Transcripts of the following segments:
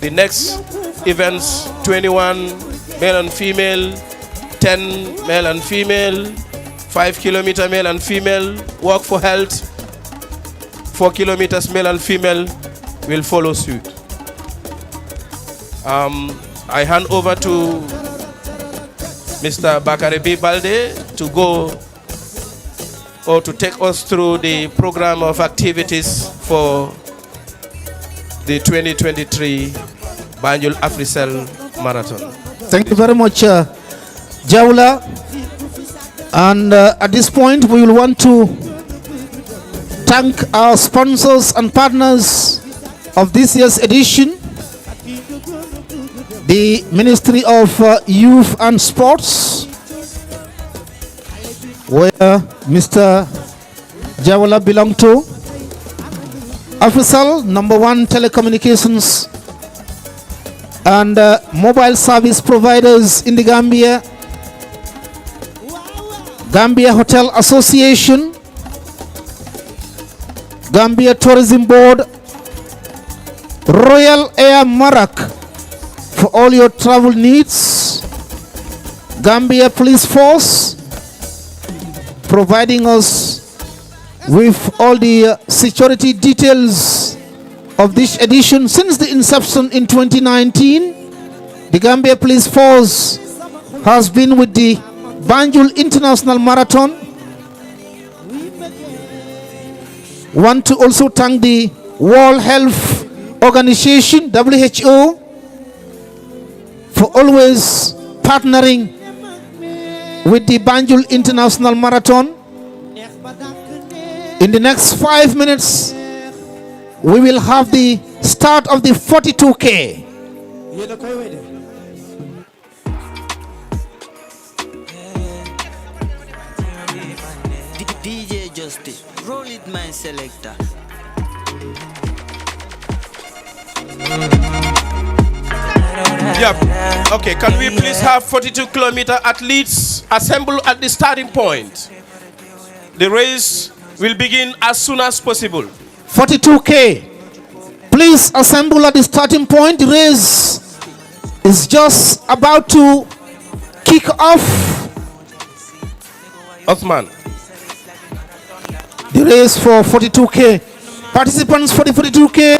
The next events, 21 male and female, 10 male and female, 5 kilometer male and female, walk for health, 4 kilometers male and female will follow suit. I hand over to Mr. Bakare B. Balde to go or to take us through the program of activities for the 2023 Banjul Africell Marathon. Thank you very much, Jawla. And at this point, we will want to thank our sponsors and partners of this year's edition. The Ministry of Youth and Sports, where Mr. Jawala belonged to. Africell, #1 telecommunications and mobile service providers in the Gambia. Gambia Hotel Association, Gambia Tourism Board, Royal Air Marak, for all your travel needs. Gambia Police Force, providing us with all the security details of this edition. Since the inception in 2019, the Gambia Police Force has been with the Banjul International Marathon. Want to also thank the World Health Organization, WHO, for always partnering with the Banjul International Marathon. In the next 5 minutes, we will have the start of the 42K. DJ Justice, roll it, my selector. Yep. Okay, can we please have 42-kilometer athletes assemble at the starting point? The race will begin as soon as possible. 42K. Please assemble at the starting point. The race is just about to kick off. Othman. The race for 42K. Participants for the 42K.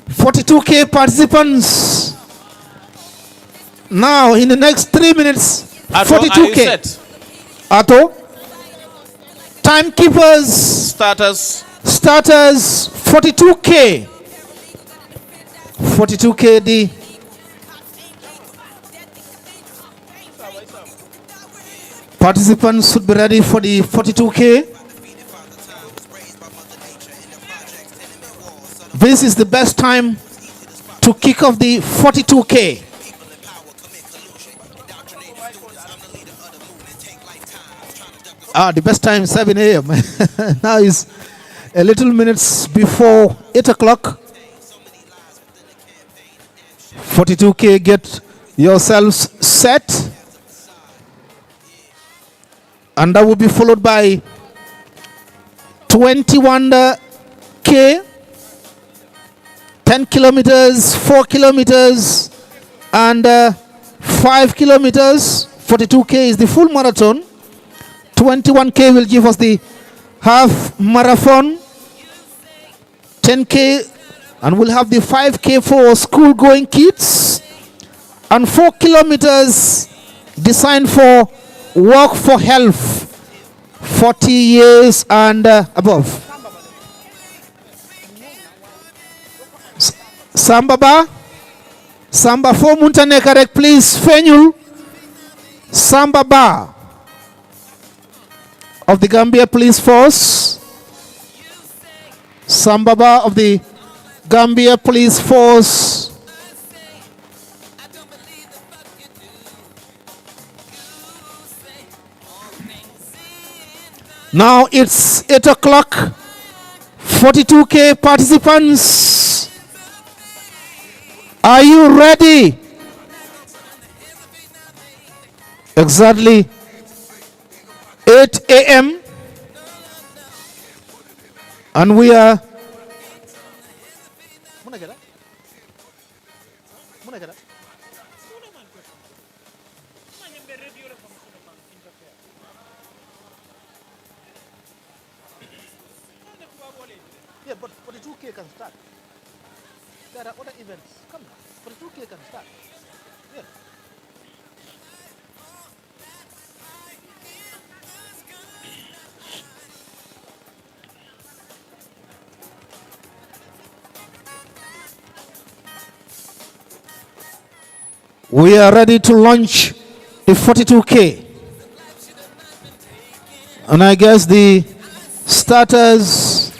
$42K participants. Now, in the next 3 minutes, Ato, 42K. Ato. Timekeepers. Starters, 42K. 42K. The participants should be ready for the 42K. This is the best time to kick off the 42K. The best time is 7 a.m. Now is a little minutes before 8 o'clock. 42K, get yourselves set. And that will be followed by 21K. 10 kilometers, 4 kilometers, and 5 kilometers. 42K is the full marathon. 21K will give us the half marathon. 10K, and we'll have the 5K for school-going kids. And 4 kilometers designed for walk for health, 40 years and above. Samba 4 Muntane correct, please. Fenyul Samba Ba of the Gambia Police Force. Samba Ba of the Gambia Police Force. Now it's 8 o'clock. 42K participants. Are you ready? Exactly 8 a.m. and we are yeah, but 42K can start. There are other events. Come on, 42K can start. Yeah. We are ready to launch the 42K. And I guess the starters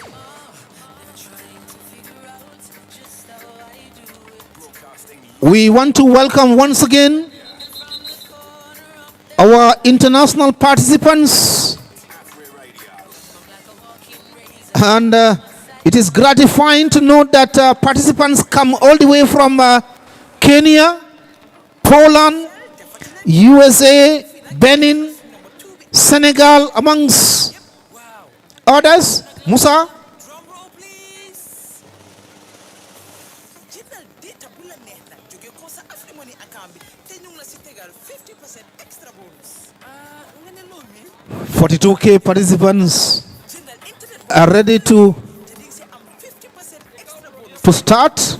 we want to welcome once again our international participants. And it is gratifying to note that participants come all the way from Kenya, Poland, USA, Benin, Senegal, amongst others. Musa? $42K participants are ready to start.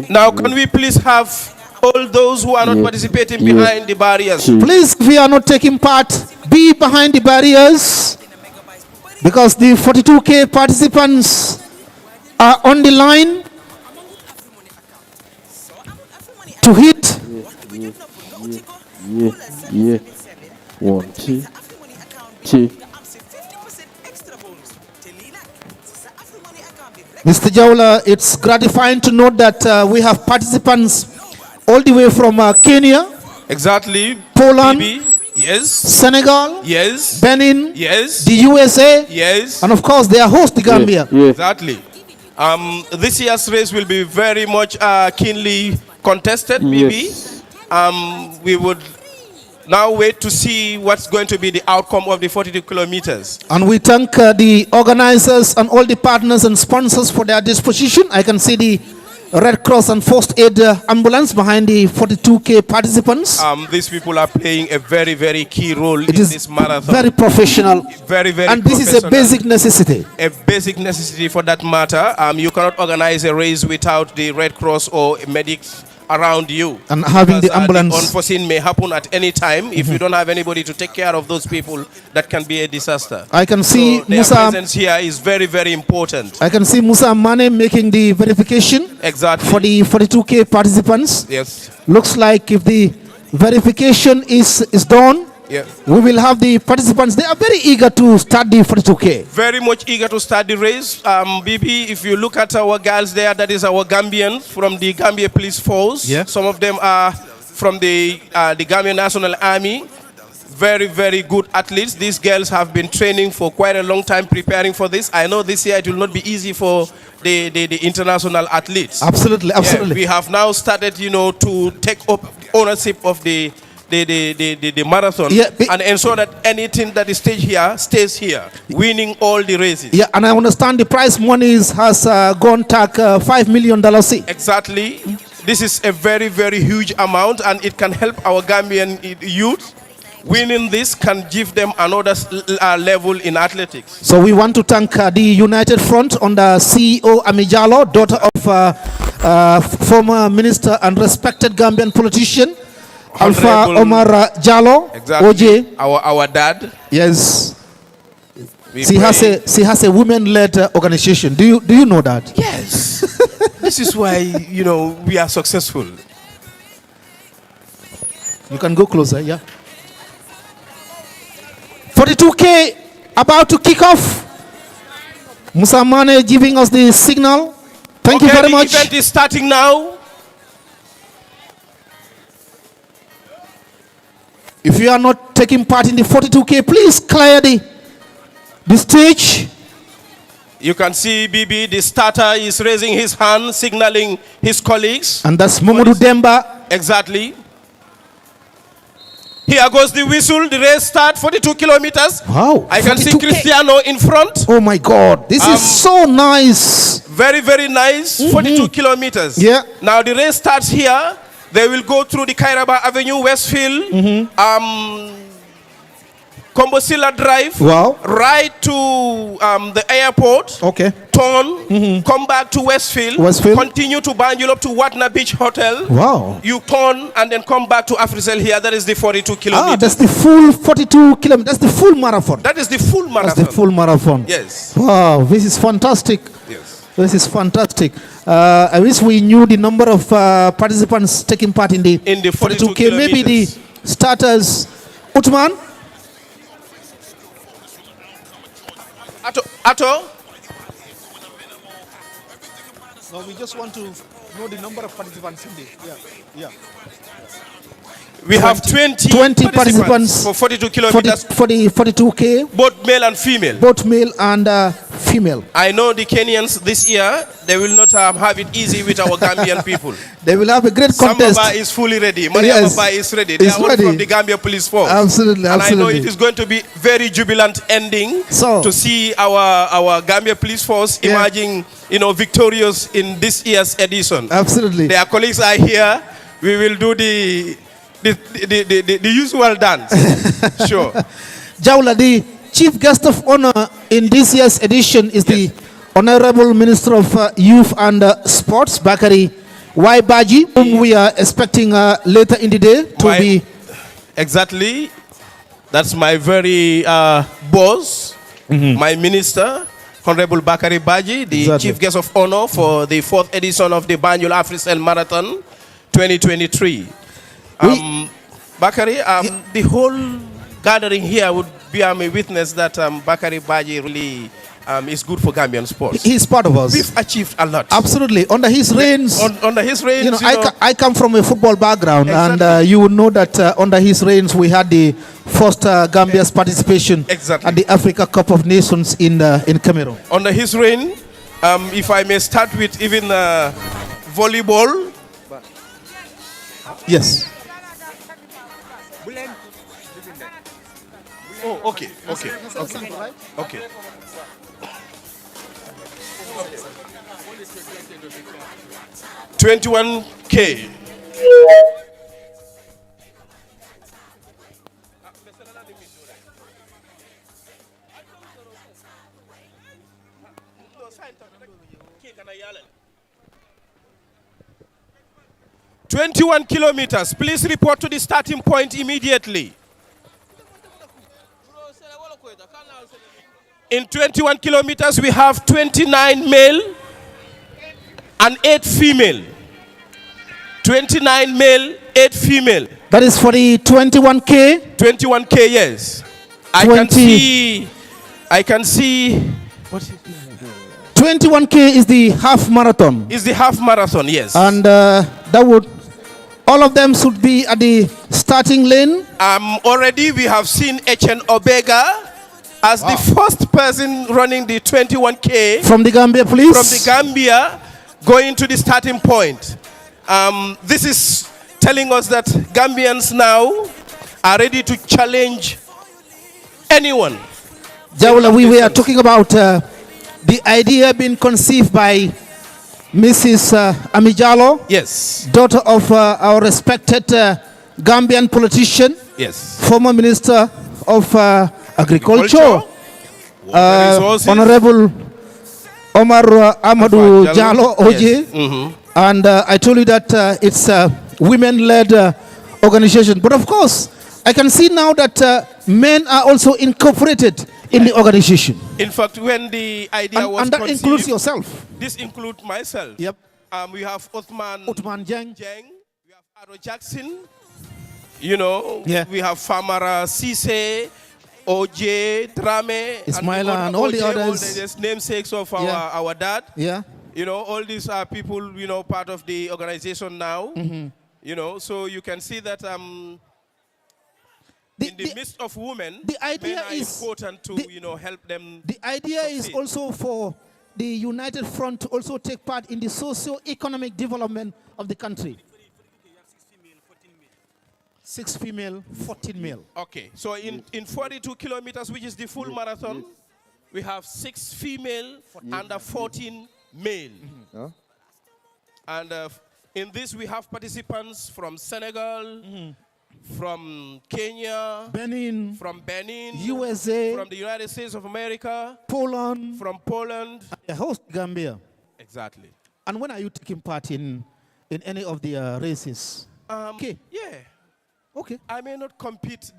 Now, can we please have all those who are not participating behind the barriers? Please, if you are not taking part, be behind the barriers, because the 42K participants are on the line to hit. Mr. Jawla, it's gratifying to note that we have participants all the way from Kenya. Exactly. Poland. Maybe. Yes. Senegal. Yes. Benin. Yes. The USA. Yes. And of course, their host, the Gambia. Exactly. This year's race will be very much keenly contested, maybe. We would now wait to see what's going to be the outcome of the 42 kilometers. And we thank the organizers and all the partners and sponsors for their disposition. I can see the Red Cross and First Aid ambulance behind the 42K participants. These people are playing a very, very key role in this marathon. Very professional. Very, very and this is a basic necessity. A basic necessity for that matter. You cannot organize a race without the Red Cross or medics around you. And having the ambulance. The unforeseen may happen at any time. If you don't have anybody to take care of those people, that can be a disaster. I can see their presence here is very, very important. I can see Musa Mane making the verification. Exactly. For the 42K participants. Yes. Looks like if the verification is done, we will have the participants. They are very eager to start the 42K. Very much eager to start the race. BB, if you look at our girls there, that is our Gambians from the Gambia Police Force. Yeah. Some of them are from the Gambia National Army. Very, very good athletes. These girls have been training for quite a long time, preparing for this. I know this year it will not be easy for the international athletes. Absolutely, absolutely. We have now started, to take up ownership of the marathon and ensure that anything that is staged here stays here, winning all the races. Yeah, and I understand the prize money has gone tag $5 million. Exactly. This is a very, very huge amount, and it can help our Gambian youth. Winning this can give them another level in athletics. So we want to thank the United Front under CEO Amijalo, daughter of former minister and respected Gambian politician, Alpha Omar Jallo, exactly. OJ. Our dad. Yes. She has a women-led organization. Do you know that? Yes. This is why we are successful. You can go closer, yeah. 42K about to kick off. Musa Mane giving us the signal. Thank you very much. The event is starting now. If you are not taking part in the 42K, please clear the stage. You can see BB, the starter, is raising his hand, signaling his colleagues. And that's Momodu Demba. Exactly. Here goes the whistle. The race start 42 kilometers. Wow. I can see 42K. Cristiano in front. Oh my God. This is so nice. Very, very nice. 42 kilometers. Yeah. Now the race starts here. They will go through the Kairaba Avenue, Westfield, Kombosila Drive, Wow. right to the airport. Okay. Turn, come back to Westfield, continue to Banjul up to Watna Beach Hotel. Wow. You turn and then come back to Africell here. That is the 42 kilometers. Ah, that's the full 42 kilometers. That's the full marathon. That is the full marathon. That's the full marathon. Yes. Wow, this is fantastic. Yes. This is fantastic. I wish we knew the number of participants taking part in the 42K. Maybe the starters. Utman? Ato? No, we just want to know the number of participants in the. Yeah. We have 20 participants for 42 kilometers. For the 42K. Both male and female. Both male and female. I know the Kenyans this year, they will not have it easy with our Gambian people. They will have a great contest. Sambaba is fully ready. Maria Baba is ready. They are all from the Gambia Police Force. Absolutely, and absolutely. I know it is going to be very jubilant ending to see our Gambia Police Force emerging, victorious in this year's edition. Absolutely. Their colleagues are here. We will do the usual dance. Sure. Jaula, the chief guest of honor in this year's edition is the Honorable Minister of Youth and Sports, Bakari Y. Baji, whom we are expecting later in the day to be. Exactly. That's my very boss, my minister, Honorable Bakari Baji, the chief guest of honor for the 4th edition of the Banjul Africell Marathon 2023. Bakari, the whole gathering here would be a witness that Bakari Baji really is good for Gambian sports. He's part of us. We've achieved a lot. Absolutely. Under his reigns. Under his reigns. I come from a football background, and you would know that under his reigns we had the first Gambia's participation at the Africa Cup of Nations in Cameroon. Under his reign, if I may start with even volleyball. Yes. Oh, okay. 21K. "21 kilometers. Please report to the starting point immediately." In 21 kilometers, we have 29 male and 8 female. 29 male, 8 female. That is for the 21K? 21K, yes. I can see. What is it? 21K is the half marathon. Is the half marathon, yes. And that would, all of them should be at the starting lane. Already we have seen Echen Obega as the first person running the 21K. From the Gambia Police? From the Gambia, going to the starting point. This is telling us that Gambians now are ready to challenge anyone. Jawla, we were talking about the idea being conceived by Mrs. Amijalo. Yes. Daughter of our respected Gambian politician. Yes. Former Minister of Agriculture. Honorable Omar Amadou Jallo OJ. Yes. And I told you that it's a women-led organization. But of course, I can see now that men are also incorporated in the organization. In fact, when the idea was and that conceived, includes yourself. This includes myself. Yep. We have Uthman Jeng. We have Aro Jackson. We have Famara Sise, OJ, Drame, Ismaila, and all the others. All the namesakes of our dad. Yeah. All these are people, part of the organization now. So you can see that in the midst of women, the idea men are is important to help them. The idea is succeed. also for the United Front to also take part in the socio-economic development of the country. 6 female, 14 male. Okay, so in 42 kilometers, which is the full marathon, we have 6 female and 14 male. And in this, we have participants from Senegal, from Kenya, Benin, from Benin, USA, from the United States of America, Poland, from Poland. the host Gambia. Exactly. And when are you taking part in any of the races? Okay. Yeah. Okay. I may not compete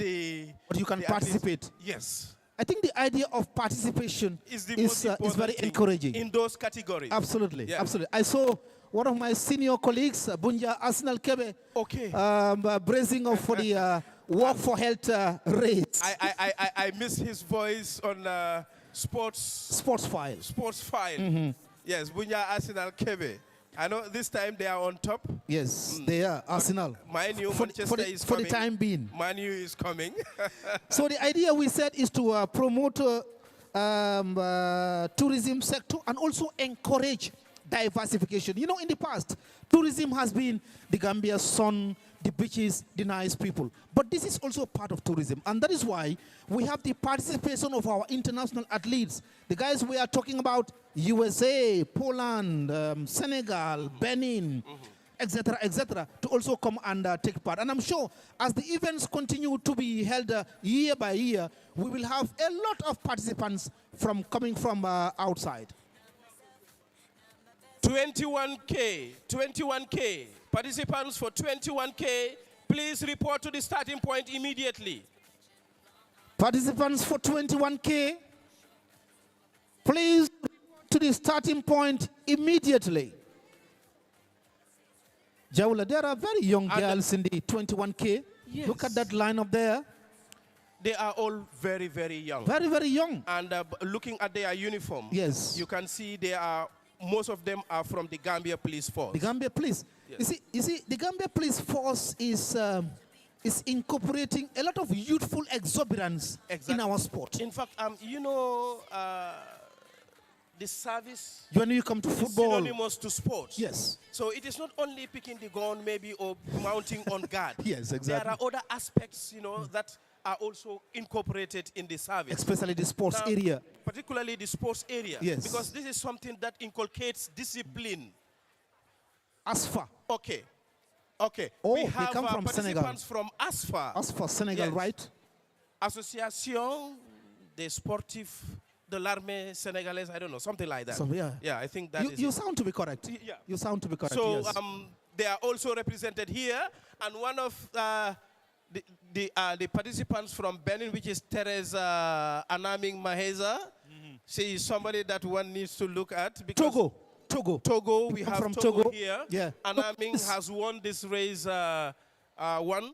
but you can participate. Yes. I think the idea of participation is very encouraging. In those categories. Absolutely. Yeah. Absolutely. I saw one of my senior colleagues, Bunja Arsenal Kebe, bracing up for the Walk for Health race. I miss his voice on Sports File. Sports File. Yes, Bunja Arsenal Kebe. I know this time they are on top. Yes, they are. Arsenal. Manchester is for coming. the time being. Manu is coming. So the idea we said is to promote tourism sector and also encourage diversification. You know, in the past, tourism has been the Gambia's sun, the beaches, the nice people. But this is also part of tourism. And that is why we have the participation of our international athletes. The guys we are talking about, USA, Poland, Senegal, Benin, etc., to also come and take part. And I'm sure as the events continue to be held year by year, we will have a lot of participants coming from outside. 21K. Participants for 21K, please report to the starting point immediately. Participants for 21K, please report to the starting point immediately. Jaula, there are very young girls in the 21K. Yes. Look at that lineup there. They are all very, very young. Very, very young. And looking at their uniform, yes, you can see most of them are from the Gambia Police Force. The Gambia Police. Yes. You see, the Gambia Police Force is incorporating a lot of youthful exuberance in our sport. In fact, the service when you come to football, is synonymous to sports. Yes. So it is not only picking the gun, maybe, or mounting on guard. Yes, exactly. There are other aspects, that are also incorporated in the service. Especially the sports area. Particularly the sports area. Yes. Because this is something that inculcates discipline. ASFA. Okay. Oh, we have they come from Senegal. Participants from ASFA. ASFA, Senegal, yes. Right? Association des Sportifs de l'Armée Sénégalaise, I don't know, something like that. So, yeah. Yeah, I think that you sound to be correct. Yeah. You sound to be correct, so, yes. They are also represented here, and one of the participants from Benin, which is Teresa Anaming Maheza. She is somebody that one needs to look at. Because Togo, we have from Togo here. Yeah. Anaming has won this race one.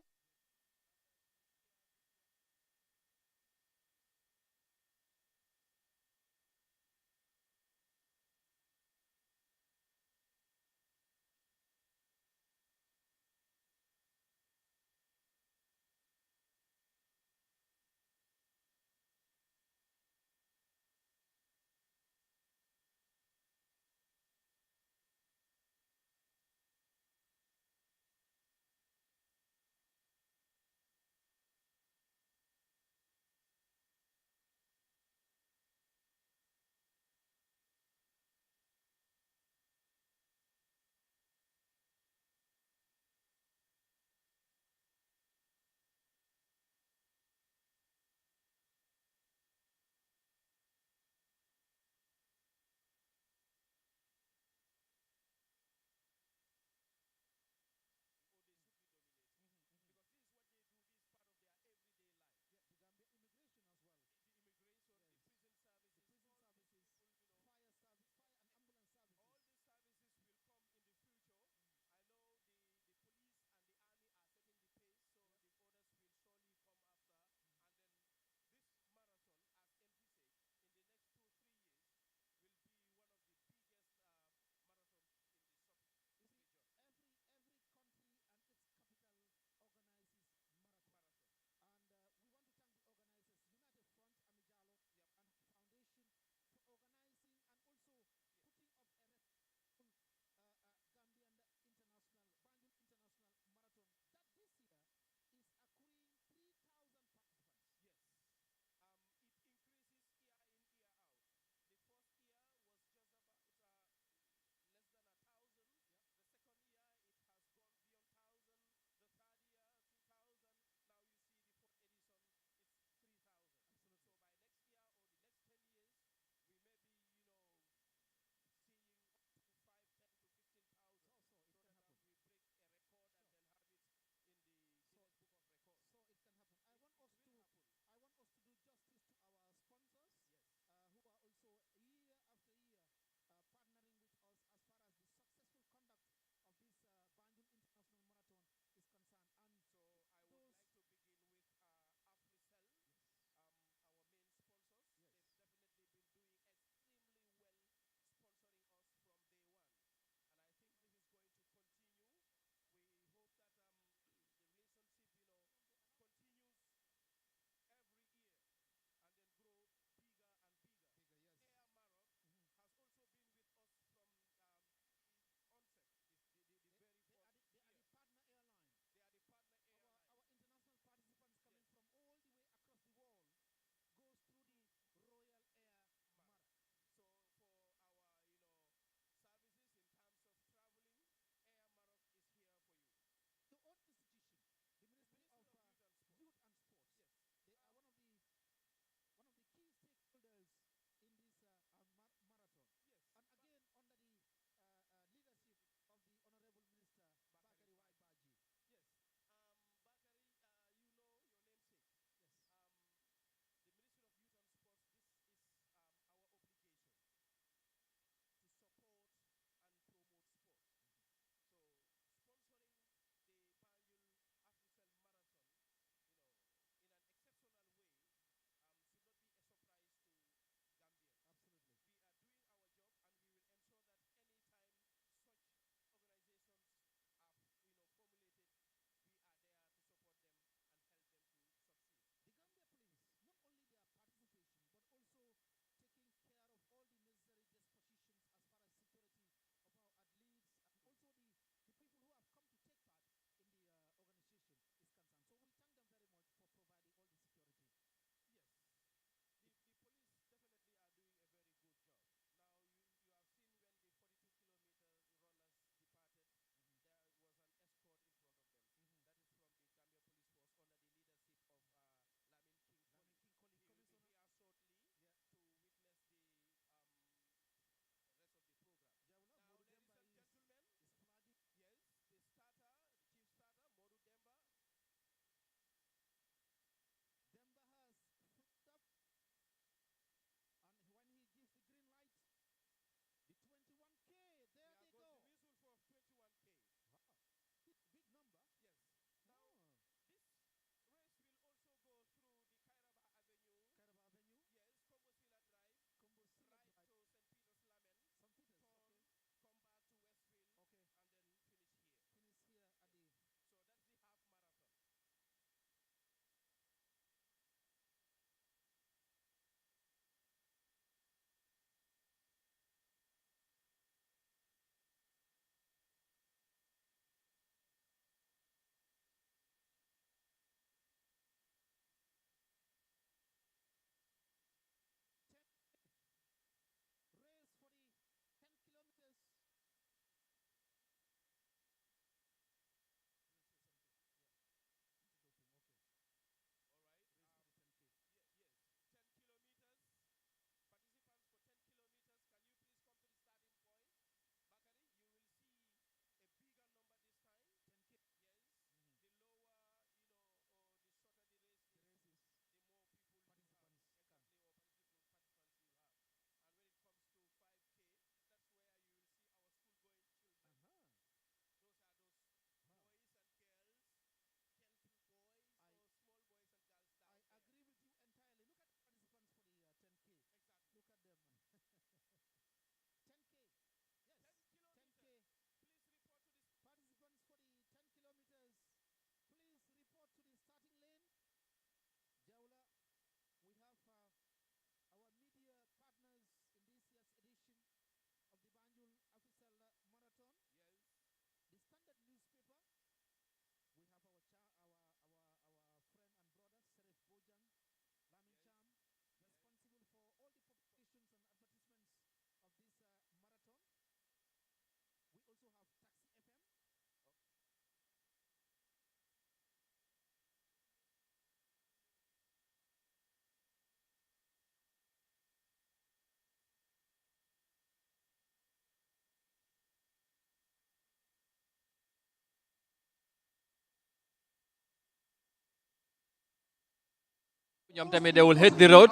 They will hit the road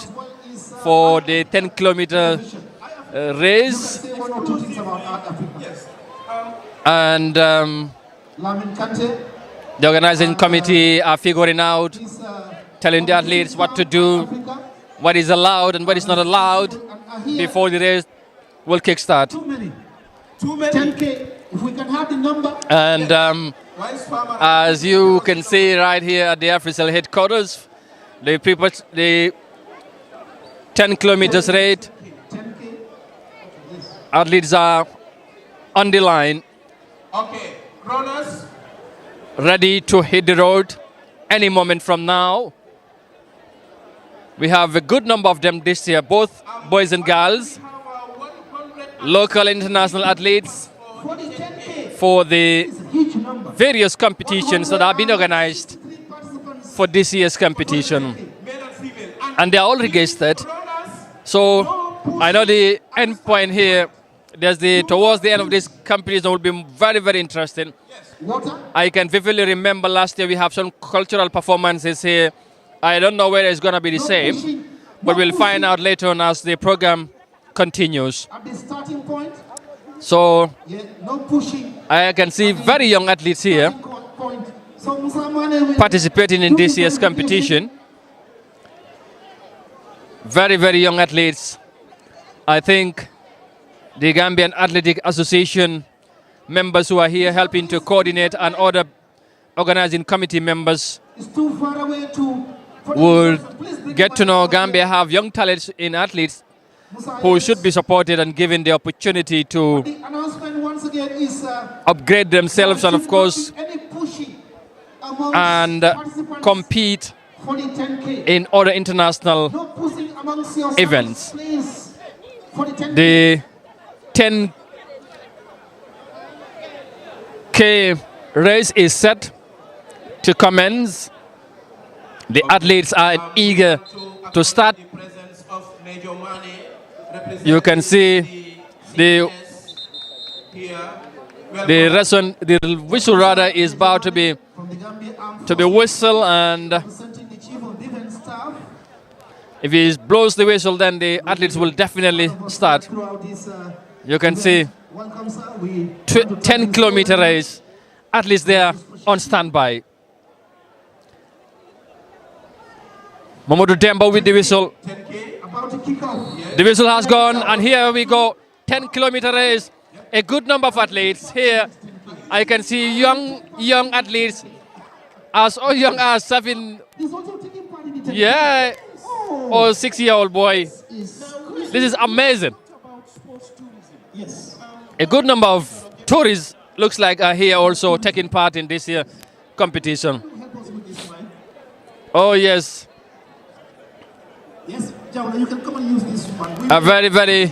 for the 10-kilometer race. And the organizing committee are figuring out, telling the athletes what to do, what is allowed and what is not allowed before the race will kickstart. Too many. 10K, if we can have the number. And as you can see right here at the AfriCell headquarters, the 10 kilometers rate, athletes are on the line, ready to hit the road any moment from now. We have a good number of them this year, both boys and girls, local international athletes for the various competitions that have been organized for this year's competition. And they are all registered. So I know the end point here, towards the end of this competition will be very, very interesting. I can vividly remember last year we have some cultural performances here. I don't know whether it's going to be the same, but we'll find out later on as the program continues. At the starting point. So No pushing. I can see very young athletes here participating in this year's competition. Very, very young athletes. I think the Gambian Athletic Association members who are here helping to coordinate and other organizing committee members will get to know Gambia have young talents in athletes who should be supported and given the opportunity to upgrade themselves and, of course, and compete in other international events. The 10K race is set to commence. The athletes are eager to start. You can see the whistle rather is about to be whistle, and if he blows the whistle, then the athletes will definitely start. You can see 10-kilometer race, athletes there on standby. Mamadou Demba with the whistle. The whistle has gone, and here we go. 10-kilometer race. A good number of athletes here. I can see young athletes, as young as 7, yeah, or 6-year-old boy. This is amazing. A good number of tourists looks like are here also taking part in this year competition. Oh yes. Yes, Jawla, you can come and use this one. A very, very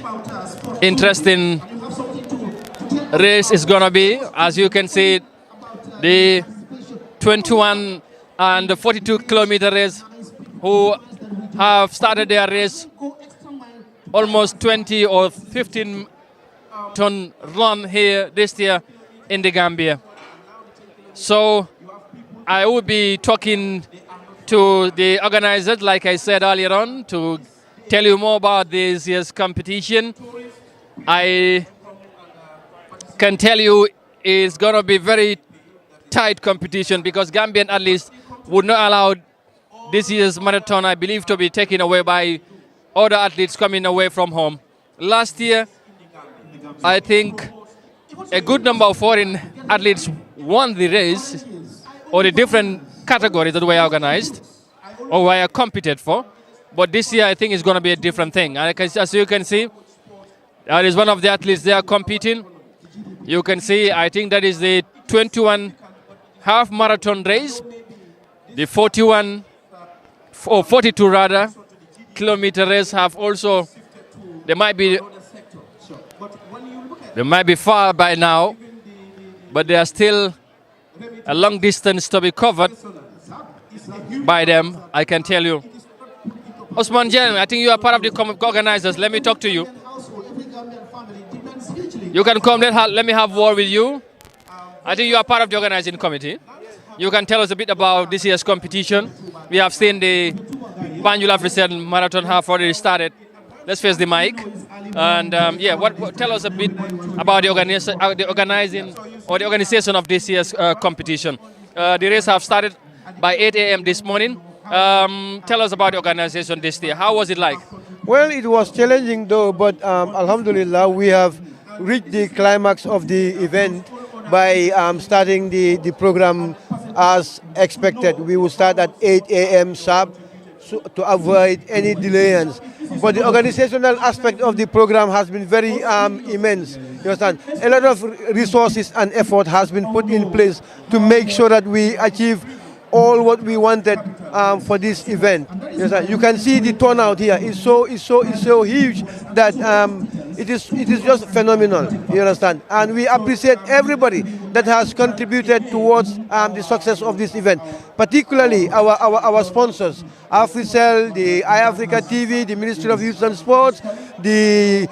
interesting race is going to be. As you can see, the 21 and the 42-kilometer race who have started their race almost 20 or 15-ton run here this year in the Gambia. So I will be talking to the organizers, like I said earlier on, to tell you more about this year's competition. I can tell you it's going to be very tight competition because Gambian athletes would not allow this year's marathon, I believe, to be taken away by other athletes coming away from home. Last year, I think a good number of foreign athletes won the race, or the different categories that were organized or were competed for. But this year, I think it's going to be a different thing. And as you can see, that is one of the athletes there competing. You can see, I think that is the 21 half marathon race, the 42 rather, kilometer race have also, they might be far by now, but they are still a long distance to be covered by them, I can tell you. Osman Jen, I think you are part of the organizers. Let me talk to you. You can come, let me have a word with you. I think you are part of the organizing committee. You can tell us a bit about this year's competition. We have seen the Banjul African Marathon have already started. Let's face the mic. And yeah, tell us a bit about the organizing or the organization of this year's competition. The race have started by 8 a.m. this morning. Tell us about the organization this year. How was it like? Well, it was challenging though, but Alhamdulillah, we have reached the climax of the event by starting the program as expected. We will start at 8 a.m. sharp to avoid any delays. But the organizational aspect of the program has been very immense. You understand? A lot of resources and effort has been put in place to make sure that we achieve all what we wanted for this event. You understand? You can see the turnout here. It's so huge that it is just phenomenal. You understand? And we appreciate everybody that has contributed towards the success of this event, particularly our sponsors, Africell, the iAfrica TV, the Ministry of Youth and Sports, the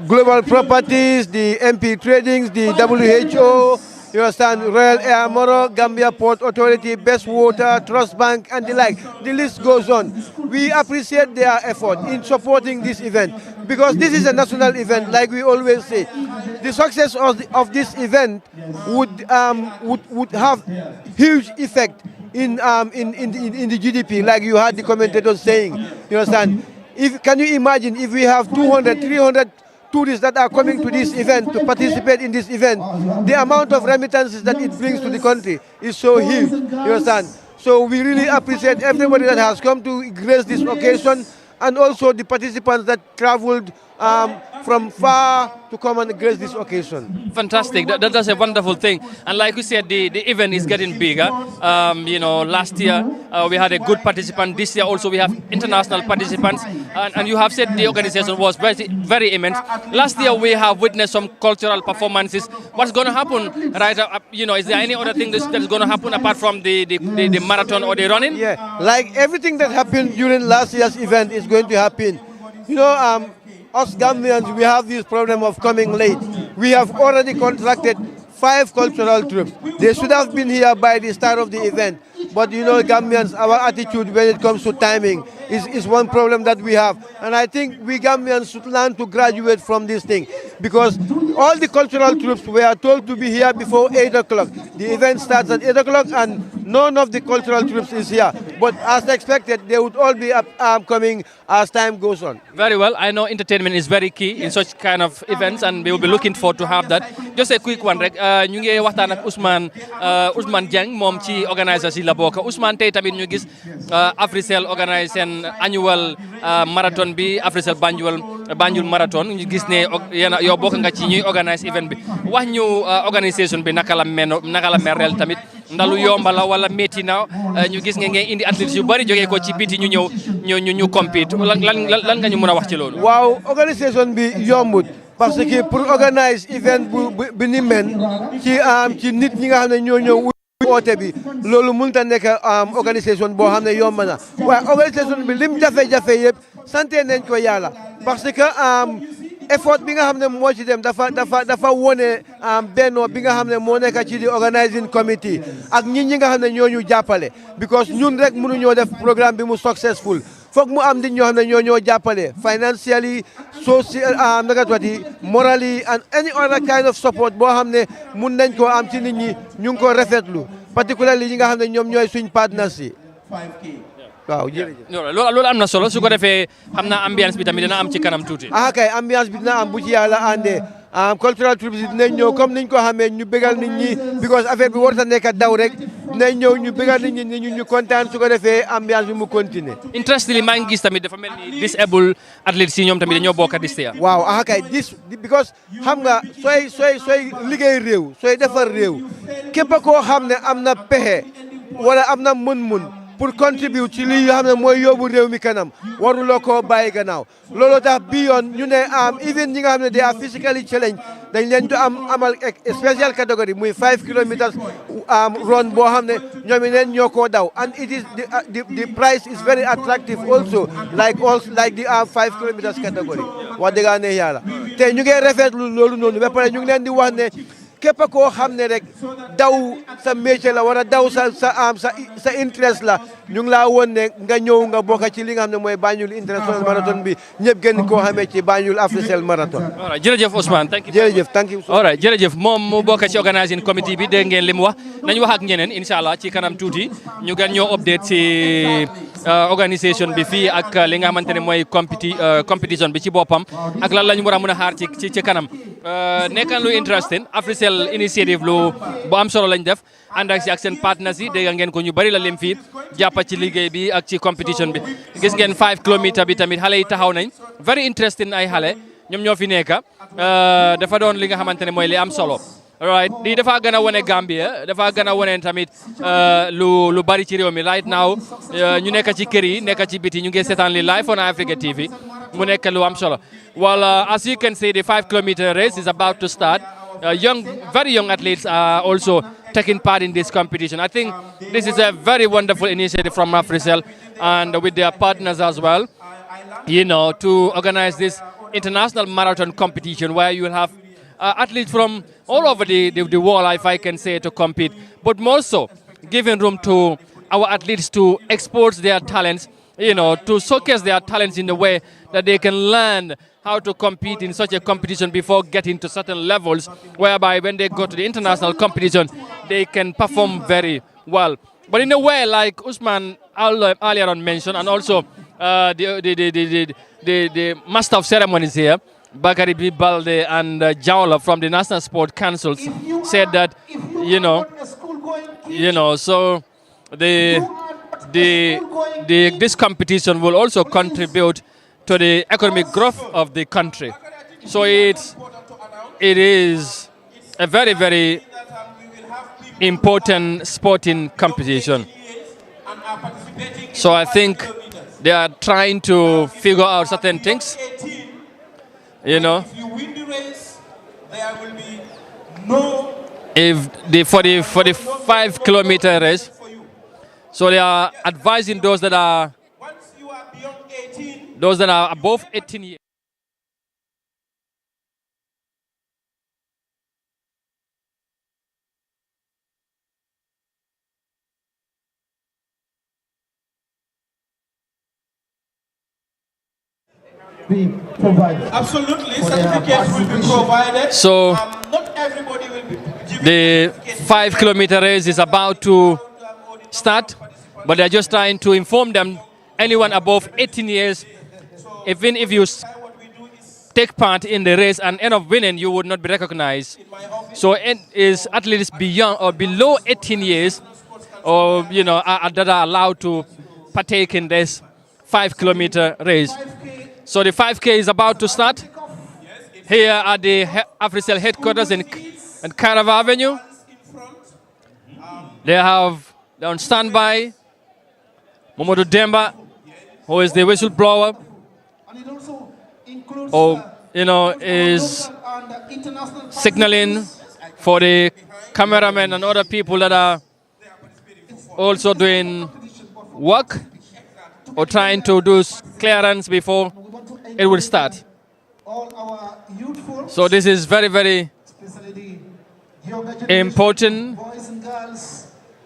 Global Properties, the MP Tradings, the WHO, you understand, Royal Air Moro, Gambia Port Authority, Best Water, Trust Bank, and the like. The list goes on. We appreciate their effort in supporting this event because this is a national event, like we always say. The success of this event would have huge effect in the GDP, like you had the commentators saying. You understand? Can you imagine if we have 200, 300 tourists that are coming to this event to participate in this event, the amount of remittances that it brings to the country is so huge. You understand? So we really appreciate everybody that has come to grace this occasion, and also the participants that traveled from far to come and grace this occasion. Fantastic. That's a wonderful thing. And like we said, the event is getting bigger. You know, last year we had a good participant. This year also we have international participants. And you have said the organization was very, very immense. Last year we have witnessed some cultural performances. What's going to happen, right? You know, is there any other thing that's going to happen apart from the marathon or the running? Yeah, like everything that happened during last year's event is going to happen. You know, us Gambians, we have this problem of coming late. We have already contracted 5 cultural troops. They should have been here by the start of the event. But you know, Gambians, our attitude when it comes to timing is one problem that we have. And I think we Gambians should learn to graduate from this thing. Because all the cultural troops were told to be here before 8 o'clock. The event starts at 8 o'clock and none of the cultural troops is here. But as expected, they would all be coming as time goes on. Very well. I know entertainment is very key in such kind of events, and we will be looking forward to have that. Just a quick one, rek. Ñu ngi waxtaan ak Ousmane Dieng moom ci organisation yi la bokk. Ousmane tey tamit ñu gis Africell organise seen annual marathon bi, Africell Banjul marathon. Ñu gis ne yow bokk nga ci ñuy organise event bi. Wax ñu organisation bi naka la merel tamit. Ndalu yomba la wala métti na ñu gis nga indi athlètes yu bari jógee ko ci biti ñu ñëw ñu compete lan nga ñu mën a wax ci loolu. waaw organisation bi yombut parce que pour organise event bu ni men ci nit ñi nga xam ne ñoo ñëw oote bi loolu mënut a nekk organisation boo xam ne yomb na waaye organisation bi lim jafe-jafe yëpp santé nañ ko yàlla parce que effort bi nga xam ne moo ci dem dafa wone bennoo bi nga xam ne moo nekk ci di organizing committee ak ñi nga xam ne ñoo ñu jàppale because ñun rek mënuñoo def programme bi mu successful foog mu am nit ñoo xam ne ñoo jàppale financially social morally and any other kind of support boo xam ne mun nañ koo am ci nit ñi ñu ngi ko rafetlu particularly ñi nga xam ne ñoom ñooy suñ partners yi waaw jërëjëf loolu am na solo su ko defee xam naa ambiance bi tamit dina am ci kanam tuuti. kay ambiance bi dina am bu ci yàlla àndee cultural troops yi dinañ ñëw comme niñ ko xamee ñu bégal nit ñi because affaire bi warut a nekk daw rek dinañ ñëw ñu bégal nit ñi ñu kontaan su ko defee ambiance bi mu continuer. interestingly maa ngi gis tamit dafa mel ni disabled athletes yi ñoom tamit dañoo bokk this year. waaw kay because xam nga sooy liggéey réew sooy defar réew képp koo xam ne am na pexe wala am na mën-mën pour contribute ci li nga xam ne mooy yóbbu réew mi kanam waruloo koo bàyyi gannaaw looloo tax bi yoon ñu ne even ñi nga xam ne they are physically challenged dañ leen di amal special category muy 5 kilometers run boo xam ne ñoom it ñoo koo daw and it is the price is very attractive also like the 5 kilometers category wax dëgg ne yàlla te ñu ngi rafetlu loolu noonu ba pare ñu ngi leen di wax ne képp koo xam ne rek daw sa métier la wala daw sa interest la ñu ngi laa woon ne nga ñëw nga bokk ci li nga xam ne mooy Banjul International Marathon bi ñëpp gën koo xamee ci Banjul Africell Marathon. all right jërëjëf Ousmane thank you jërëjëf thank you. all right jërëjëf moom mu bokk ci organising committee bi dégg ngeen li mu wax nañu wax ak ñeneen incha allah ci kanam tuuti ñu gën ñoo update ci organisation bi fii ak li nga xamante ne mooy competition bi ci boppam ak lan lañu war a mën a xaar ci kanam nekkan lu interesting Africell initiative lu bu am solo lañ def ànd ak seen partenaires yi dégg ngeen ko ñu bari la lim fii jàppa ci liggéey bi ak ci competition bi gis ngeen 5 kilomètres bi tamit xale yi taxaw nañ very interesting ay xale ñoom ñoo fi nekk dafa doon li nga xamante ne mooy li am solo right lii dafa gën a wane Gambia dafa gën a wane tamit lu bari ci réew mi right now ñu nekk ci kër yi nekk ci biti ñu ngi seetaan li live on Africa TV mu nekk lu am solo well as you can see the 5-kilometer race is about to start very young athletes are also taking part in this competition. I think this is a very wonderful initiative from Africell and with their partners as well, you know, to organize this international marathon competition where you will have athletes from all over the world, if I can say, to compete, but more so giving room to our athletes to export their talents, you know, to showcase their talents in a way that they can learn how to compete in such a competition before getting to certain levels, whereby when they go to the international competition, they can perform very well. But in a way, like Usman earlier on mentioned, and also the master of ceremonies here, Bakari B. Balde and Jawla from the National Sport Council said that, you know, so this competition will also contribute to the economic growth of the country. So it is a very, very important sporting competition. So I think they are trying to figure out certain things. You know, for the 5-kilometer race, so they are advising those that are above 18 years. Be provided. Absolutely, certificates will be provided. So not everybody will be given the 5-kilometer race is about to start, but they're just trying to inform them, anyone above 18 years, even if you take part in the race and end up winning, you would not be recognized. So it is athletes beyond or below 18 years, or you know, that are allowed to partake in this 5-kilometer race. So the 5K is about to start here at the Africell headquarters in Carava Avenue. They're on standby Momodu Demba, who is the whistleblower, you know, is signaling for the cameramen and other people that are also doing work or trying to do clearance before it will start. So this is very, very important.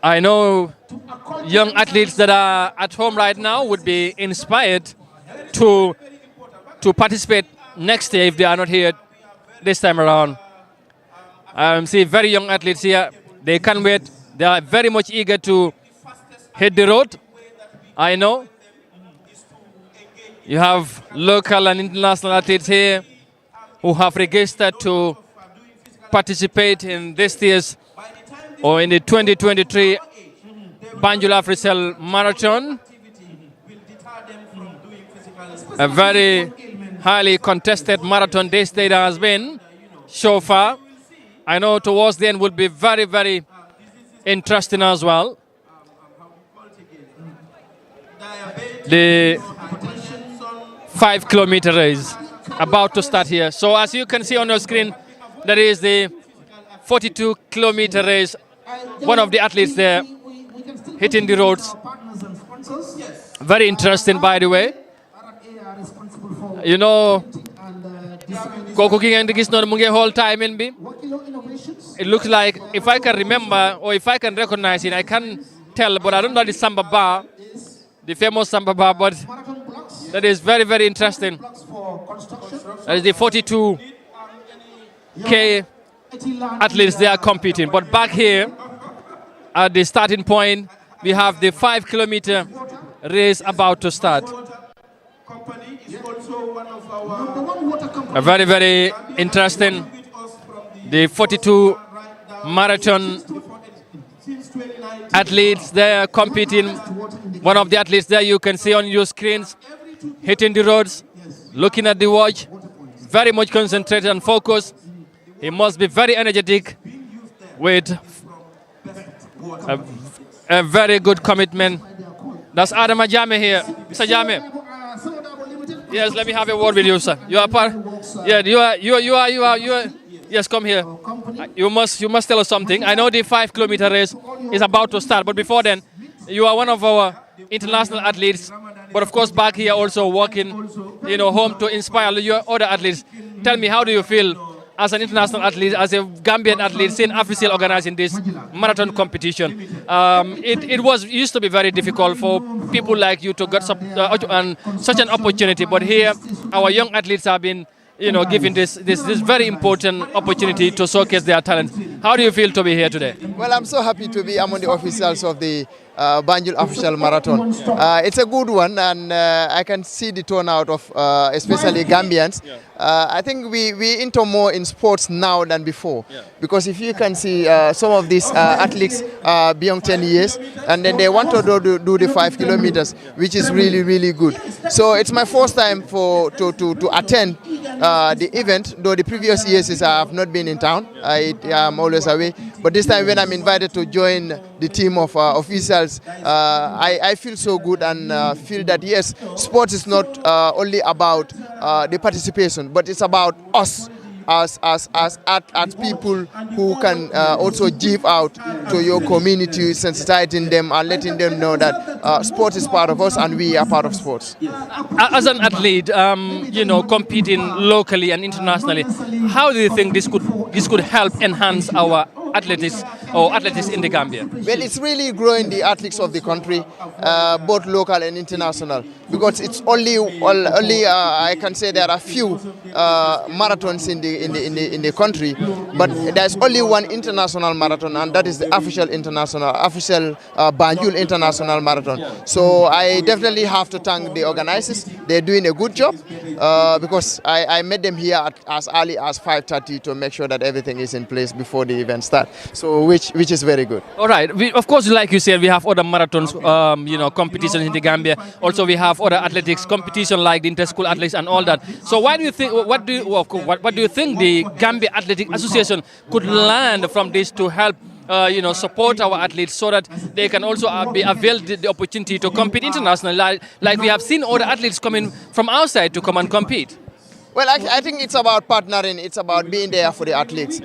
I know young athletes that are at home right now would be inspired to participate next year if they are not here this time around. I see very young athletes here. They can't wait. They are very much eager to hit the road. I know. You have local and international athletes here who have registered to participate in this year's or in the 2023 Banjul Africell Marathon. A very highly contested marathon this day that has been so far. I know towards the end will be very, very interesting as well. The 5-kilometer race about to start here. So as you can see on your screen, that is the 42-kilometer race. One of the athletes there hitting the roads. Very interesting, by the way. You know, Kooku ki ngeen di gis noonu mu ngi hold timing bi. It looks like, if I can remember or if I can recognize it, I can tell, but I don't know the Samba bar, the famous Samba bar, but that is very, very interesting. That is the 42K athletes they are competing. But back here at the starting point, we have the 5-kilometer race about to start. A very, very interesting. The 42 marathon athletes, they are competing. One of the athletes there you can see on your screens, hitting the roads, looking at the watch, very much concentrated and focused. He must be very energetic with a very good commitment. That's Adam Ajame here. Mr. Jame. Yes, let me have a word with you, sir. You are part. Yeah, you are. Yes, come here. You must tell us something. I know the 5-kilometer race is about to start, but before then, you are one of our international athletes. But of course, back here also working, home to inspire your other athletes. Tell me, how do you feel as an international athlete, as a Gambian athlete, seeing Africell organizing this marathon competition? It used to be very difficult for people like you to get such an opportunity, but here our young athletes have been given this very important opportunity to showcase their talent. How do you feel to be here today? Well, I'm so happy to be among the officials of the Banjul Official Marathon. It's a good one, and I can see the turnout of especially Gambians. I think we into more in sports now than before, because if you can see some of these athletes beyond 10 years, and then they want to do the 5 kilometers, which is really, really good. So it's my first time to attend the event, though the previous years I have not been in town. I am always away. But this time when I'm invited to join the team of officials, I feel so good and feel that yes, sports is not only about the participation, but it's about us as people who can also give out to your community, sensitizing them and letting them know that sport is part of us and we are part of sports. As an athlete, competing locally and internationally, how do you think this could help enhance our athletics in the Gambia? Well, it's really growing the athletes of the country, both local and international, because it's only I can say there are few marathons in the country, but there's only one international marathon, and that is the official Banjul International Marathon. So I definitely have to thank the organizers. They're doing a good job, because I met them here as early as 5:30 to make sure that everything is in place before the event starts. So which is very good. All right. Of course, like you said, we have other marathons, competitions in the Gambia. Also, we have other athletics competition like the inter-school athletics and all that. So, why do you think? What do you think the Gambia Athletic Association could learn from this to help? Support our athletes so that they can also be availed the opportunity to compete internationally, like we have seen other athletes coming from outside to come and compete. Well, I think it's about partnering. It's about being there for the athletes.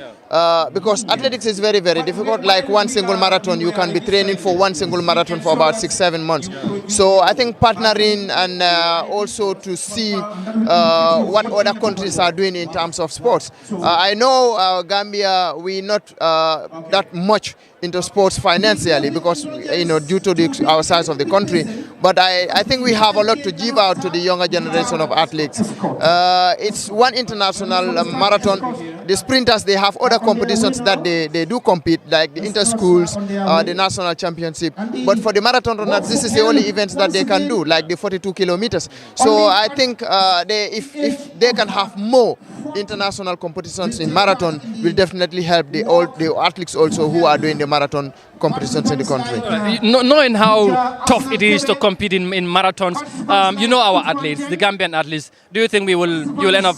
Because athletics is very, very difficult. Like one single marathon, you can be training for one single marathon for about 6-7 months. So I think partnering and also to see what other countries are doing in terms of sports. I know Gambia, we're not that much into sports financially because, due to our size of the country. But I think we have a lot to give out to the younger generation of athletes. It's one international marathon. The sprinters, they have other competitions that they do compete, like the inter-schools, the national championship. But for the marathon runners, this is the only events that they can do, like the 42 kilometers. So I think if they can have more international competitions in marathon, will definitely help the athletes also who are doing the marathon competitions in the country. Knowing how tough it is to compete in marathons, our athletes, the Gambian athletes, do you think you will end up,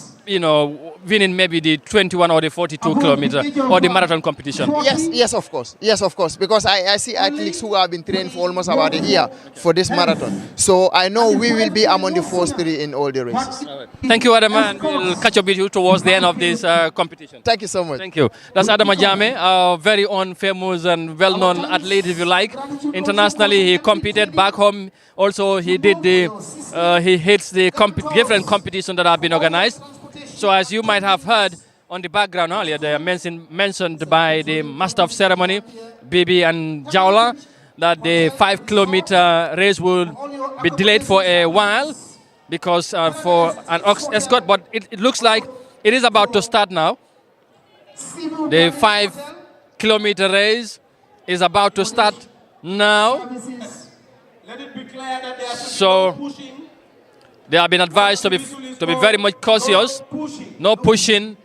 winning maybe the 21 or the 42 kilometer or the marathon competition? Yes, of course. Yes, of course. Because I see athletes who have been trained for almost about a year for this marathon. So I know we will be among the first three in all the races. Right. Thank you, Adam, and we'll catch up with you towards the end of this competition. Thank you so much. Thank you. That's Adam Ajame, our very own famous and well-known athlete, if you like. Internationally, he competed back home. Also, he did he hits the different competitions that have been organized. So as you might have heard on the background earlier, they are mentioned by the master of ceremony, Bibi and Jaula, that the 5-kilometer race will be delayed for a while because for an escort, but it looks like it is about to start now. The 5-kilometer race is about to start now. So they have been advised to be very much cautious. No pushing.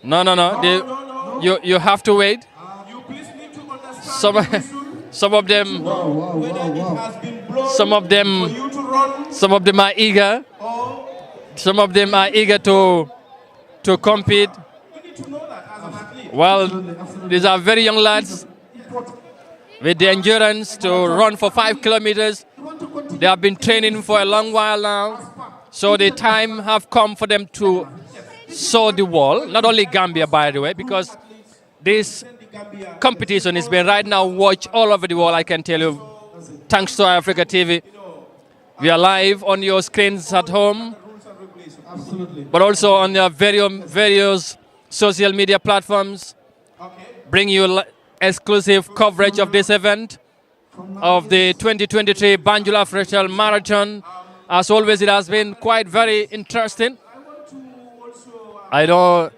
No. You have to wait. Some of them are eager. Some of them are eager to compete. Well, these are very young lads with the endurance to run for 5 kilometers. They have been training for a long while now. So the time have come for them to soar the wall. Not only Gambia, by the way, because this competition is being right now watched all over the world, I can tell you. Thanks to Africa TV. We are live on your screens at home, but also on your various social media platforms. Bring you exclusive coverage of this event, of the 2023 Banjul Africa Marathon. As always, it has been quite very interesting. I know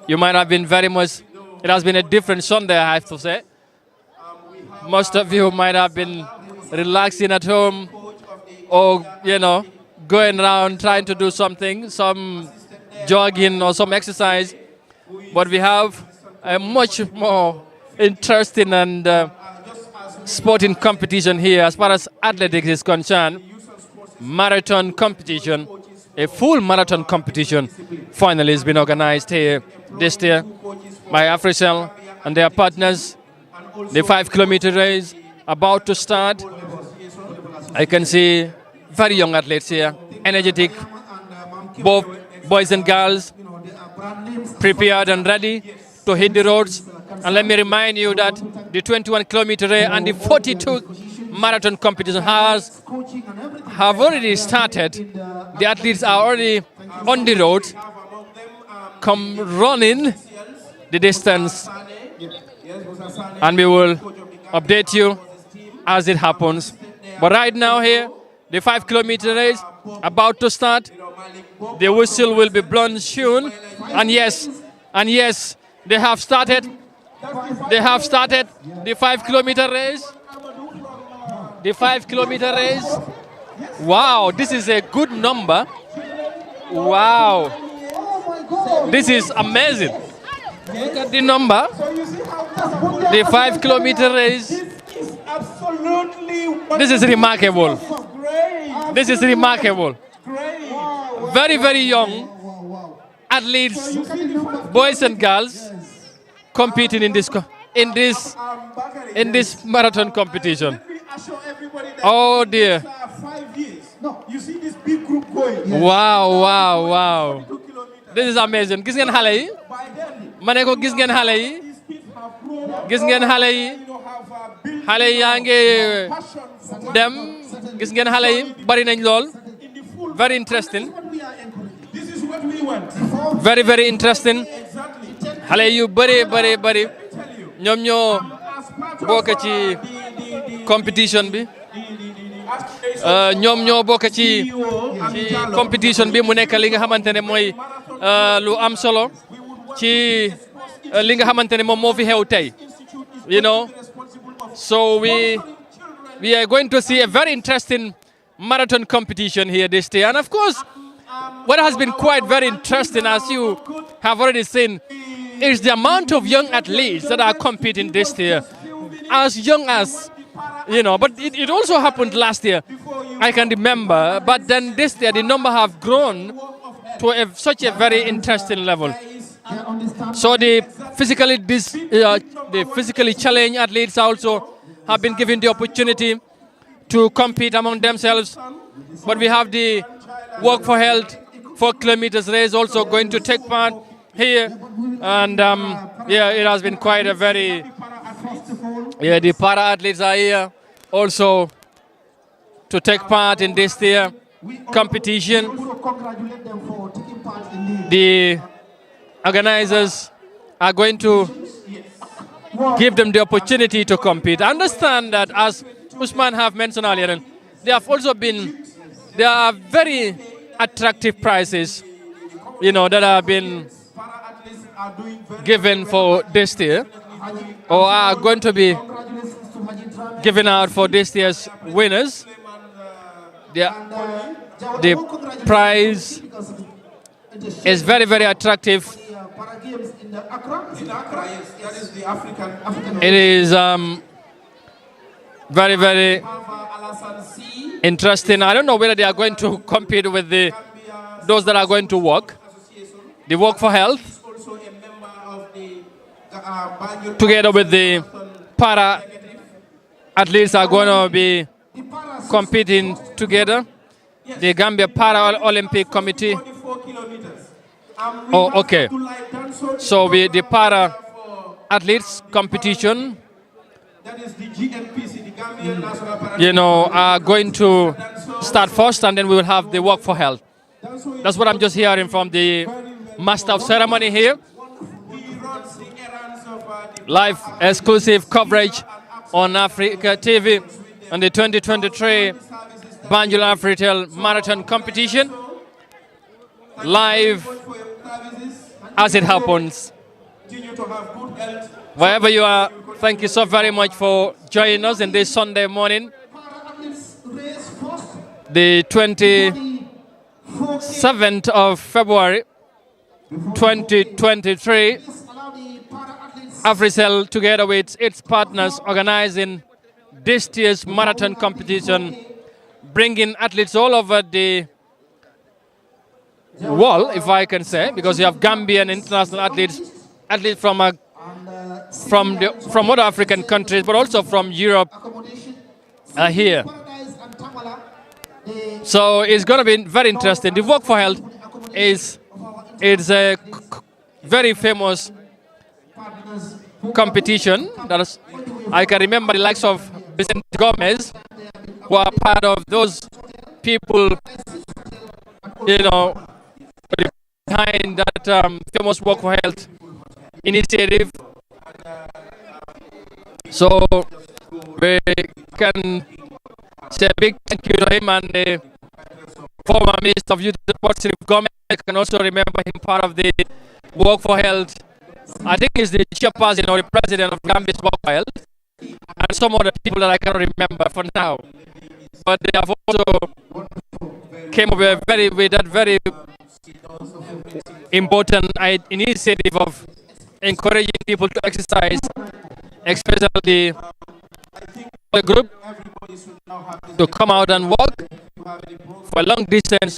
you might have been very much, it has been a different Sunday, I have to say. Most of you might have been relaxing at home or, going around trying to do something, some jogging or some exercise. But we have a much more interesting and sporting competition here as far as athletics is concerned. Marathon competition, a full marathon competition finally has been organized here this year by Africell and their partners. The 5-kilometer race about to start. I can see very young athletes here, energetic, both boys and girls, prepared and ready to hit the roads. And let me remind you that the 21-kilometer race and the 42 marathon competition have already started. The athletes are already on the road, come running the distance, and we will update you as it happens. But right now here, the 5-kilometer race about to start. The whistle will be blown soon. And yes, they have started. They have started the 5-kilometer race. The 5-kilometer race. Wow, this is a good number. Wow. This is amazing. Look at the number. The 5-kilometer race. This is remarkable. This is remarkable. Very, very young athletes, boys and girls, competing in this marathon competition. Oh dear. Wow. This is amazing. Gis ngeen xale yi? Mané ko gis ngeen xale yi? Gis ngeen xale yi? Xale yaa ngi dem. Gis ngeen xale yi bari nañ lool. Very interesting. Very, very interesting. Xale yu bari. Ñoom ñoo bokk ci competition bi. Ñoom ñoo bokk ci competition bi mu nekk li nga xamante ne mooy lu am solo ci li nga xamante ne moom moo fi xew tey. So we are going to see a very interesting marathon competition here this day. And of course, what has been quite very interesting, as you have already seen, is the amount of young athletes that are competing this year. As young as, but it also happened last year, I can remember. But then this year, the number have grown to such a very interesting level. So the physically challenged athletes also have been given the opportunity to compete among themselves. But we have the Walk for Health 4 kilometers race also going to take part here. And it has been quite a very, the para athletes are here also to take part in this year competition. the organizers are going to give them the opportunity to compete. I understand that, as Usman have mentioned earlier, there are very attractive prizes, that have been given for this year, or are going to be given out for this year's winners. The prize is very, very attractive. It is very, very interesting. I don't know whether they are going to compete with those that are going to walk. The Walk for Health, together with the para athletes, are going to be competing together. The Gambia Para-Olympic Committee. Oh, okay. So the para athletes competition, are going to start first, and then we will have the Walk for Health. That's what I'm just hearing from the master of ceremony here. Live exclusive coverage on Africa TV on the 2023 Banjul Afritel Marathon Competition. Live as it happens. Wherever you are, thank you so very much for joining us in this Sunday morning, the 27th of February 2023. Africell, together with its partners, organizing this year's marathon competition, bringing athletes all over the world, if I can say, because you have Gambian international athletes from other African countries, but also from Europe are here. So it's going to be very interesting. The Walk for Health is a very famous competition. I can remember the likes of Vicente Gomez, who are part of those people, behind that famous Walk for Health initiative. So we can say a big thank you to him and the former Minister of Youth and Sports, Gomez. I can also remember him part of the Walk for Health. I think he's the chairperson or the president of Gambia's Walk for Health, and some other people that I cannot remember for now. But they have also came up with that very important initiative of encouraging people to exercise, especially the group, to come out and walk for a long distance.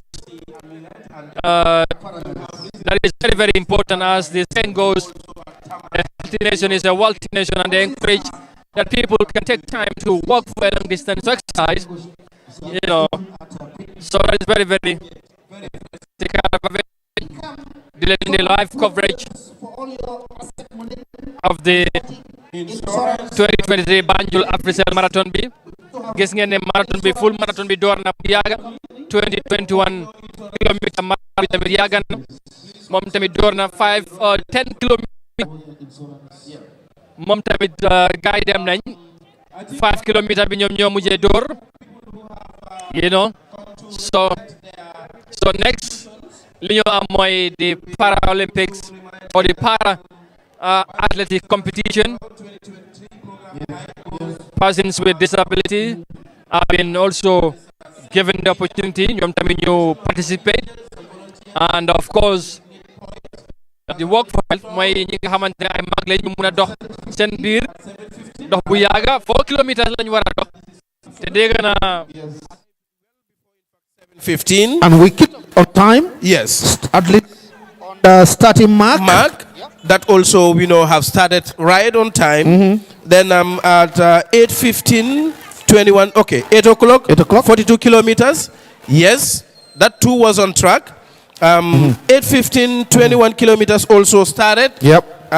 That is very, very important, as the saying goes, a healthy nation is a wealthy nation, and they encourage that people can take time to walk for a long distance to exercise. So that is very, very the live coverage of the 2023 Banjul Africell Marathon bi. Gis ngeen ne marathon bi full marathon bi door na bu yàgg 2021 kilomètre marathon bi tamit yàgg na moom tamit door na 10 kilomètres moom tamit gaay dem nañ 5 kilomètres bi ñoom ñoo mujjee door, so next li ñu am mooy the Paralympics or the para athletic competition. Persons with disability have been also given the opportunity ñoom tamit ñu participate, and of course the Walk for Health mooy ñi nga xamante ne ay mag lañ ñu mun a dox seen biir dox bu yàgga 4 kilomètres lañ war a dox te dégg naa 15 and we keep on time. Yes, At least on the starting mark. that also have started right on time. Then I'm at 8:15 21. Okay, 8 o'clock 42 kilometers. Yes, that too was on track. 8:15 21 kilometers also started. Yep.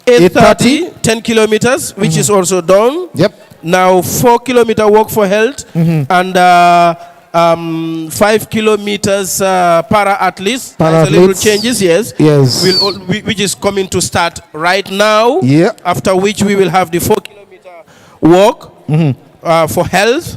8:30 10 kilometers, which is also done. Yep. Now 4 kilometer Walk for Health, and 5 kilometers para athletes. There's a little changes, yes. Yes. Which is coming to start right now. Yeah. After which we will have the 4-kilometer walk for health.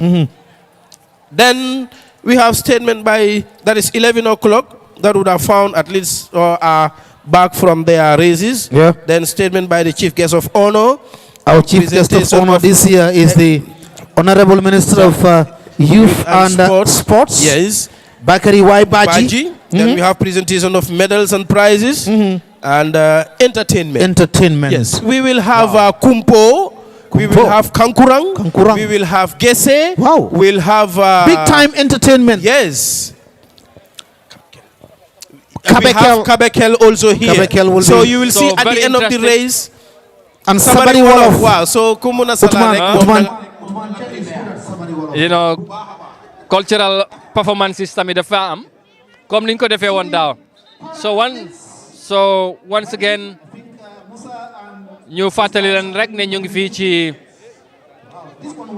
Then we have statement by, that is 11 o'clock, that would have found athletes back from their races. Yeah. Then statement by the chief guest of honor. Our chief guest of honor this year is the Honorable Minister of Youth and Sports. Yes. Bakari Y. Baji. Then we have presentation of medals and prizes and entertainment. Yes. We will have Kumpo. We will have Kankurang. We will have Gese. Wow. We'll have big time entertainment. Yes. We have Kabekel also here. So you will see at the end of the race. And somebody Wolof. Wow. So Kumuna you know, cultural performances tamit dafa am comme niñ ko defee woon daaw. So once again ñu fàttali leen rek ne ñu ngi fii ci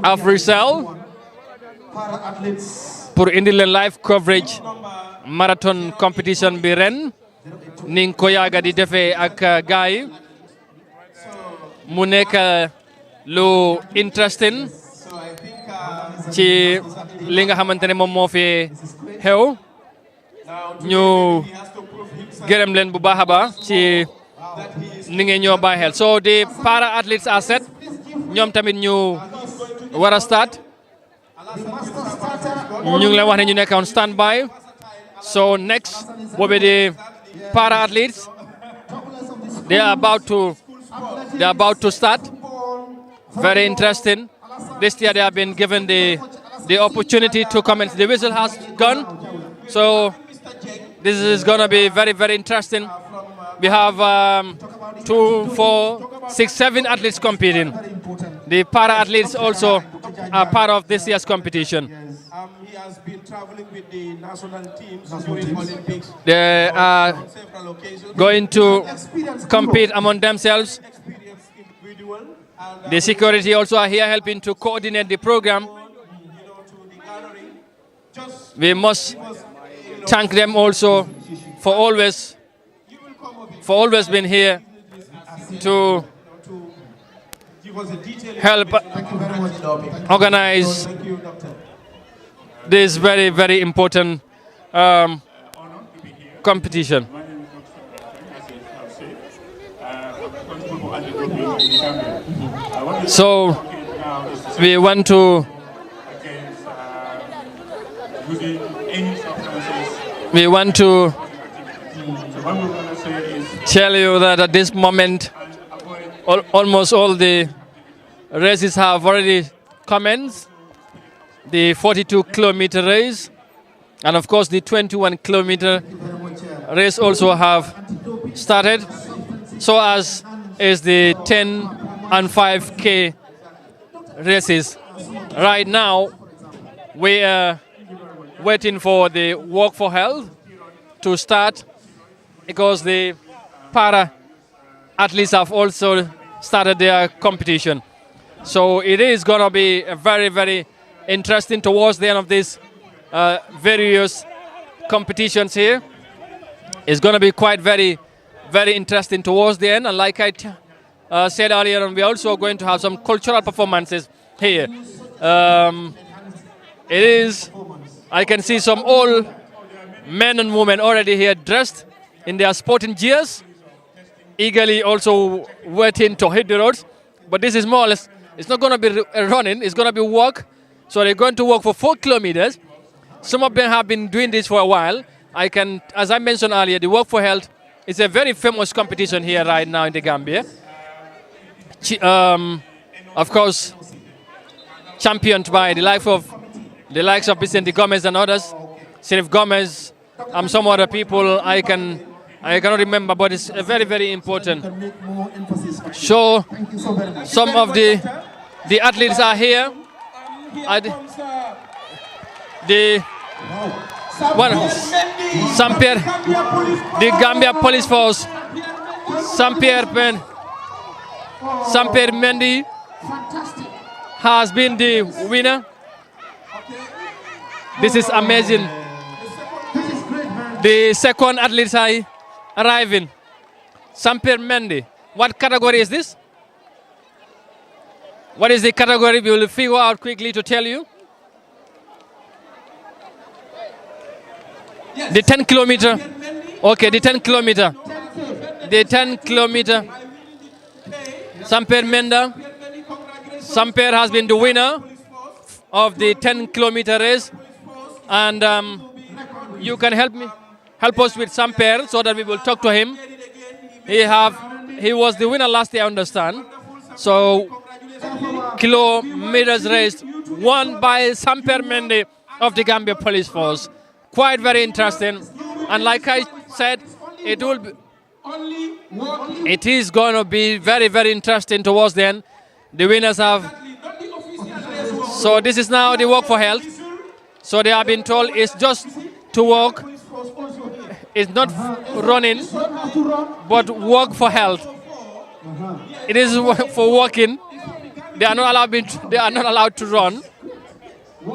Africell pour indi leen live coverage marathon competition bi ren niñ ko yaaga di defee ak gaay yi mu nekk lu interesting ci li nga xamante ne moom moo fi xew ñu gërëm leen bu baax a baax ci ni ngeen ñoo bàyyi xel. So the para athletes are set, ñoom tamit ñu war a start ñu ngi leen wax ne ñu nekk on standby. So next will be the para athletes. They are about to start. Very interesting. This year they have been given the opportunity to commence. The whistle has gone. So this is going to be very, very interesting. We have 2, 4, 6, 7 athletes competing. The para-athletes also are part of this year's competition. He has been traveling with the national teams during Olympics. They are going to compete among themselves. The security also are here helping to coordinate the program. We must thank them also for always being here to help organize this very, very important competition. So we want to tell you that at this moment almost all the races have already commenced. The 42-kilometer race and of course the 21-kilometer race also have started, so as is the 10 and 5K races. Right now we are waiting for the Walk for Health to start because the para athletes have also started their competition. So it is going to be a very, very interesting towards the end of these various competitions here. It's going to be quite very, very interesting towards the end. And like I said earlier on, we're also going to have some cultural performances here. It is, I can see some old men and women already here dressed in their sporting gears, eagerly also waiting to hit the roads. But this is more or less, it's not going to be running, it's going to be walk. So they're going to walk for 4 kilometers. Some of them have been doing this for a while. As I mentioned earlier, the Walk for Health is a very famous competition here right now in the Gambia. Of course, championed by the likes of Vicente Gomez and others, Sheriff Gomez, and some other people I cannot remember, but it's very, very important. So some of the athletes are here. Saint-Pierre, the Gambia Police Force, Saint-Pierre Mendy has been the winner. This is amazing. The second athletes are arriving. Samper Mendy. What category is this? What is the category? We will figure out quickly to tell you. The 10 kilometer. Okay, the 10 kilometer. The 10 kilometer. Samper Menda. Samper has been the winner of the 10 kilometer race. And you can help us with Samper so that we will talk to him. He was the winner last year, I understand. So kilometers race won by Samper Mendy of the Gambia Police Force. Quite very interesting. And like I said, it is going to be very, very interesting towards the end. The winners have. So this is now the walk for health. So they have been told it's just to walk. It's not running, but walk for health. It is for walking. They are not allowed to run.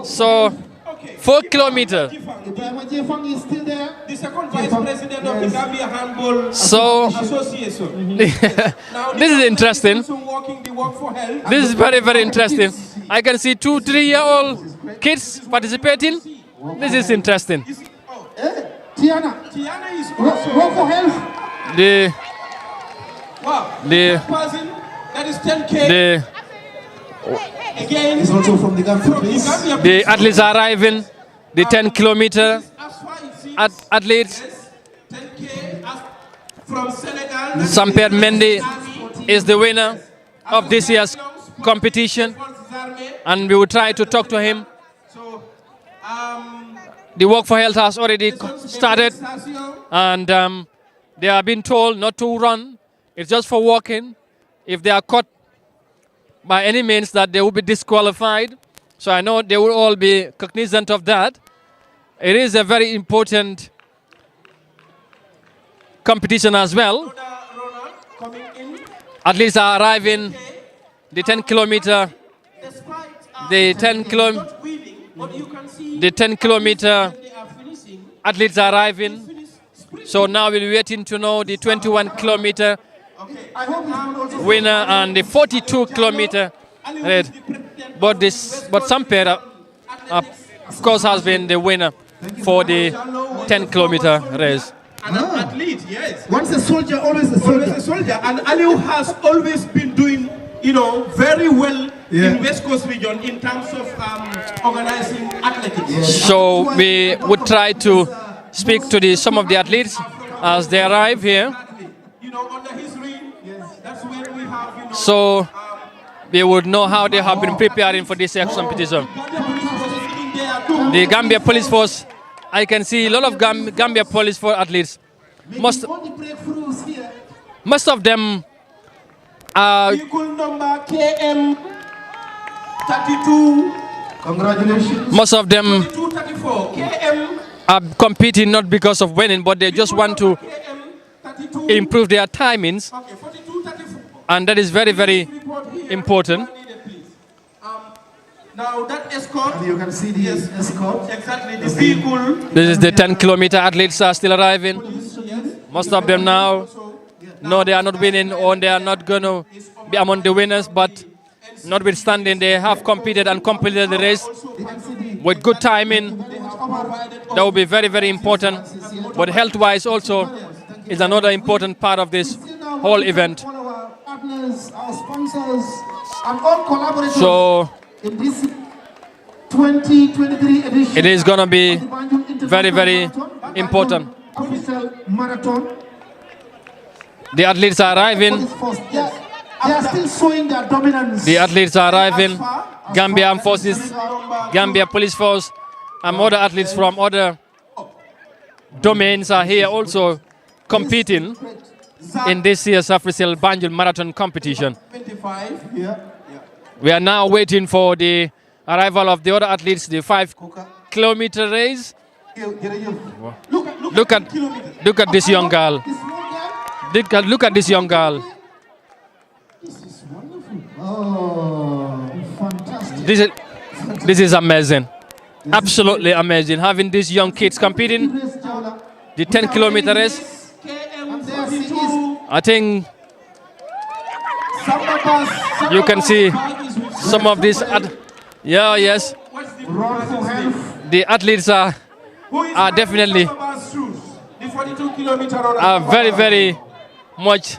So 4 kilometers. The second vice president of the Gambia Handball So Association. this is interesting. This is very, very interesting. I can see 2, 3-year-old kids participating. This is interesting. Tiana is also for health. That is 10K. Again, is also from the Gambia. The athletes are arriving. The 10 kilometer athletes. 10K from Senegal. Samper Mendy is the winner of this year's competition, and we will try to talk to him. The Walk for Health has already started, and they are being told not to run. It's just for walking. If they are caught by any means, that they will be disqualified. So I know they will all be cognizant of that. It is a very important competition as well. Athletes are arriving. The 10 kilometer. The 10 kilometer athletes are arriving. So now we'll be waiting to know the 21 kilometer winner and the 42 kilometer race. But Samper, of course, has been the winner for the 10 kilometer race. An athlete, yes. Once a soldier, always a soldier. Always a soldier. And Aliu has always been doing, very well in West Coast region in terms of organizing athletics. So we would try to speak to some of the athletes as they arrive here. Under his ring, that's where we have, so we would know how they have been preparing for this competition. The Gambia Police Force, I can see a lot of Gambia Police Force athletes. Most of them are vehicle number KM 32. Congratulations. Most of them 3234 KM are competing not because of winning, but they just want to improve their timings, and that is very, very important. Now that escort, you can see the escort. Exactly, the vehicle. This is the 10 kilometer athletes are still arriving. Most of them now, no, they are not winning, or they are not going to be among the winners, but notwithstanding, they have competed and completed the race with good timing. That will be very, very important. But health-wise also is another important part of this whole event. So in this 2023 edition, it is going to be very, very important. Marathon. The athletes are arriving. They are still showing their dominance. The athletes are arriving. Gambia Armed Forces, Gambia Police Force, and other athletes from other domains are here also competing in this year's Africell Banjul Marathon competition. We are now waiting for the arrival of the other athletes, the 5 kilometer race. Look at this young girl. Look at this young girl. Oh, fantastic. This is amazing. Absolutely amazing having these young kids competing the 10-kilometer race. I think you can see some of these. Yes, the athletes are definitely very, very much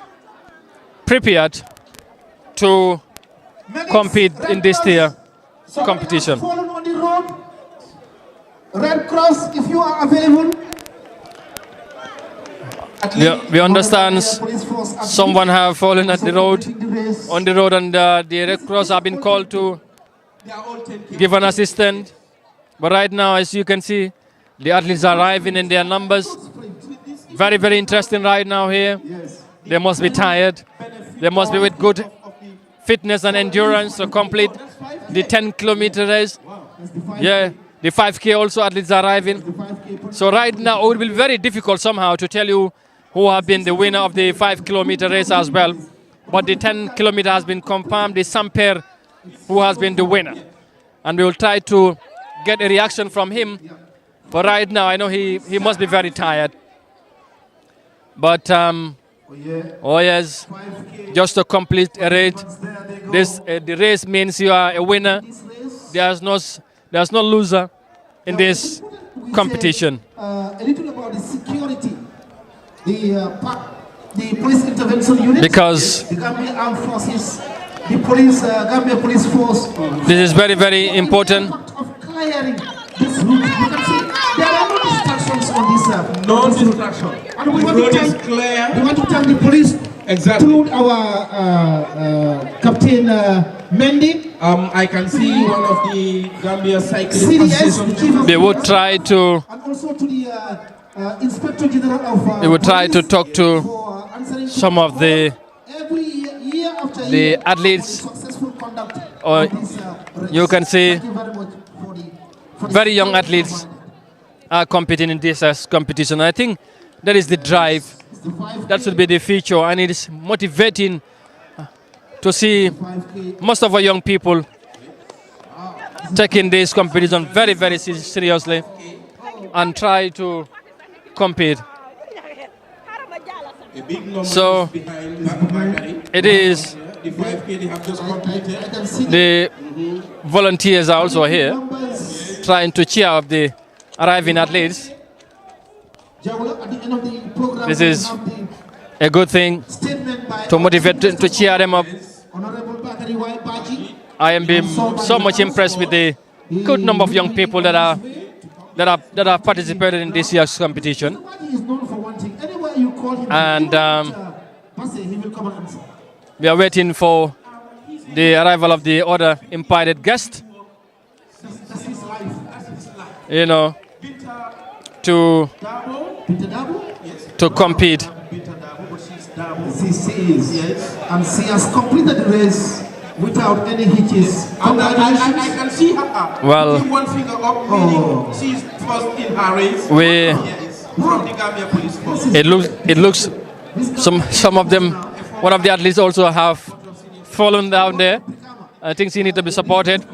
prepared to compete in this tier competition. On the road. Red Cross, if you are available. Yeah, we understand someone have fallen at the road, on the road, and the Red Cross have been called to give an assistance. But right now, as you can see, the athletes are arriving in their numbers. Very, very interesting right now here. They must be tired. They must be with good fitness and endurance to complete the 10-kilometer race. Yeah, the 5K also athletes are arriving. So right now, it will be very difficult somehow to tell you who have been the winner of the 5-kilometer race as well. But the 10-kilometer has been confirmed. The Samper who has been the winner. And we will try to get a reaction from him. But right now, I know he must be very tired. But, oh yes, just to complete a race, the race means you are a winner. There's no loser in this competition. A little about the security, the police intervention unit, because the Gambia Armed Forces, the police, Gambia Police Force. This is very, very important. Of clearing this route, you can see there are no distractions on this. No distraction. And we The want road to is thank, clear. we want to thank the police Exactly. through our Captain Mendy. I can see one of the Gambia Cycling CDS, the chief of They would try to. and also to the Inspector General of They would try to Police talk to for answering some of the every year after the year athletes. successful conduct Or of this race. you can see Thank you very much for the very young athletes are competing in this competition. I think that is the drive. That should be the feature, and it is motivating to see most of our young people taking this competition very, very seriously and try to compete. A big number So behind Bakari. it is. The 5K they have just completed. The volunteers are also here trying to cheer up the arriving athletes. This is a good thing to motivate to cheer them up. I am being so much impressed with the good number of young people that are participated in this year's competition. And we are waiting for the arrival of the other invited guest. You know, to compete. And she has completed the race without any hitches. And I can see her. Well, Keep one finger up, meaning she's first in her race. Yes, from the Gambia Police Force. it looks some of them, one of the athletes also have fallen down there. I think she needs to be supported.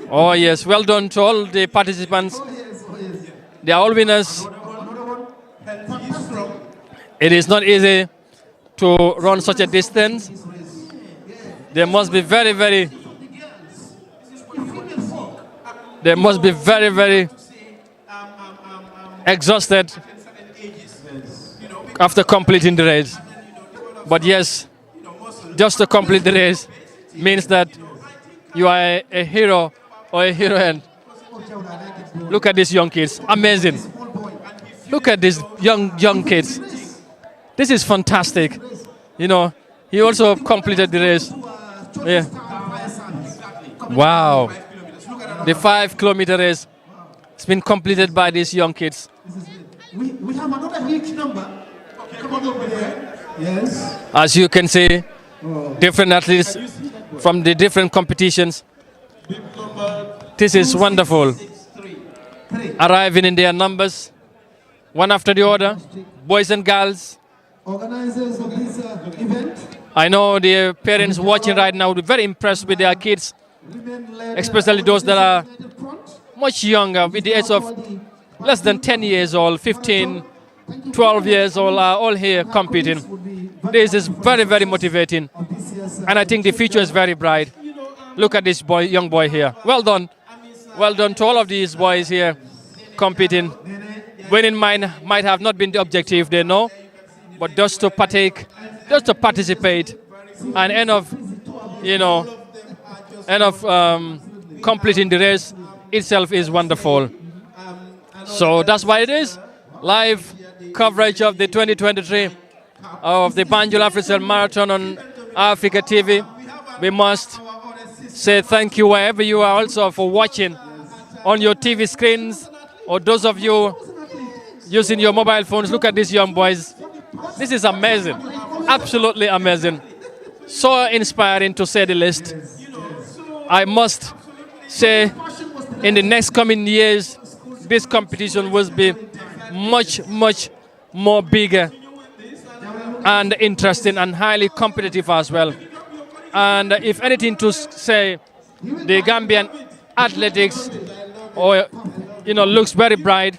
Oh yes, well done to all the participants. They are all winners. It is not easy to run such a distance. They must be very, very exhausted after completing the race. But yes, just to complete the race means that you are a hero or a heroine. Look at these young kids, amazing. Look at these young kids. This is fantastic. You know, he also completed the race. Yeah. Wow. The 5-kilometer race has been completed by these young kids. We have another huge number. Come on over here. Yes. As you can see, different athletes from the different competitions. This is wonderful. Arriving in their numbers, one after the other, boys and girls. Organizers of this event. I know the parents watching right now will be very impressed with their kids, especially those that are much younger, with the age of less than 10 years old, 15, 12 years old, are all here competing. This is very, very motivating. And I think the future is very bright. Look at this boy, young boy here. Well done. Well done to all of these boys here competing. Winning might have not been the objective, they know, but just to partake, just to participate, and end up completing the race itself is wonderful. So that's why it is. Live coverage of the 2023 of the Banjul Africell Marathon on Africa TV. We must say thank you wherever you are also for watching on your TV screens, or those of you using your mobile phones. Look at these young boys. This is amazing, absolutely amazing. So inspiring, to say the least. I must say, in the next coming years, this competition will be much, much more bigger and interesting and highly competitive as well. And if anything to say, the Gambian athletics looks very bright.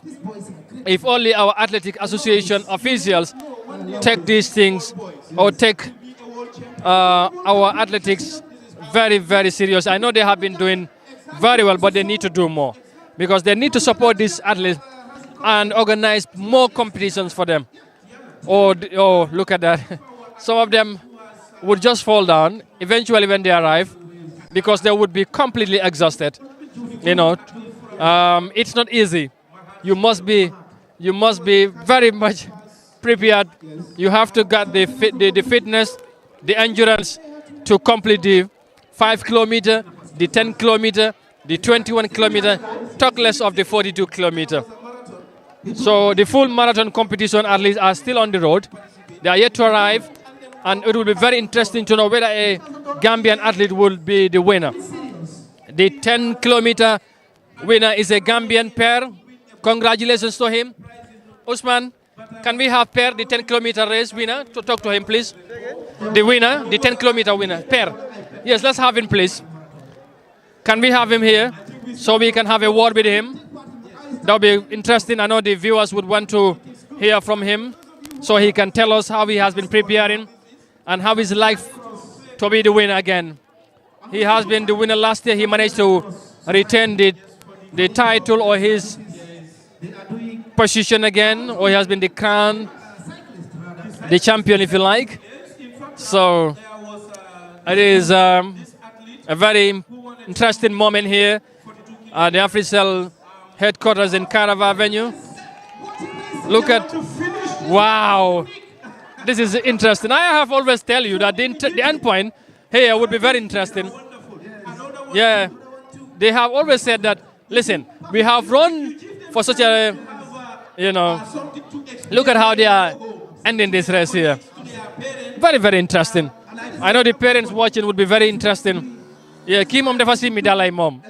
If only our athletic association officials take these things, or take our athletics very, very serious. I know they have been doing very well, but they need to do more, because they need to support these athletes and organize more competitions for them. Oh, look at that. Some of them would just fall down eventually when they arrive, because they would be completely exhausted. It's not easy. You must be very much prepared. You have to get the fitness, the endurance to complete the 5 kilometer, the 10 kilometer, the 21 kilometer, talk less of the 42 kilometer. So the full marathon competition athletes are still on the road. They are yet to arrive, and it will be very interesting to know whether a Gambian athlete will be the winner. The 10 kilometer winner is a Gambian pair. Congratulations to him. Usman, can we have pair, the 10 kilometer race winner, to talk to him, please? The winner, the 10 kilometer winner, pair. Yes, let's have him, please. Can we have him here so we can have a word with him? That would be interesting. I know the viewers would want to hear from him, so he can tell us how he has been preparing and how his life to be the winner again. He has been the winner last year. He managed to retain the title, or his position again, or he has been the crown, the champion, if you like. So it is a very interesting moment here at the Africell headquarters in Carava Avenue. Look at, wow, this is interesting. I have always tell you that the end point here would be very interesting. Yeah, they have always said that, listen, we have run for such a, look at how they are ending this race here. Very, very interesting. I know the parents watching would be very interesting. Yeah, kii mom dafa simi dalay mom.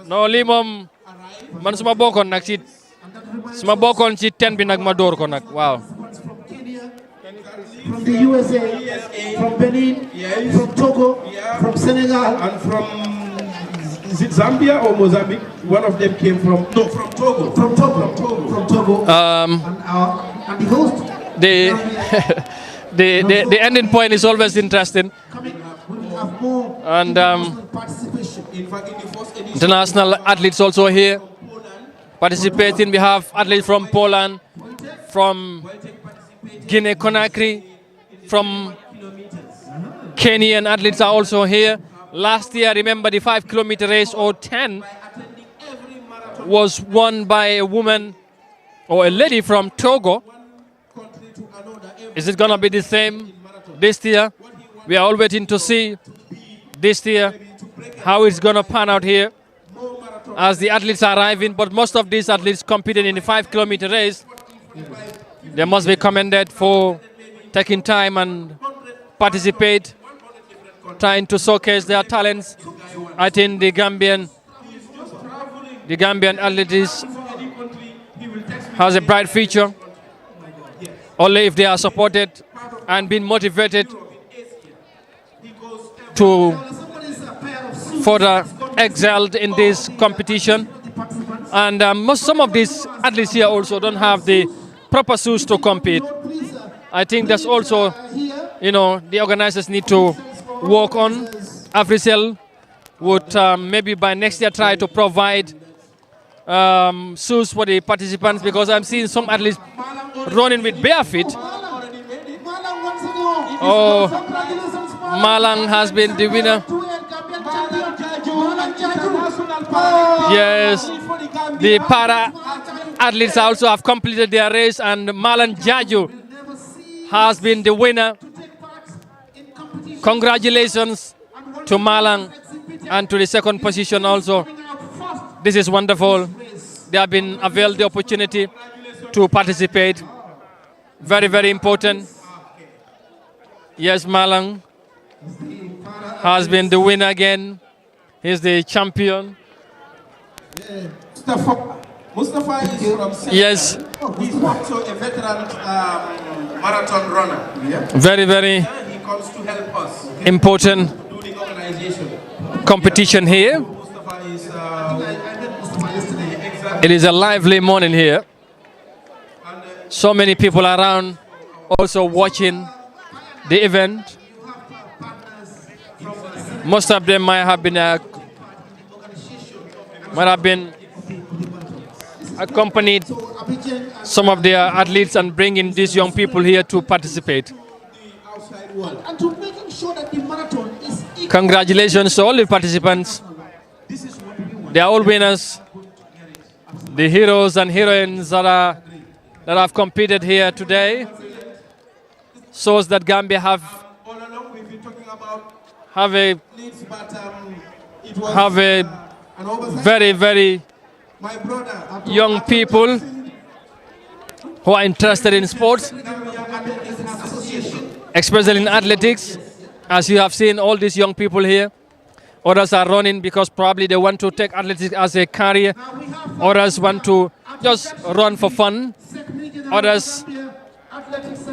No, li mom man suma bokon nak ci suma bokon ci 10 bi nak ma door ko nak. Wow. From the USA, from Benin, from Togo, from Senegal, And from, is it Zambia or Mozambique? One of them came from, no, from Togo. From Togo. And the host. The ending point is always interesting. And international athletes also here participating. We have athletes from Poland, from Guinea-Conakry, from Kenyan athletes are also here. Last year, remember, the 5 kilometer race, or 10, was won by a woman or a lady from Togo. Is it going to be the same this year? We are all waiting to see this year how it's going to pan out here as the athletes are arriving. But most of these athletes competing in the 5 kilometer race, they must be commended for taking time and participate, trying to showcase their talents. I think the Gambian athletics has a bright future, only if they are supported and being motivated to further excelled in this competition. And some of these athletes here also don't have the proper shoes to compete. I think that's also, the organizers need to work on. Africell would maybe by next year try to provide shoes for the participants, because I'm seeing some athletes running with bare feet. Oh, Malang has been the winner. Yes, the para athletes also have completed their race, and Malang Jaju has been the winner. Congratulations to Malang and to the second position also. This is wonderful. They have been availed the opportunity to participate. Very, very important. Yes, Malang has been the winner again. He's the champion. Mustafa is from Senegal. Yes. He's also a veteran marathon runner. Yeah? Very, very He comes to help us. important Do the organization. competition here. Mustafa is, I met Mustafa yesterday. Exactly. It is a lively morning here. So many people around also watching the event. Most of them might have been accompanied some of their athletes and bringing these young people here to participate. And to making sure that the marathon is Congratulations to all the participants. They are all winners. The heroes and heroines that have competed here today shows that Gambia have a very, very young people who are interested in sports, especially in athletics. As you have seen, all these young people here, others are running because probably they want to take athletics as a career. Others want to just run for fun. Others Athletics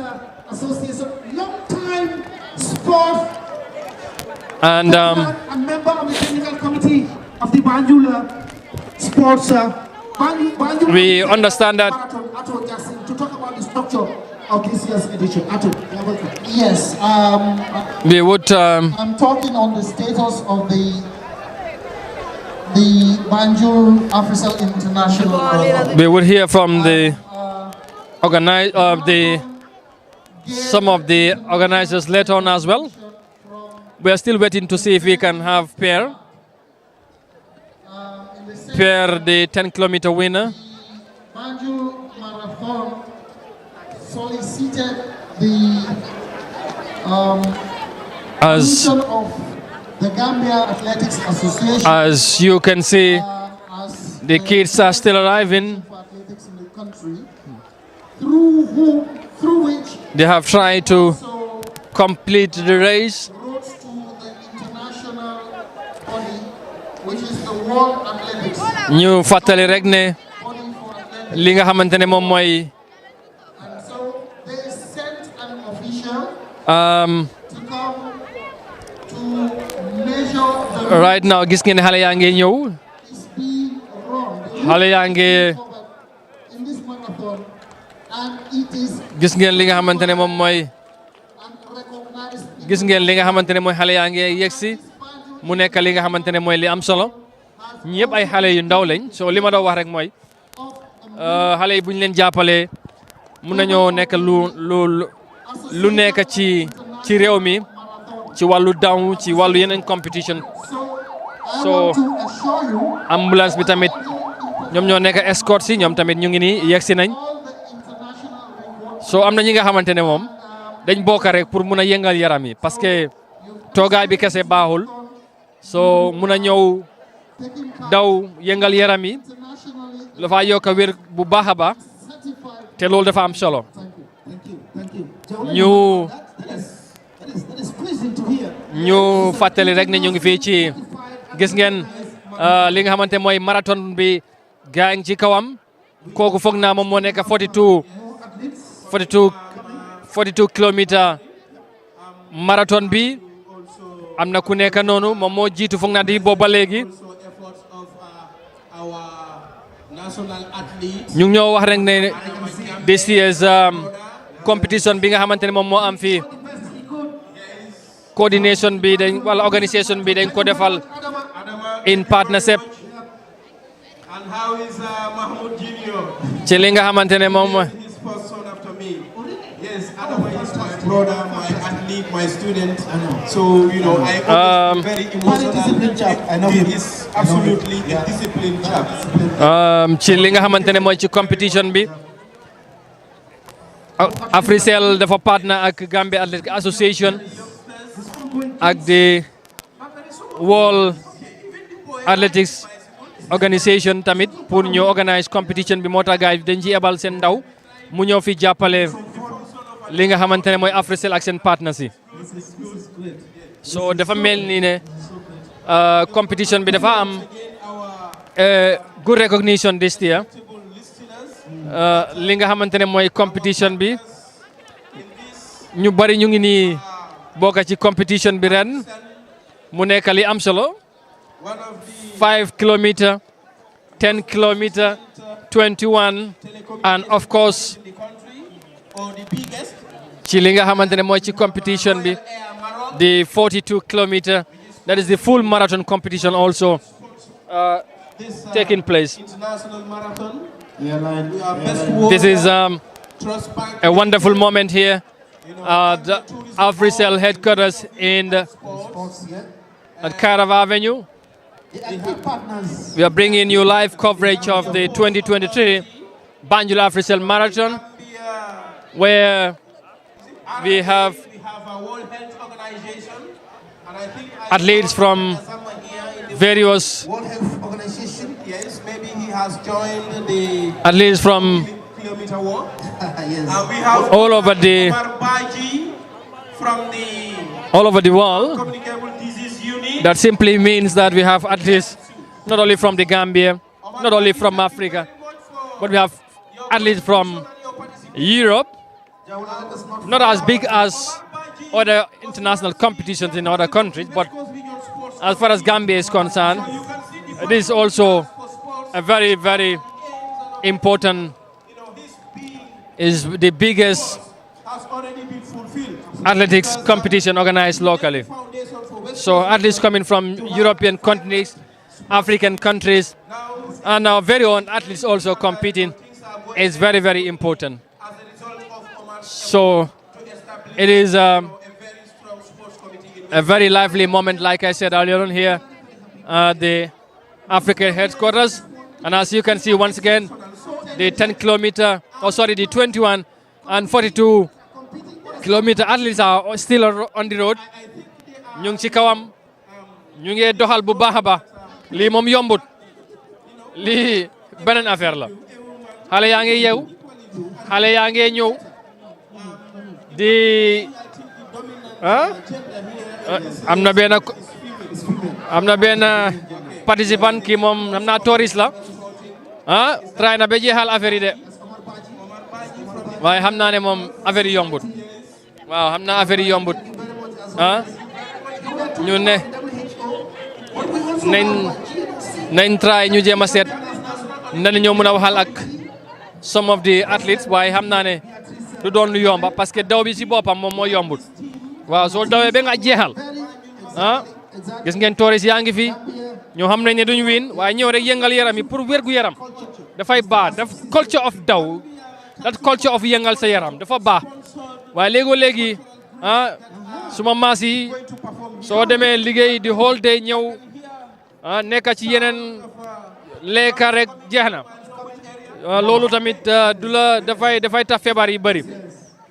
Association, long-time sport, and a member of the technical committee of the Banjul Sports. Banjul we understand that Marathon, Ato Jackson, to talk about the structure of this year's edition. Ato, you're welcome. Yes, we would I'm talking on the status of the Banjul Africell International. we would hear from the some of the organizers later on as well. We are still waiting to see if we can have Pierre, the 10-kilometer winner. Banjul Marathon solicited the As of the Gambia Athletics Association as you can see, as the kids are still arriving. for athletics in the country, through which They have tried to complete the race. wrote to the international body, which is the World Athletics ñu fàttali rek ne Body for Athletics. li nga xamante ne moom mooy And so they sent an official um, to come to measure the right now gis ngeen ne xale yaa ngi ñëw, speed run xale yaa ngi in this marathon, and it is gis ngeen li nga xamante ne moom mooy recognized gis ngeen li nga xamante ne mooy xale yaa ngi yegsi mu nekk li nga xamante ne mooy li am solo. ñëpp ay xale yu ndaw lañ, so li ma doon wax rek mooy xale yi bu ñu leen jàppalee mun nañoo nekk lu nekk ci réew mi ci wàllu daw, ci wàllu yeneen competition. So to assure you ambulance bi tamit ñoom ñoo nekk escort si ñoom tamit ñu ngi nii yegsi nañ. So am na ñi nga xamante ne moom dañ bokk rek pour mun a yëngal yaram yi, parce que toogaay bi kese baaxul. So mun a ñëw daw yëngal yaram yi dafa yokk a wér bu baax a baax te loolu dafa am solo. ñu fàttali rek ne ñu ngi fii ci gis ngeen li nga xamante mooy marathon bi gaa ngi ci kawam. kooku foog naa moom moo nekk 42 kilomètre marathon bi am na ku nekk noonu moom moo jiitu foog naa di booba léegi ñu ngi ñoo wax rek ne this year's competition bi nga xamante ne moom moo am fii coordination bi dañ wala organisation bi dañ ko defal in partnership ci li nga xamante ne moom brother, my athlete, my student. So, you know, I always very emotional. He is absolutely a disciplined chap. ci li nga xamante ne mooy ci competition bi Africell dafa partner ak Gambia Athletic Association ak the World Athletics Organisation tamit pour ñu organise competition bi moo tax gars yi dañ ci ebal seen ndaw mu ñëw fi jàppale li nga xamante ne mooy Africell ak seen partners yi so dafa mel ni ne competition bi dafa am good recognition this year li nga xamante ne mooy competition bi ñu bari ñu ngi nii bokk ci competition bi ren mu nekk li am solo 5 kilometer 10 kilometer 21 and of course ci li nga xamante ne mooy ci competition bi the 42 kilometer that is the full marathon competition also taking place. This is a wonderful moment here at the Africell headquarters at Carava Avenue. We are bringing you live coverage of the 2023 Banjul Africell Marathon, where we have athletes from various athletes from all over the world. That simply means that we have athletes not only from the Gambia, not only from Africa, but we have athletes from Europe, not as big as other international competitions in other countries, but as far as Gambia is concerned, it is also a very, very important, is the biggest athletics competition organized locally. So athletes coming from European countries, African countries, and our very own athletes also competing is very, very important. So it is a very lively moment, like I said earlier on here, the African headquarters. And as you can see once again, the 10 kilometer, the 21 and 42 kilometer athletes are still on the road. Ñu ngi ci kawam ñu ngi doxal bu baax a baax lii moom yombut lii beneen affaire la xale yaa ngi yeew xale yaa ngi ñëw di am na benn participant kii moom xam naa touriste la try na ba jeexal affaire yi de waaye xam naa ne moom affaire yi yombut waaw xam naa affaire yi yombut ñu ne nañ try ñu jéem a seet nan ñoo mën a waxal ak some of the athletes waaye xam naa ne du doon lu yomba parce que daw bi si boppam moom moo yombut waaw soo dawee ba nga jeexal gis ngeen touriste yaa ngi fi ñoo xam nañ ne duñ win waaye ñëw rek yëngal yaram yi pour wérgu yaram dafay baax daf culture of daw that culture of yëngal sa yaram dafa baax waaye léegi suma maas yi soo demee liggéey di whole day ñëw nekk ci yeneen lekka rek jeex na loolu tamit du la dafay tax feebar yi bëri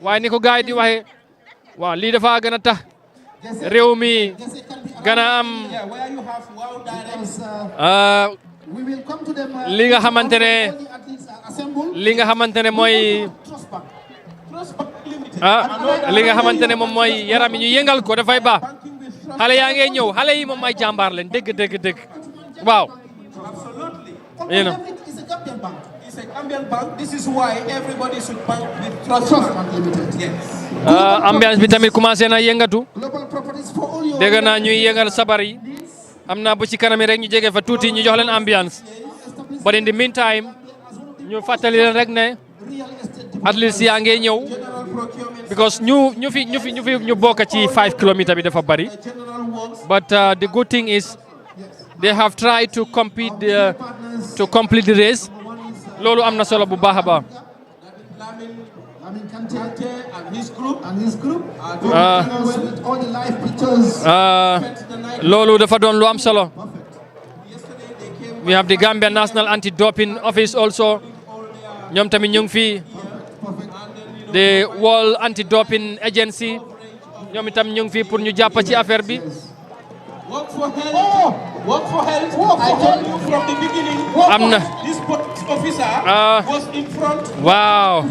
waaye ni ko gars yi di waxee waaw lii dafa gën a tax réew mi gën a am li nga xamante ne mooy li nga xamante ne moom mooy yaram yi ñu yëngal ko dafay baax xale yaa ngi ñëw xale yi moom ay jàmbaar leen dëgg waaw It's a Gambian bank. This is why everybody should bank with Trust Bank Limited. Yes. Ambiance bi tamit commencé na yëngatu. Global properties for all your Dégg naa ñuy yëngal sabar yi. Am naa bu ci kanam rek ñu jege fa tuuti ñu jox leen ambiance. But in the meantime, ñu fàttali leen rek ne at least yaa ngi ñëw because ñu bokk ci 5 kilometers bi dafa bari. But the good thing is they have tried to complete the race. Loolu am na solo bu baax a baax. Loolu dafa doon lu am solo. We have the Gambia National Anti-Doping Office also. ñoom tamit ñu ngi fi. The World Anti-Doping Agency. ñoom itam ñu ngi fi pour ñu jàpp ci affaire bi. Work for health. Work for health. I told you from the beginning. am na. This officer was in front. Wow.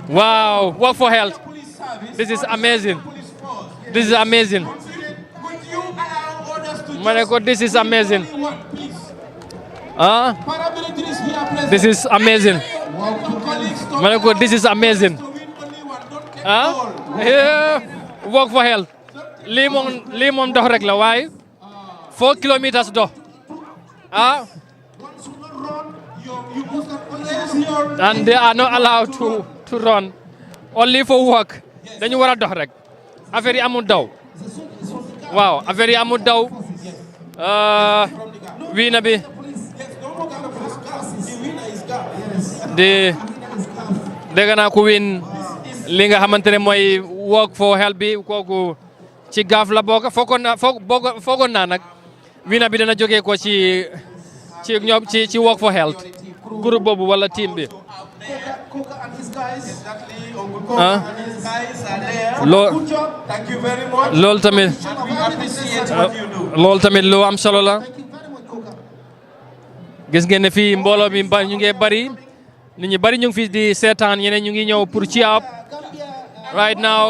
Wow. Work for health. This is amazing. This is amazing. Could you allow others to Maneko, this is amazing. Paramilitaries here present. This is amazing. Maneko, this is amazing. Yeah. Work for health. lii moom dox rek la waaye 4 kilometers dox and they are not allowed to run only for work dañu war a dox rek affaire yi amul daw waaw affaire yi amul daw wiina bi di dégg naa ku win li nga xamante ne mooy work for health bi kooku ci gaaf la bokk foogoon naa nag wiina bi dana jógee ko ci ñoom ci work for health groupe boobu wala team bi loolu tamit lu am solo la gis ngeen ne fii mbooloo mi ñu ngi bari nit ñi bari ñu ngi fi di seetaan ñeneen ñu ngi ñëw pour ci ab right now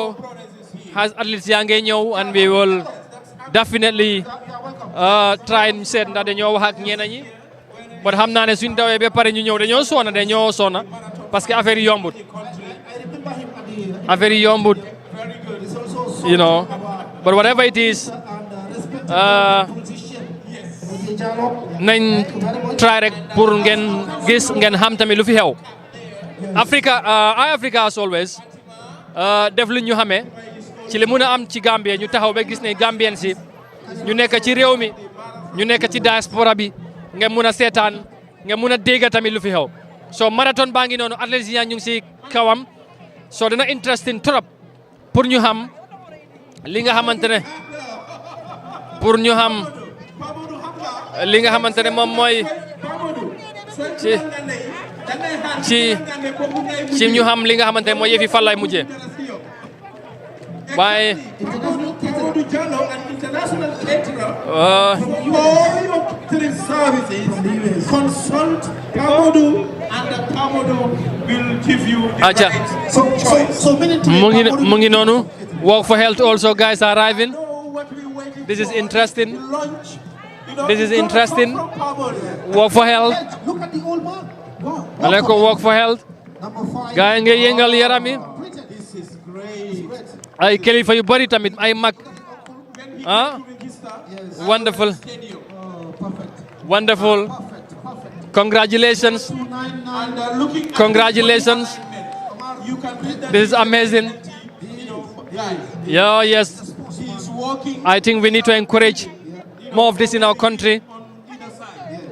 has athletes yaa ngi ñëw and we will definitely try and seet ndax dañoo wax ak ñeneen ñi but xam naa ne suñ dawee ba pare ñu ñëw dañoo soona parce que affaire yi yombut you know but whatever it is nañ try rek pour ngeen gis ngeen xam tamit lu fi xew Africa as always def lu ñu xamee ci li mun a am ci Gambie ñu taxaw ba gis ne Gambien si ñu nekk ci réew mi ñu nekk ci diaspora bi nga mun a seetaan nga mun a dégg tamit lu fi xew so marathon baa ngi noonu athlètes yi ñu ngi si kawam so dana interesting trop pour ñu xam li nga xamante ne moom mooy ci ñu xam li nga xamante ne mooy yëfi fan lay mujjee waaye acha mu ngi noonu work for health also guys are arriving this is interesting work for health ale ko work for health gaay nga yëngal yaram yi ay kilifa yu bari tamit ay mag wonderful congratulations this is amazing yes I think we need to encourage more of this in our country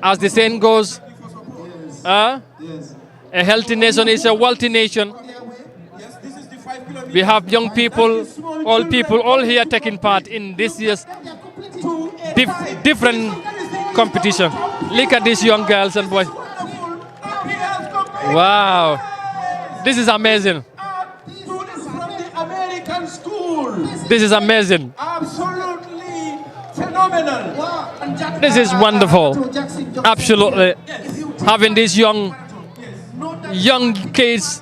as the saying goes a healthy nation is a wealthy nation. We have young people, all here taking part in this year's different competition. Look at these young girls and boys. Wow. This is amazing. This is amazing. Absolutely phenomenal. This is wonderful. Absolutely. Having these young kids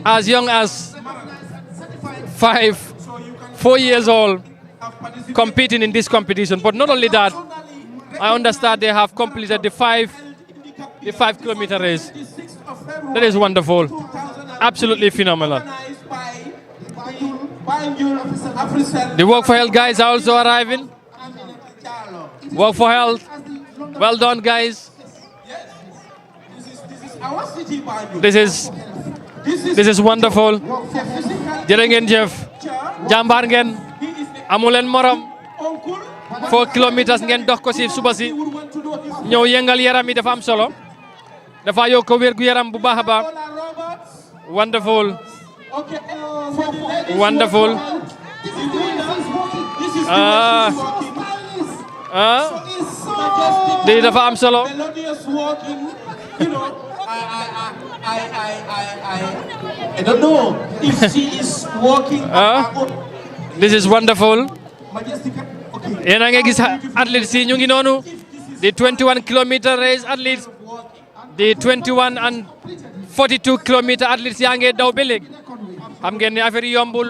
as young as 4 years old competing in this competition. But not only that, I understand they have completed the 5 the 5 kilometer race. That is wonderful. Absolutely phenomenal. The Work for Health guys are also arriving. Work for Health. Well done, guys. This is wonderful. Jërë ngeen jëf. Jàmbaar ngeen. Amu leen morom. 4 kilometers ngeen dox ko si suba si. Ñëw yëngal yaram yi dafa am solo. Dafa yokk wér gu yaram bu baax a baax. Wonderful. Wonderful. Di dafa am solo. I don't know if she is walking. This is wonderful. Yéen a ngi gis athletes yi ñu ngi noonu. The 21 kilometer race athletes. The 21 and 42 kilometer athletes yaa ngi daw ba léegi. Xam ngeen ne affaire yi yombul.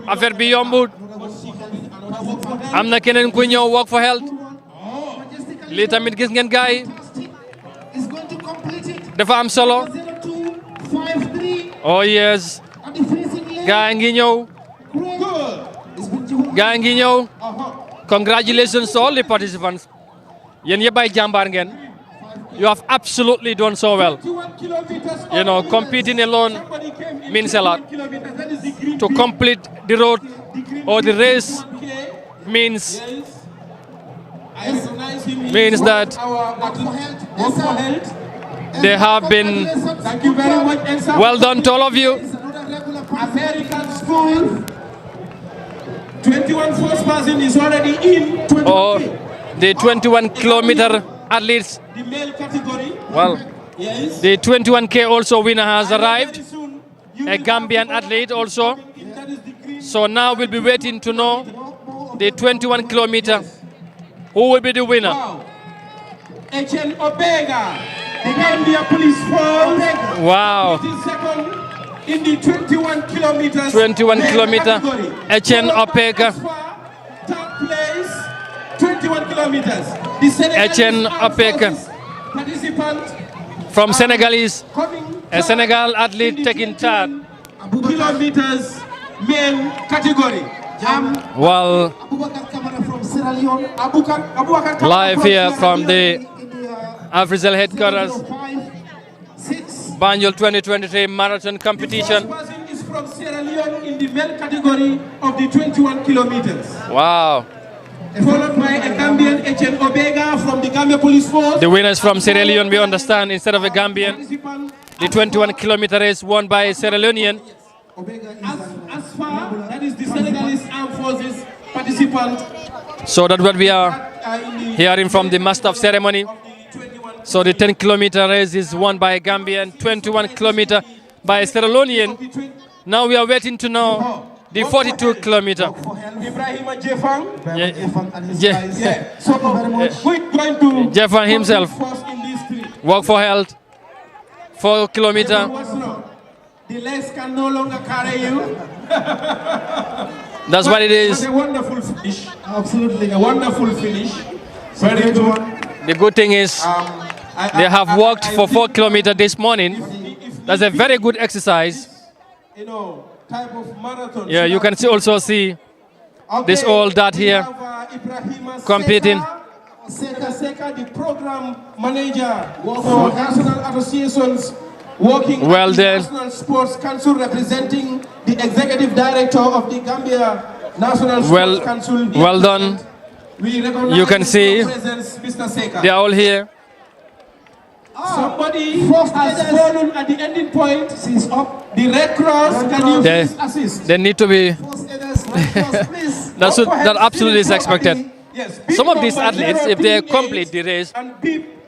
Affaire bi yombul. Am na keneen ku ñëw Work for Health. Lii tamit gis ngeen gaay dafa am solo. Oh yes. Gaay ngi ñëw. Gaay ngi ñëw. Congratulations to all the participants. Yéen yëpp ay jàmbaar ngeen. You have absolutely done so well. You know, competing alone means a lot. To complete the road or the race means that they have been well done to all of you. American school. 21 first person is already in. Or the 21 kilometer athletes. The male category. Well, Yes. the 21K also winner has arrived. A Gambian athlete also. So now we'll be waiting to know the 21 kilometer. Who will be the winner? HN Obega, the Gambia Police Force. Wow. Second in the 21 kilometers. 21 kilometer. HN Opeka. Third place, 21 kilometers. The HN Opeka. Participant From Senegalese. coming A Senegal athlete taking third. kilometers male category. Well, live here from the Africell headquarters, Banjul 2023 marathon competition. Person is from Sierra Leone in the male category of the 21 kilometers. Wow. Followed by a Gambian HN Obega from the Gambia Police Force. The winners from Sierra Leone, we understand, instead of a Gambian. The 21 kilometer race won by a Sierra Leonean. As far, that is the Senegalese Armed Forces participant. So that's what we are hearing from the master of ceremony. So the 10 kilometer race is won by a Gambian, 21 kilometer by a Sierra Leonean. Now we are waiting to know the 42 kilometer. Ibrahima Jeffang. Yeah. So, who is going to Jeffan himself. first in these three? Work for Health, 4 kilometer. What's wrong? The legs can no longer carry you. That's what it is. But a wonderful finish. Absolutely. A wonderful finish. Very good. The good thing is they have walked for 4 kilometers this morning. That's a very good exercise. You know, type of marathon. Yeah, you can also see this all that here competing. Seka, the program manager for national associations working Well at the done. National Sports Council, representing the executive director of the Gambia National Sports Council. here. Well done. We recognize You can see your presence, Mr. Seka. they are all here. Somebody has fallen at the ending point. She's up. The Red Cross, can you They, please assist? they need to be. That absolutely is expected. Yes, Some of these athletes, if they complete the race,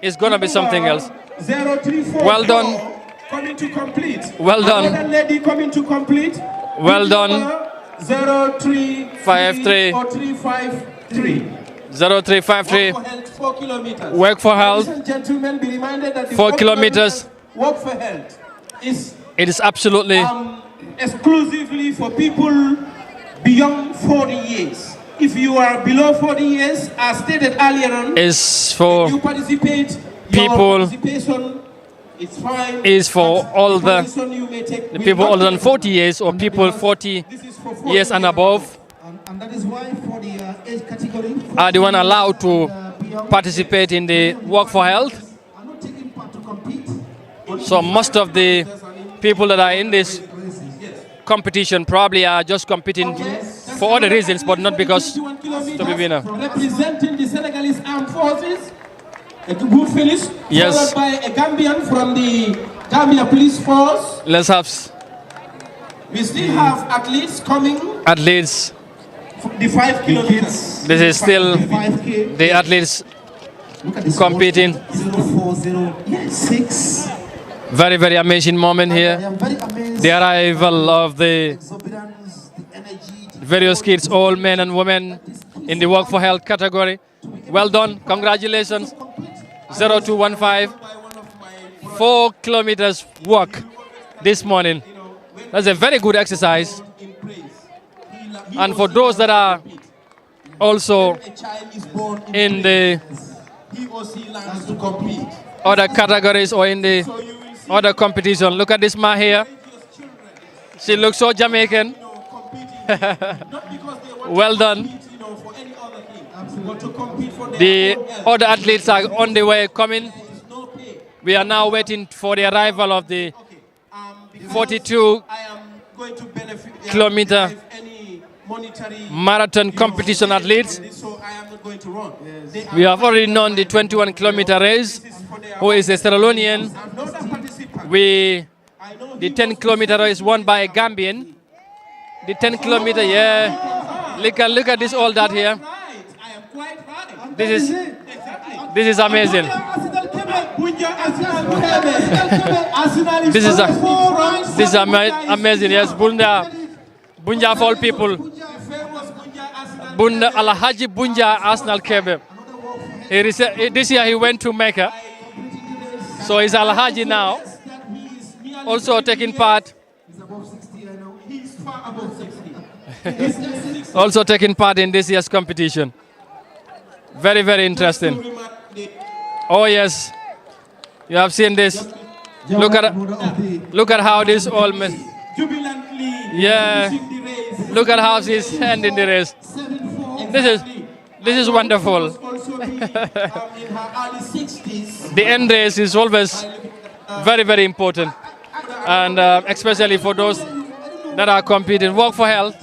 it's gonna be something else. 0344 Well done. Coming to complete. Well done. Another lady coming to complete. Well done. 0353 or 353. 0353. Walk for health, 4 kilometers. Work for Health, Ladies and gentlemen, be reminded that the 4 kilometers. Walk for health is It is absolutely. exclusively for people beyond 40 years. if you are below 40 years, as stated earlier on, is for you participate, people, your participation is fine. is for all the Position you may take will people not older than be- 40 years or people 40 This is for 40 years and above And that is why for the age category, are the one allowed to participate in the Walk for Health. are not taking part to compete. So most of the people that are in this competition probably are just competing for other reasons, but not because to be winner. Representing the Senegalese armed forces, a good finish, Yes. followed by a Gambian from the Gambia Police Force. Let's have We still have athletes coming, athletes. the 5 kilometers. This is still 5K. the athletes Look at this competing. 0406. Very, very amazing moment I here. am very amazed. The arrival of the Exuberance, the energy, the various kids, all men and women in the Work for Health category. Well done. Congratulations. 0215. 4 kilometers walk this morning. That's a very good exercise. And for those that are also A child is born in the he or she learns to compete. other categories or in the other competition, look at this ma here. She looks so Jamaican. Not because they want Well to done. compete, for any other thing, but to compete for their The own health. other athletes are on the way coming. There is no pay. We are now waiting for the arrival of the Because 42 I am going to benefit kilometer derive any monetary marathon competition athletes. so I am not going to run. They are We have already known the 21-kilometer race, for their who is a Sierra Leonean. I'm not a participant. We, I know the 10-kilometer race won by a Gambian. The 10-kilometer, yeah. Look at this, all that here. right. I am quite right. This Exactly. is amazing. This is amazing. Yes, Bunja for all people. Bunda Alhaji Bunja Arsenal Kebe. This year he went to Mecca, so he's Alhaji now. Also taking part. Also taking part in this year's competition. Very, very interesting. Oh yes, you have seen this. Look at how this all. Jubilantly Yeah. finishing the race. Look at how she's ending the race. This is wonderful. Also being, in her early 60s. The end race is always very, very important, and especially for those that are competing. Walk for Health.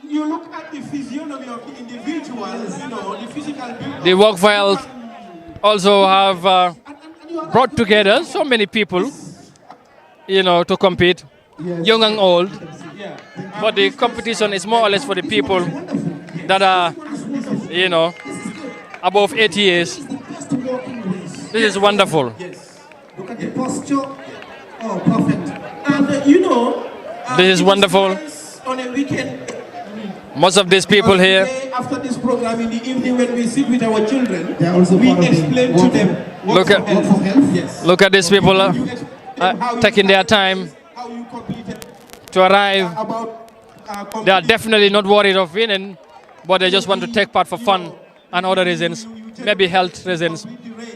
You look at the physiognomy of the individuals, the physical build. The Walk for Health also have brought together so many people, to compete, young and old. But the competition is more or less for the people that are, above 80 years. This is wonderful. Look at the posture. Oh, perfect. And This is wonderful. On a weekend, Most of these people here, today, after this program in the evening, when we sit with our children, They are also we part of the explain to work them Look at- Work for health. Yes. look at these people You explain how you taking their time how you completed to arrive. about They are definitely not worried of winning, but they just want to take part for fun and other reasons, maybe health reasons,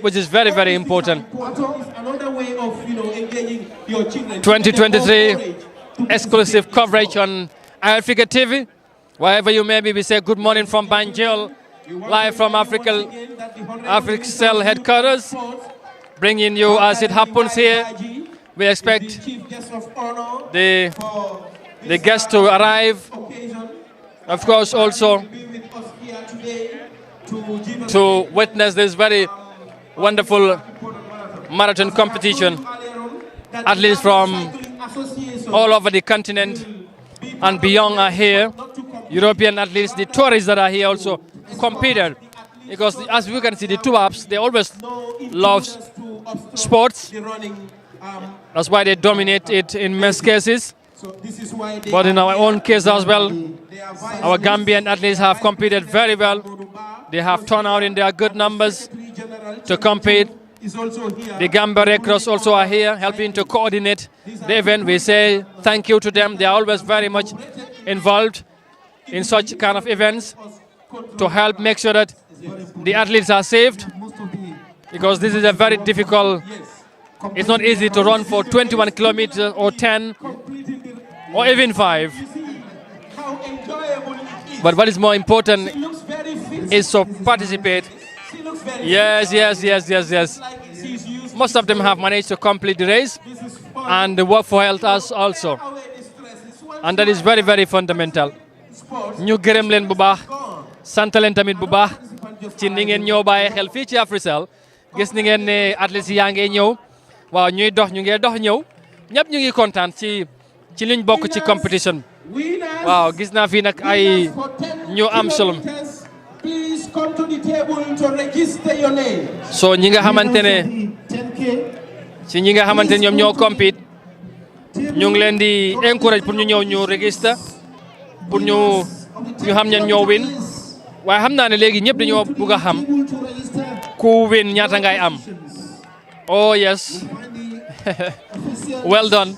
which is very, very important. another way of engaging your children. 2023 exclusive coverage on Africa TV. Wherever you may be, we say good morning from Banjul, live from Africa Cell headquarters, bringing you as it happens here. We expect Chief guest of honor the for the guests to arrive. occasion Of course, also be with us here today to give us to witness this very wonderful marathon competition. that Athletes from Cycling Association all over the continent and beyond are here. European athletes, the tourists that are here also competed. Because as we can see, the Tuabs, they always love sports. the running. That's why they dominate it in most cases. So this is why they But in our own case as well, they are vice our Gambian athletes have competed very well. They have turned out in their good numbers general to compete. is also here. The Gambia Red Cross also are here helping to coordinate the event. We say thank you to them. They are always very much involved in such kind of events. to help make sure that the athletes are saved, because this is a very difficult, it's not easy to run for 21 kilometers or 10 or even 5. But what is more important is to participate. Yes. Most of them have managed to complete the race and work for health also. And that is very, very fundamental. Ñu gërëm leen bu baax, sant leen tamit bu baax ci ni ngeen ñëw bàyyi xel fii ci Africell. Gis ni ngeen ne athlètes yaa ngi ñëw, waaw ñuy dox ñu ngi dox ñëw, ñëpp ñu ngi kontaan ci liñ bokk ci competition. Waaw gis naa fii nag ay ñu am solo. So ñi nga xamante ne ci ñi nga xamante ne ñoom ñoo compete ñu ngi leen di encourage pour ñu ñëw ñu register pour ñu xam ñan ñoo win, waaye xam naa ne léegi ñëpp dañoo bëgg a xam ku win ñaata ngay am. Oh yes. Well done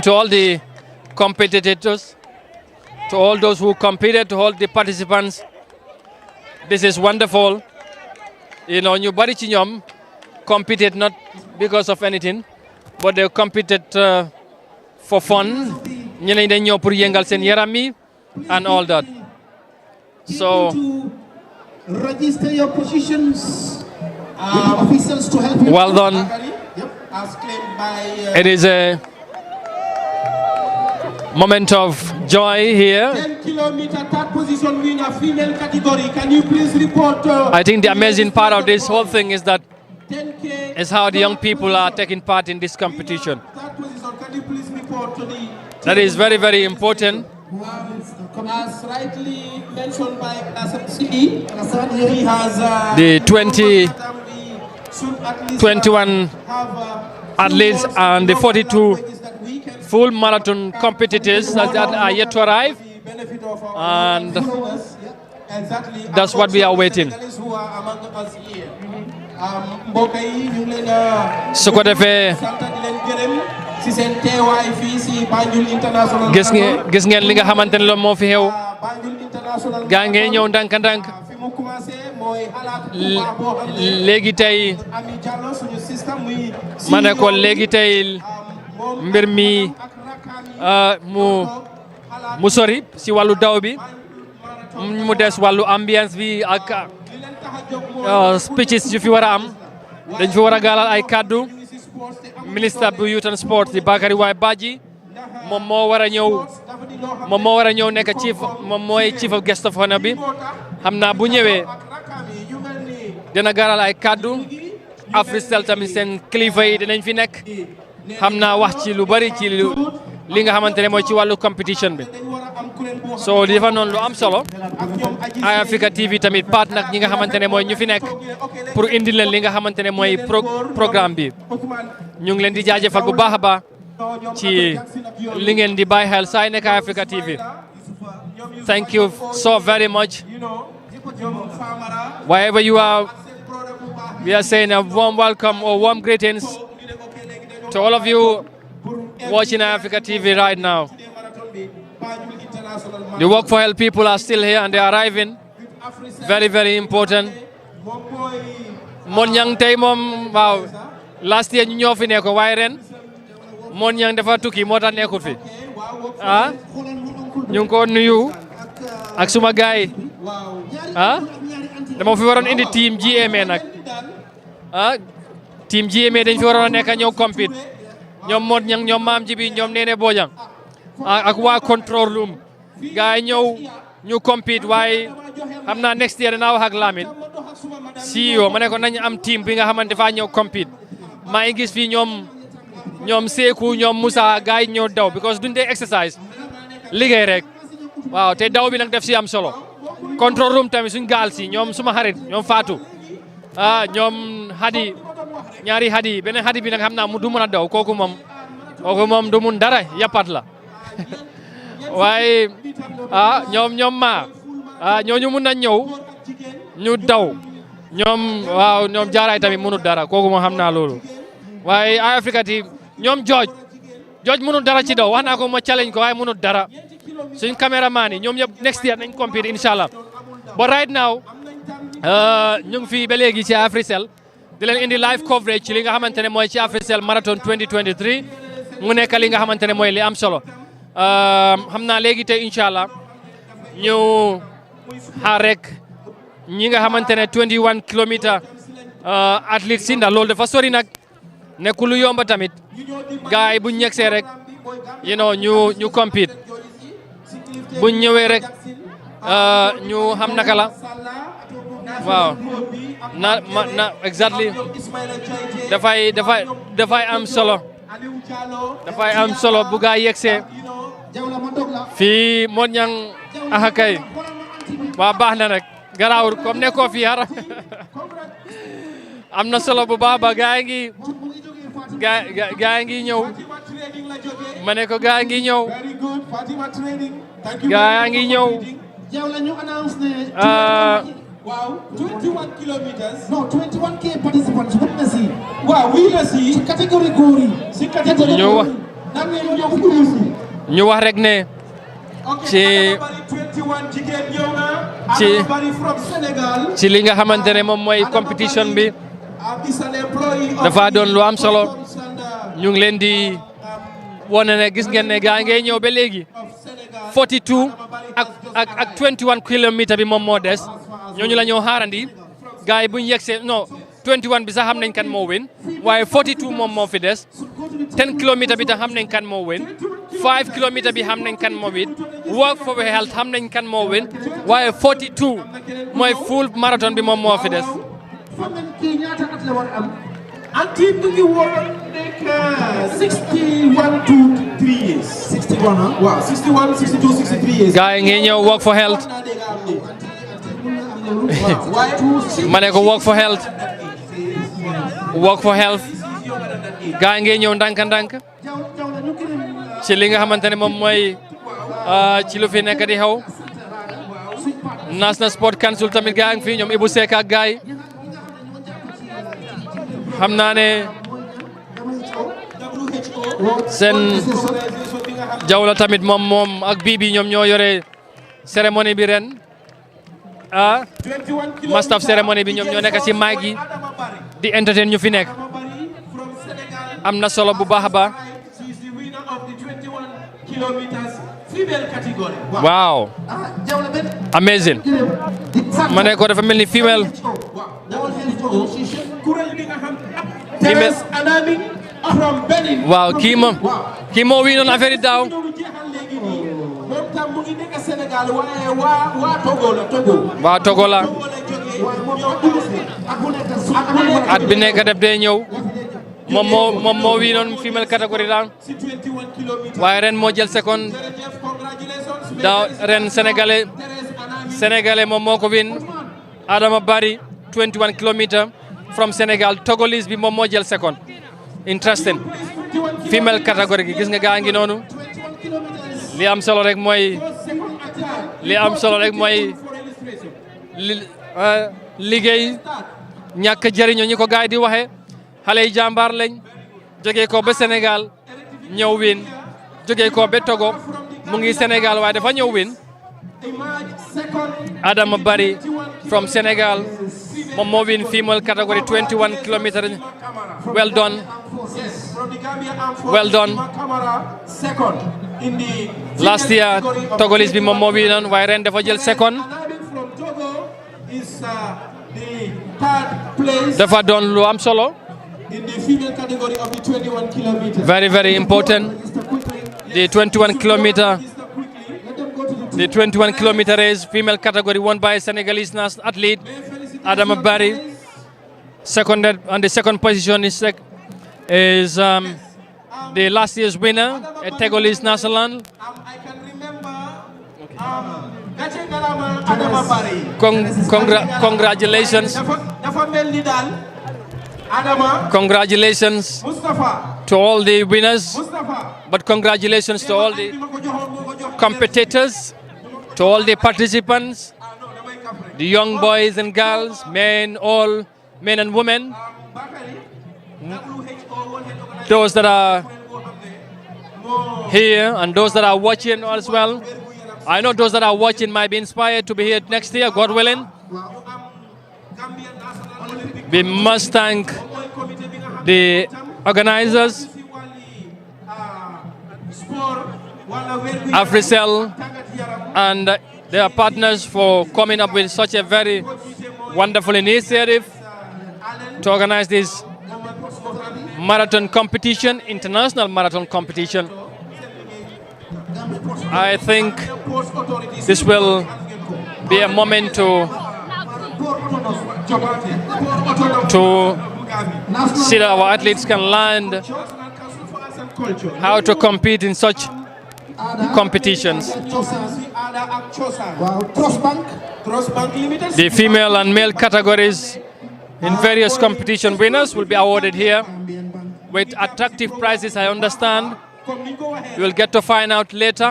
to all the competitors, to all those who competed, to all the participants. This is wonderful. You know, ñu bari ci ñoom competed not because of anything, but they competed for fun. Ñeneen dañ ñëw pour yëngal seen yaram yi and all that. So register your positions. Officials to help you. Well done. It is a moment of joy here. 10-kilometer third position winner, female category. Can you please report? I think the amazing part of this whole thing is that is how the young people are taking part in this competition. Third position, can you please report to the That is very, very important. as rightly mentioned by CE, he has The 21 athletes and the 42 full marathon competitors that are yet to arrive, and that's what we are waiting. su ko defee gis ngeen li nga xamante ne loolu moo fi xew, gaa ngee ñëw ndànk-ndànk. Léegi tey ma ne ko léegi tey mbir mi mu sori si wàllu daw bi, mu des wàllu ambiance bi ak speeches yu fi war a am. Dañ fi war a gaalal ay kaddu. Ministre bu Youth and Sport di Bakary Wai Badji moom moo war a ñëw nekk moom mooy chief of guest of honor bi. Xam naa bu ñëwee dina gaalal ay kaddu. Africell tamit seen kilifa yi dinañ fi nekk. Xam naa wax ci lu bari ci li nga xamante ne mooy ci wàllu competition bi. So li dafa noonu lu am solo. Eye Africa TV tamit part nag ñi nga xamante ne mooy ñu fi nekk pour indi leen li nga xamante ne mooy programme bi. ñu ngi leen di jaajëfal bu baax a baax ci li ngeen di bàyyi xel saa nekk Eye Africa TV. Thank you so very much. Wherever you are, we are saying a warm welcome or warm greetings to all of you watching Eye Africa TV right now. The Work for Health people are still here and they are arriving. Very, very important. Mon Yang tey moom waaw last year ñu ñoo fi nekkoon waaye ren Mon Yang dafa tukki moo tax nekkul fi ñu ngi ko nuyu ak suma gaay dama fi waroon indi team GMA nag team GMA dañ fi waroon a nekk ñëw compete ñoom Mon Yang ñoom Maam Jibi ñoom Nene Bojang ak waa control room gaay ñëw ñu compete waaye xam naa next year dinaa wax ak Lamine CEO ma ne ko nañ am team bi nga xamante dafa ñëw compete. maa ngi gis fii ñoom Seeku ñoom Moussa gaay ñëw daw because duñ dee exercise liggéey rek waaw te daw bi nag def si am solo. control room tamit suñ gaal si ñoom suma xarit ñoom Fatou ñoom Hadi ñaari Hadi beneen Hadi bi nag xam naa mu du mën a daw kooku moom du mun dara yappat la waaye ñoom ñooñu mun na ñëw ñu daw ñoom jaaraay tamit mënut dara kooku moo xam naa loolu waaye Eye Africa TV ñoom jooj mënut dara ci daw wax naa ko ma challenge ko waaye mënut dara suñ cameraman yi ñoom ñëpp next year nañ compete inshallah. But right now ñu ngi fii ba léegi ci Africell di leen indi live coverage ci li nga xamante ne mooy ci Africell Marathon 2023 mu nekk li nga xamante ne mooy li am solo xam naa léegi tey inshallah ñu xaar rek ñi nga xamante ne 21 kilomètres athlètes si ndax loolu dafa sori nag nekkul lu yomba tamit gars yi buñ ñegsee rek you know ñu compete buñ ñëwee rek ñu xam naka la waaw na exactly dafay am solo bu gaa yegsee fii moo ñang kay waa baax na rek garaawul comme ne ko fii har am na solo bu baax ba gaa ngi ñëw ma ne ko gaa ngi ñëw Wow, 21 kilometers. No, 21K participants. Witness it. Wow, witness it. Si category gori. Si category gori. ñu wax rek ne ci li nga xamante ne moom mooy competition bi dafa doon lu am solo ñu ngi leen di wone ne gis ngeen ne gaa ngay ñëw ba léegi 42 ak 21 kilomètres bi moom moo des ñooñu la ñoo xaarandi gars yi bu ñu yegsee non 21 bi sax xam nañ kan moo win waaye 42 moom moo fi des 10 kilomètres bi tax xam nañ kan moo win 5 kilomètres bi xam nañ kan moo win walk for health xam nañ kan moo win waaye 42 mooy full marathon bi moom moo fi des. Anti mu ngi woon nekk 61 to 3 years. 61 waaw 61 62 63 years. gars yi ngi ñëw walk for health. ma ne ko walk for health. walk for health. gars yi ngi ñëw ndànk-ndànk. ci li nga xamante ne moom mooy ci lu fi nekk di xew. National Sport Council tamit gars yi ngi fi ñoom Ibou Seck ak gars yi. xam naa ne seen jawla tamit moom ak bii bi ñoom ñoo yore cérémonie bi ren master cérémonie bi ñoom ñoo nekk ci maag yi di entertain ñu fi nekk am na solo bu baax a baax waaw amazing ma ne ko dafa mel ni female waaw kii moo wii noon affaire yi daaw waa Togo la at bi nekk def dee ñëw moom moo wii noon female catégorie daaw waaye ren moo jël seconde daaw ren sénégalais moom moo ko win Adama Bari 21 kilomètres from Sénégal Togolese bi moom moo jël second interesting female catégorie gi gis nga gaa ngi noonu li am solo rek mooy liggéey ñàkk jëriñoo ñi ko gaay di waxe xale yi jàmbaar lañ jógee ko ba Sénégal ñëw win jógee ko ba Togo mu ngi Sénégal waaye dafa ñëw win Adama Bari from Sénégal moom moo win female category 21 kilometers well done last year Togolese bi moom moo winoon waaye ren dafa jël second dafa doon lu am solo very very important the 21 kilometer race female category won by Senegalese national athlete Adama Bari. Seconded on the second position is the last year's winner at Togolese national. Congratulations. Congratulations to all the winners, but congratulations to all the competitors, to all the participants, the young boys and girls, men and women, those that are here and those that are watching as well. I know those that are watching might be inspired to be here next year, God willing. We must thank the organizers, Africell and their partners for coming up with such a very wonderful initiative to organize this marathon competition, international marathon competition. I think this will be a moment to see that our athletes can learn how to compete in such competitions. The female and male categories in various competition winners will be awarded here with attractive prizes, I understand. You will get to find out later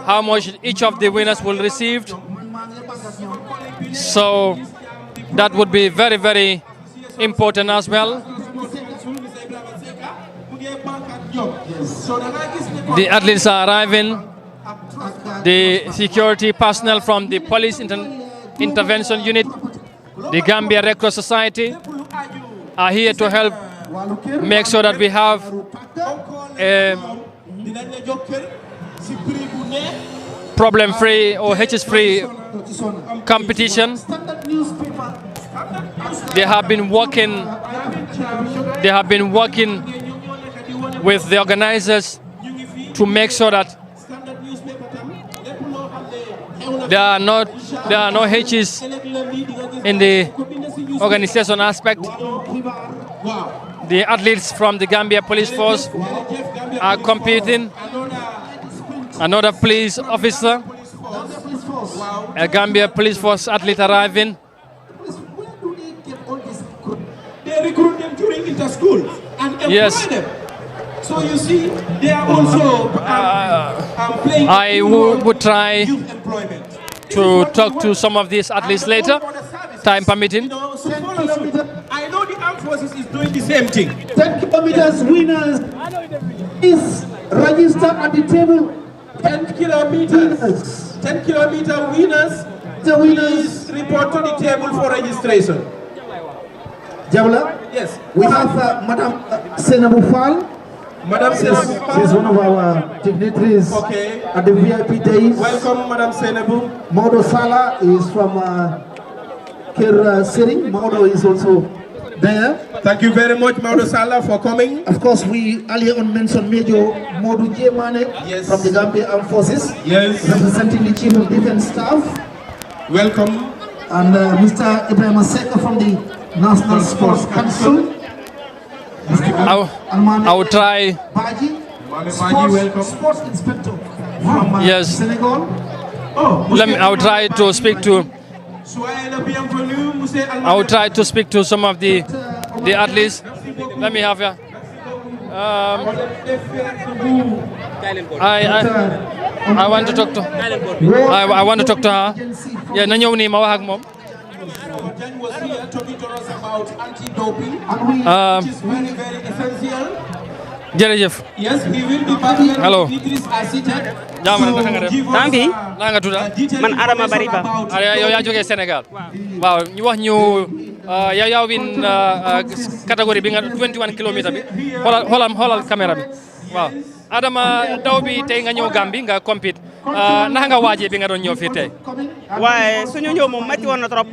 how much each of the winners will receive. So that would be very, very important as well. The athletes are arriving. The security personnel from the Police Intervention Unit, the Gambia Red Cross Society, are here to help make sure that we have a problem-free or HS-free competition. They have been working with the organizers to make sure that there are no hitches in the organization aspect. The athletes from the Gambia Police Force are competing. Another police officer, a Gambia Police Force athlete arriving. They recruit them during inter-school and employ Yes. them. So you see, they are also playing. I would try youth employment. to talk to some of these athletes later, time permitting. I know the armed forces is doing the same thing. 10 kilometers winners is registered at the table. 10 kilometers. 10 kilometer winners. The winners. Please report to the table for registration. Jabla, Yes. we have Madam Senabu Fall. Madam Senabu. She's one of our dignitaries Okay. at the VIP days. Welcome, Madam Senabu. Maudo Sala is from Kir Sering. Maudo is also there. Thank you very much, Maudo Salah, for coming. Of course, we earlier on mentioned Major Modu Jemane Yes. from the Gambia Armed Forces, Yes. representing the Chief of Defense Staff, Welcome. and Mr. Ibrahim Seka from the National Sports Council. I will try. Baji, Baji, welcome. Sports Inspector from Yes. Senegal. I will try to speak to. Soyez le bienvenu, Monsieur I will try to speak to some of the athletes. Let me have ya. I want to talk to. I want to talk to her. Yeah, na ñëw nii ma wax ak moom. Jan was here talking to us about anti-doping, Um, which is very, very essential. Jërëjëf. Yes, he will be back when Hello. dignitaries are seated. Jaamana naka nga def? Give us, Tanti. Naa nga tudda? Man Adama Bariba. Yow yaa jógee Sénégal. Waaw ñu wax ñu yow yaa win catégorie bi nga 21 kilomètres bi. xoolal caméra bi. Waaw Adama daw bi tey nga ñëw Gambie nga compete. Naka nga waajee bi nga doon ñëw fii tey. waaye suñu ñëw moom métti woon na trop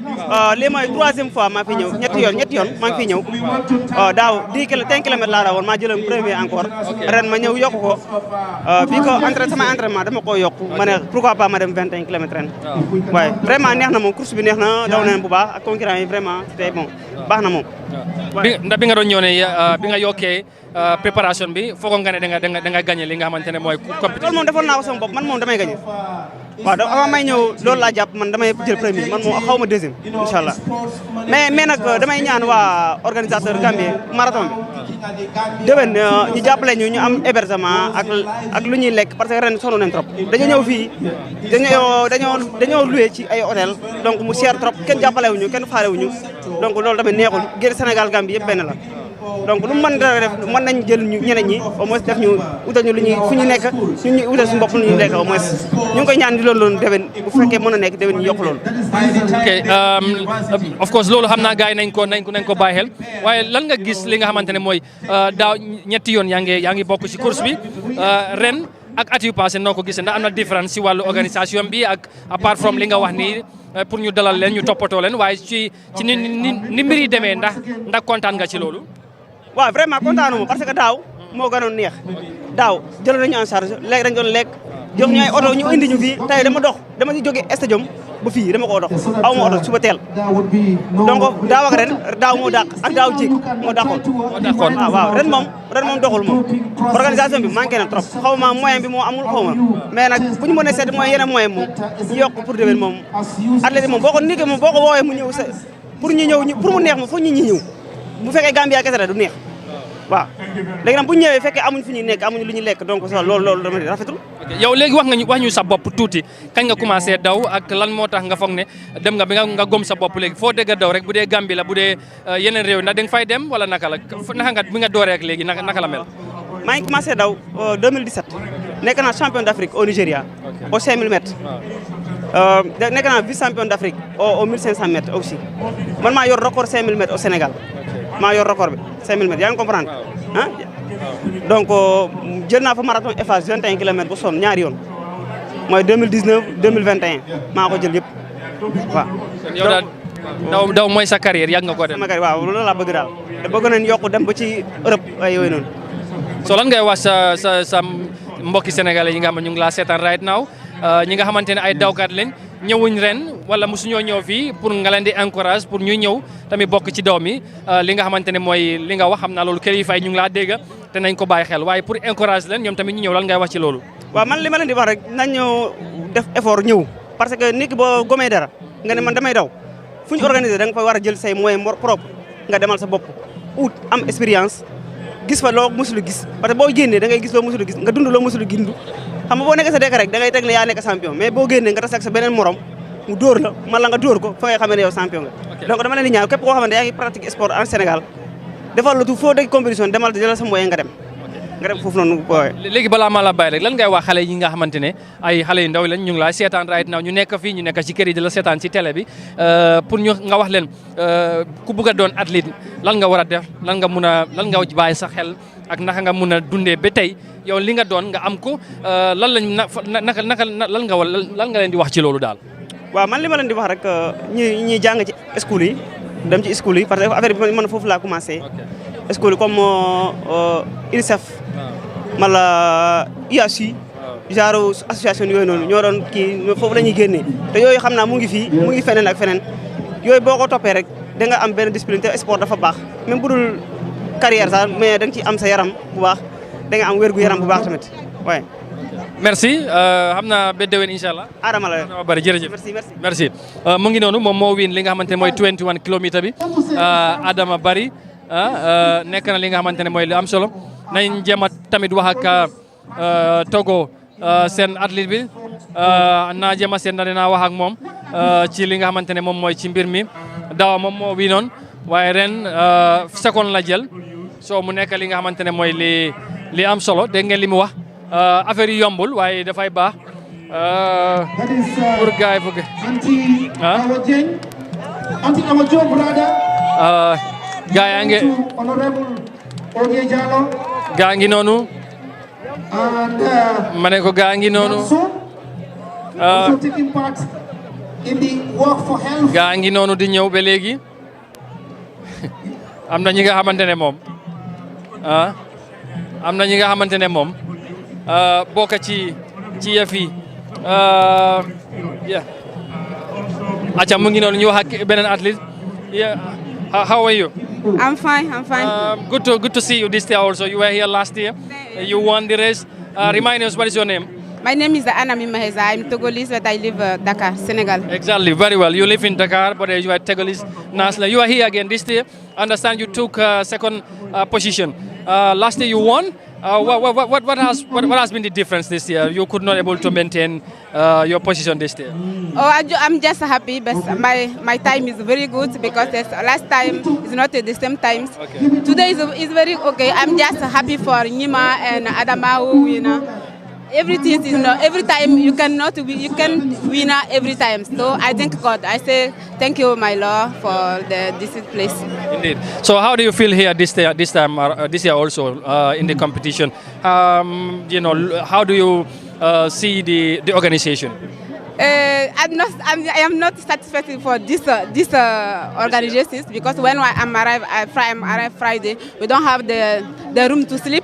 lii mooy 3e fois maa fi ñëw ñetti yoon maa ngi fi ñëw daaw 10 kilomètres laa dawoon maa jëloon premier encore ren ma ñëw yokku ko bii ko sama entraînement dama ko yokku ma ne pourquoi pas ma dem 21 kilomètres ren waaye vraiment neex na moom course bi neex na daw nañ bu baax ak concurrent yi vraiment c'était bon baax na moom ndax bi nga doon ñëw ne bi nga yokkee préparation bi foogoon nga ne da nga gagné li nga xamante ne mooy compétition. loolu moom defoon naa ko sama bopp man moom damay gagné waaw avant may ñëw loolu laa jàpp man damay jël premier man moom xaw ma deuxième incha allah mais nag damay ñaan waa organisateur Gambie marathon bi déwén ñu jàppale ñu am hébergement ak lu ñuy lekk parce que ren sonn nañ trop dañoo ñëw fii dañoo loué ci ay hôtel donc mu cher trop kenn jàppale wuñu kenn faale wuñu donc loolu tamit neexul gën Sénégal Gambie yëpp benn la donc lu mu mën def mën nañ jël ñu ñeneen ñi au moins def ñu utal ñu lu ñuy fu ñu nekk ñun ñu utal suñu bopp lu ñu nekk au moins ñu ngi koy ñaan di loolu déwén bu fekkee mën a nekk déwén ñu yokk loolu. ok of course loolu xam naa gars yi nañ ko bàyyi xel waaye lan nga gis li nga xamante ne mooy daaw ñetti yoon yaa ngi bokk ci course bi ren ak at yu passé noo ko gisee ndax am na différence si wàllu organisation bi ak apart from li nga wax nii pour ñu dalal leen ñu toppatoo leen waaye ci ni mbir yi demee ndax kontaan nga ci loolu. waaw vraiment kontaanuma parce que daaw moo gënoon neex daaw jëloon nañu en charge léegi dañu doon lekk jox ñu ay oto ñu indi ñu fii tey dama ci jóge stadium ba fii dama ko dox aw ma oto suba teel donc daaw ak ren daaw moo dàq ak daaw jéeg moo dàqoon waaw ren moom doxul moom organisation bi manqué na trop xaw ma moyen bi moo amul xaw ma mais nag bu ñu mënee seet mooy yeneen moyen moom ñu yokk pour déwén moom athlète moom boo ko woowee mu ñëw pour mu neex ma fu ñu ñëw bu fekkee Gambia kese la du neex waaw léegi nag bu ñu ñëwee fekkee amuñ fu ñuy nekk amuñ lu ñu lekk donc loolu dama rafetul. yow léegi wax ñu sa bopp tuuti kañ nga commencé daw ak lan moo tax nga foog ne dem nga bi nga gom sa bopp léegi foo dégg daw rek bu dee Gambie la bu dee yeneen réew ndax da nga fay dem wala naka nga bi nga dooree ak léegi naka la mel. maa ngi commencé daw 2017 nekk naa champion d'Afrique au Nigeria au 5000 mètres. nekk naa vice champion d'Afrique au 1500 mètres aussi man maa yor record 5000 mètres au Sénégal maa yor record bi 5000 mètres yaa ngi comprendre ah donc jël naa fa marathon Eiffage 21 kilomètres bu sonn ñaari yoon mooy 2019 2021 maa ko jël yëpp waaw. yow daal daw mooy sa carrière yàgg nga ko dem. sama carrière waaw loolu laa bëgg daal te bëgg nañ yokk dem ba ci Europe ay yooyu noonu. so lan ngay wax sa mbokki sénégalais yi nga xam ne ñu ngi laa seetaan right now ñi nga xamante ne ay dawkat lañ ñëwuñ ren wala mosuñoo ñëw fii pour nga leen di encourage pour ñuy ñëw tamit bokk ci daw mi li nga xamante ne mooy li nga wax xam naa loolu kilifa yi ñu ngi laa dégg te nañ ko bàyyi xel waaye pour encourage leen ñoom tamit ñu ñëw lan ngay wax ci loolu. waaw man li ma leen di wax rek nañ ñëw def effort ñëw parce que nit ki boo gomee dara nga ne man damay daw fu ñu organiser da nga fa war a jël say moyens propre nga demal sa bopp ut am expérience gis fa loo mësul gis parce que boo génnee da ngay gis loo mësul gis nga dund loo mësul gindu xam nga boo nekk sa dëkk rek da ngay teg ne yaa nekk champion mais boo génnee nga tas ak sa beneen morom mu dóor la man la nga dóor ko fa ngay xamee ne yow champion nga donc dama leen di ñaan képp koo xamante yaa ngi pratique sport en Sénégal defal la tout foo dégg compétition demal jëlal sa moyen nga dem foofu noonu léegi balaa maa la bàyyi rek lan ngay wax xale yi nga xamante ne ay xale yu ndaw lañ ñu ngi laa seetaan right now ñu nekk fii ñu nekk ci kër yi di la seetaan ci télé bi pour ñu nga wax leen ku bëgg a doon athlète lan nga war a def lan nga bàyyi sa xel ak naka nga mun a dundee ba tey yow li nga doon nga am ko lan nga leen di wax ci loolu daal. waaw man li ma leen di wax rek ñi jàng ci school yi dem ci school yi parce que affaire bi man foofu laa commencé. school yi comme UNICEF. mala IASU. genre association yooyu noonu ñoo doon kii foofu la ñuy génnee te yooyu xam naa mu ngi fii mu ngi feneen ak feneen yooyu boo ko toppee rek da nga am benn discipline te sport dafa baax même bu dul carrière sax mais da nga ci am sa yaram bu baax da nga am wérgu yaram bu baax tamit waaye. merci xam naa ba déwén incha allah. Adama la bari jërëjëf merci mu ngi noonu moom moo win li nga xamante ne mooy 21 kilomètres bi Adama Bari nekk na li nga xamante ne mooy lu am solo nañ jéem a tamit wax ak Togo seen athlète bi naa jéem a seen dinaa wax ak moom ci li nga xamante ne moom mooy ci mbir mi daaw moom moo winoon waaye ren seconde la jël soo mu nekk li nga xamante ne mooy li am solo dégg ngeen li mu wax affaire yi yombul waaye dafay baax pour gars yi bëgg gaa yaa ngi gaa ngi noonu ma ne ko gaa ngi noonu gaa ngi noonu di ñëw ba léegi am na ñi nga xamante ne moom am na ñi nga xamante ne moom bokk ci yëf yi acca mu ngi noonu ñu wax ak beneen athlète how are you? I'm fine. Good to see you this year also. You were here last year. You won the race. Remind us, what is your name? My name is Anna Mimaheza. I'm Togolese, but I live Dakar, Senegal. Exactly, very well. You live in Dakar, but you are Togolese national. You are here again this year. I understand you took second position. Last year you won. What has been the difference this year? You could not able to maintain your position this year. I'm just happy, but my time is very good because last time is not the same times. Okay. Today is very okay. I'm just happy for Nima and Adama who win. Everything is every time you can win every time. So I thank God. I say thank you, my Lord, for this place. Indeed. So how do you feel here this year also in the competition? How do you see the organization? I am not satisfied for this organizations because when I'm arrive Friday, we don't have the room to sleep.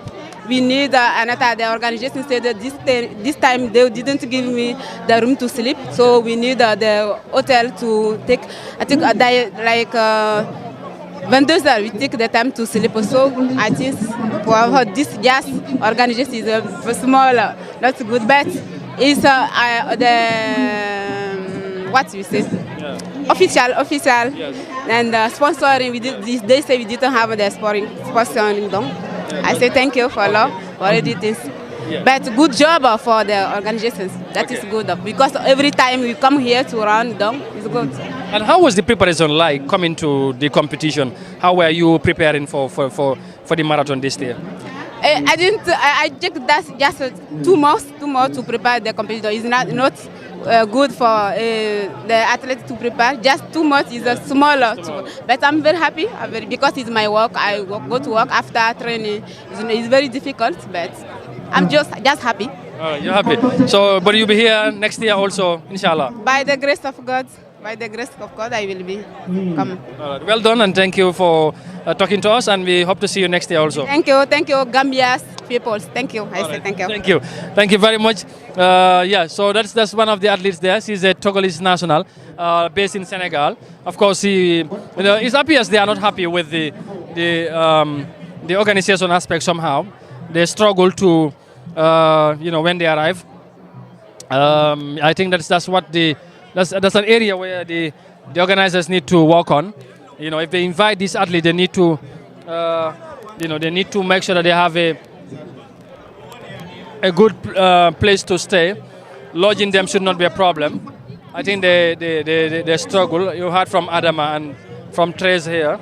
We need the organization said that this time they didn't give me the room to sleep, so we need the hotel to take. I think like 22 hours we take the time to sleep. So I think for this just organization is small, not good, but it's the what you say. Yeah. Official, yes. And sponsoring. They say we didn't have the sponsoring done. I say thank you for already this. Yeah. But good job for the organizations. That is good because every time we come here to run down, it's good. And how was the preparation like coming to the competition? How were you preparing for the marathon this year? I think that's just 2 months to prepare the competition. It's not good for the athlete to prepare. Just 2 months is a smaller. But I'm very happy because it's my work. I go to work after training. It's very difficult, but I'm just happy. You're happy. So, but you'll be here next year also, inshallah. By the grace of God. By the grace of God, I will be coming. Well done, and thank you for talking to us, and we hope to see you next year also. Thank you, Gambia's people. Thank you. I say thank you. Thank you very much. So that's one of the athletes there. She's a Togolese national, based in Senegal. Of course, it appears they are not happy with the organization aspect somehow. They struggle to, when they arrive. I think that's an area where the organizers need to work on. If they invite these athletes, they need to, make sure that they have a good place to stay. Lodging them should not be a problem. I think they struggle. You heard from Adama and from Tres here.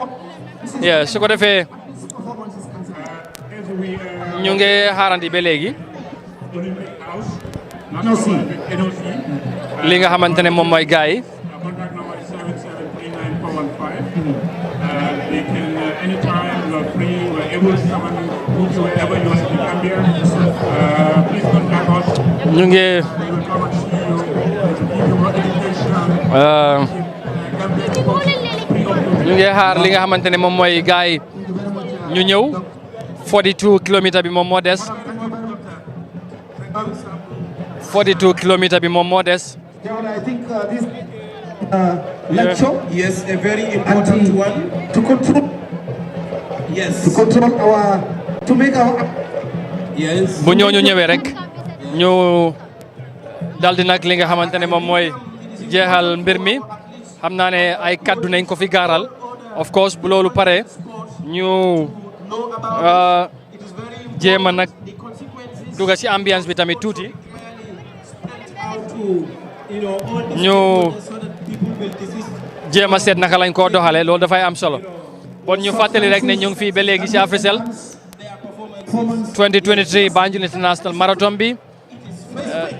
Yeah, so ko defé ñu ngi xaarandi ba léegi li nga xamante ne moom mooy gars yi. ñu ngi xaar li nga xamante ne moom mooy gars yi ñu ñëw 42 kilomètres bi moom moo des 42 kilomètres bi moom moo des. I think this lecture, yes, a very important one to control. Yes. To control to make our. Yes. Bu ñooñu ñëwee rek ñu daldi nag li nga xamante ne moom mooy jeexal mbir mi xam naa ne ay kaddu nañ ko fi gaaral of course bu loolu pare ñu jéem a nag dugg ci ambiance bi tamit tuuti. ñu jéem a seet naka lañ koo doxalee loolu dafay am solo bon ñu fàttali rek ne ñu ngi fii ba léegi ci Africell 2023 Banjul International Marathon bi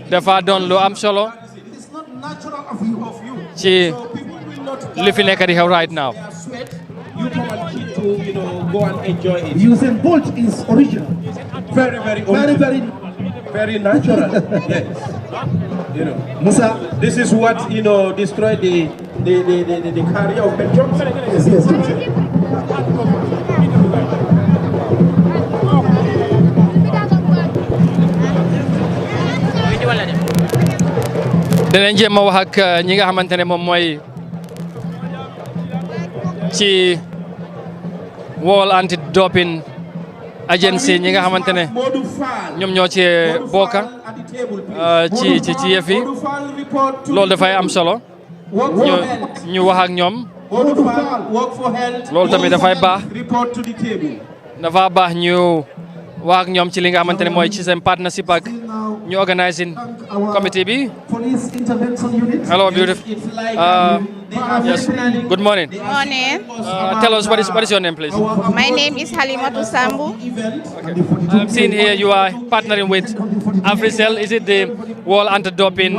dafa doon lu am solo ci li fi nekk di xew right now. Go and enjoy it. Usain Bolt is original. Very natural. Yes. Musa, this is what destroyed the career of Ben Johnson. Yes. danañ jéem a wax ak ñi nga xamante ne moom mooy ci World Anti-Doping Agency ñi nga xamante ne ñoom ñoo ci bokka ci yëf yi loolu dafay am solo ñu wax ak ñoom loolu tamit dafay baax ñu wax ak ñoom ci li nga xamante ne mooy ci seen partnership ak ñu organising committee bi. Hello, beautiful. Yes. Good morning. Morning. Tell us what is your name, please. My name is Halimatu Sambu. Okay. I'm seeing here you are partnering with AfriCell. Is it the World Anti-Doping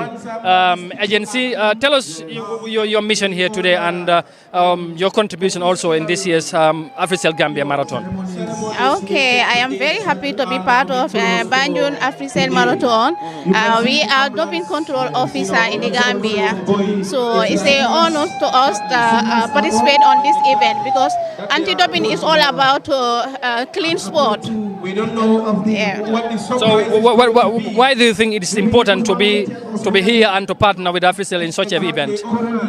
Agency? Tell us your mission here today and your contribution also in this year's AfriCell Gambia Marathon. Okay, I am very happy to be part of Banjul AfriCell Marathon. We are doping control officer in the Gambia. So it's an honor to us to participate on this event because anti-doping is all about clean sport. We don't know of the So why do you think it is important to be here and to partner with AfriCell in such an event?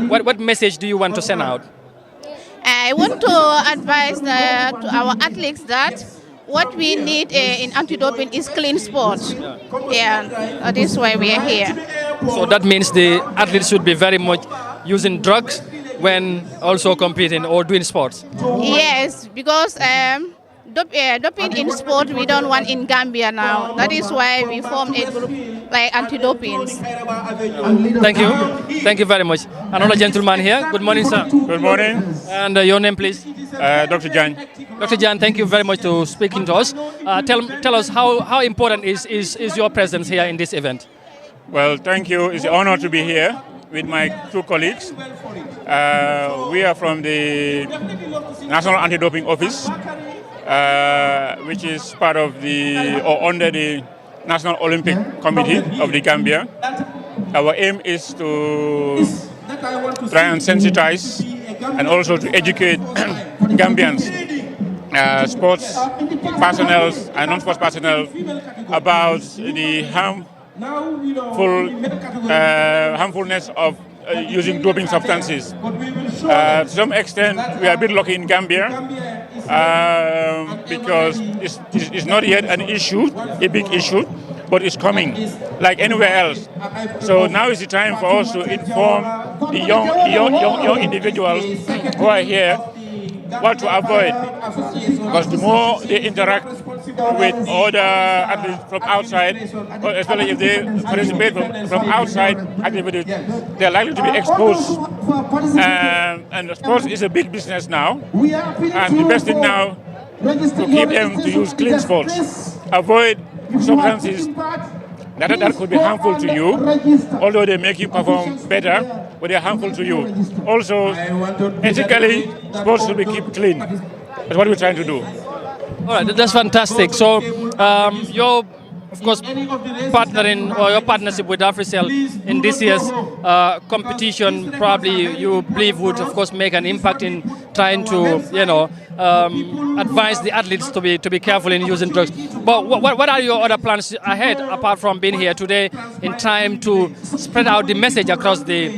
What message do you want to send out? I want to advise to our athletes that what we need in anti-doping is clean sport. Yeah, that is why we are here. So that means the athletes should be very much using drugs when also competing or doing sports? Yes, because doping in sport we don't want in Gambia now. That is why we formed a group like anti-doping. Thank you. Thank you very much. Another gentleman here. Good morning, sir. Good morning. And your name, please? Dr. Jan. Dr. Jan, thank you very much for speaking to us. Tell us how important is your presence here in this event? Well, thank you. It's an honor to be here with my two colleagues. We are from the National Anti-Doping Office, which is part of or under the National Olympic Committee of the Gambia. Our aim is to try and sensitize and also to educate Gambians, sports personnel and non-sports personnel about the harmfulness of using doping substances. To some extent, we are a bit lucky in Gambia because it's not yet an issue, a big issue, but it's coming, like anywhere else. So now is the time for us to inform the young individuals who are here what to avoid, because the more they interact with other athletes from outside, or especially if they participate from outside activities, they're likely to be exposed. And sports is a big business now, and the best thing now to keep them to use clean sports, avoid substances that could be harmful to you, although they make you perform better, but they're harmful to you. Also, ethically, sports should be kept clean. That's what we're trying to do. All right, that's fantastic. So, you're, of course, partnering or your partnership with AfriCell in this year's competition probably you believe would, of course, make an impact in trying to, advise the athletes to be careful in using drugs. But what are your other plans ahead, apart from being here today, in time to spread out the message across the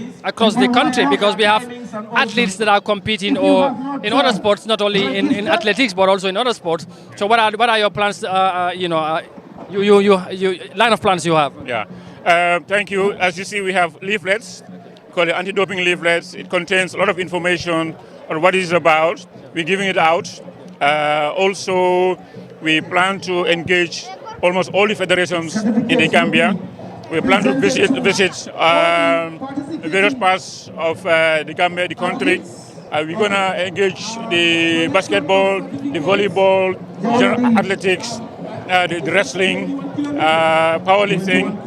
country? Because we have athletes that are competing or in other sports, not only in athletics but also in other sports. So what are your plans? Line of plans you have? Yeah. Thank you. As you see, we have leaflets called the anti-doping leaflets. It contains a lot of information on what it is about. We're giving it out. Also, we plan to engage almost all the federations in the Gambia. We plan to visit various parts of the Gambia, the country. We're going to engage the basketball, the volleyball, general athletics, the wrestling, powerlifting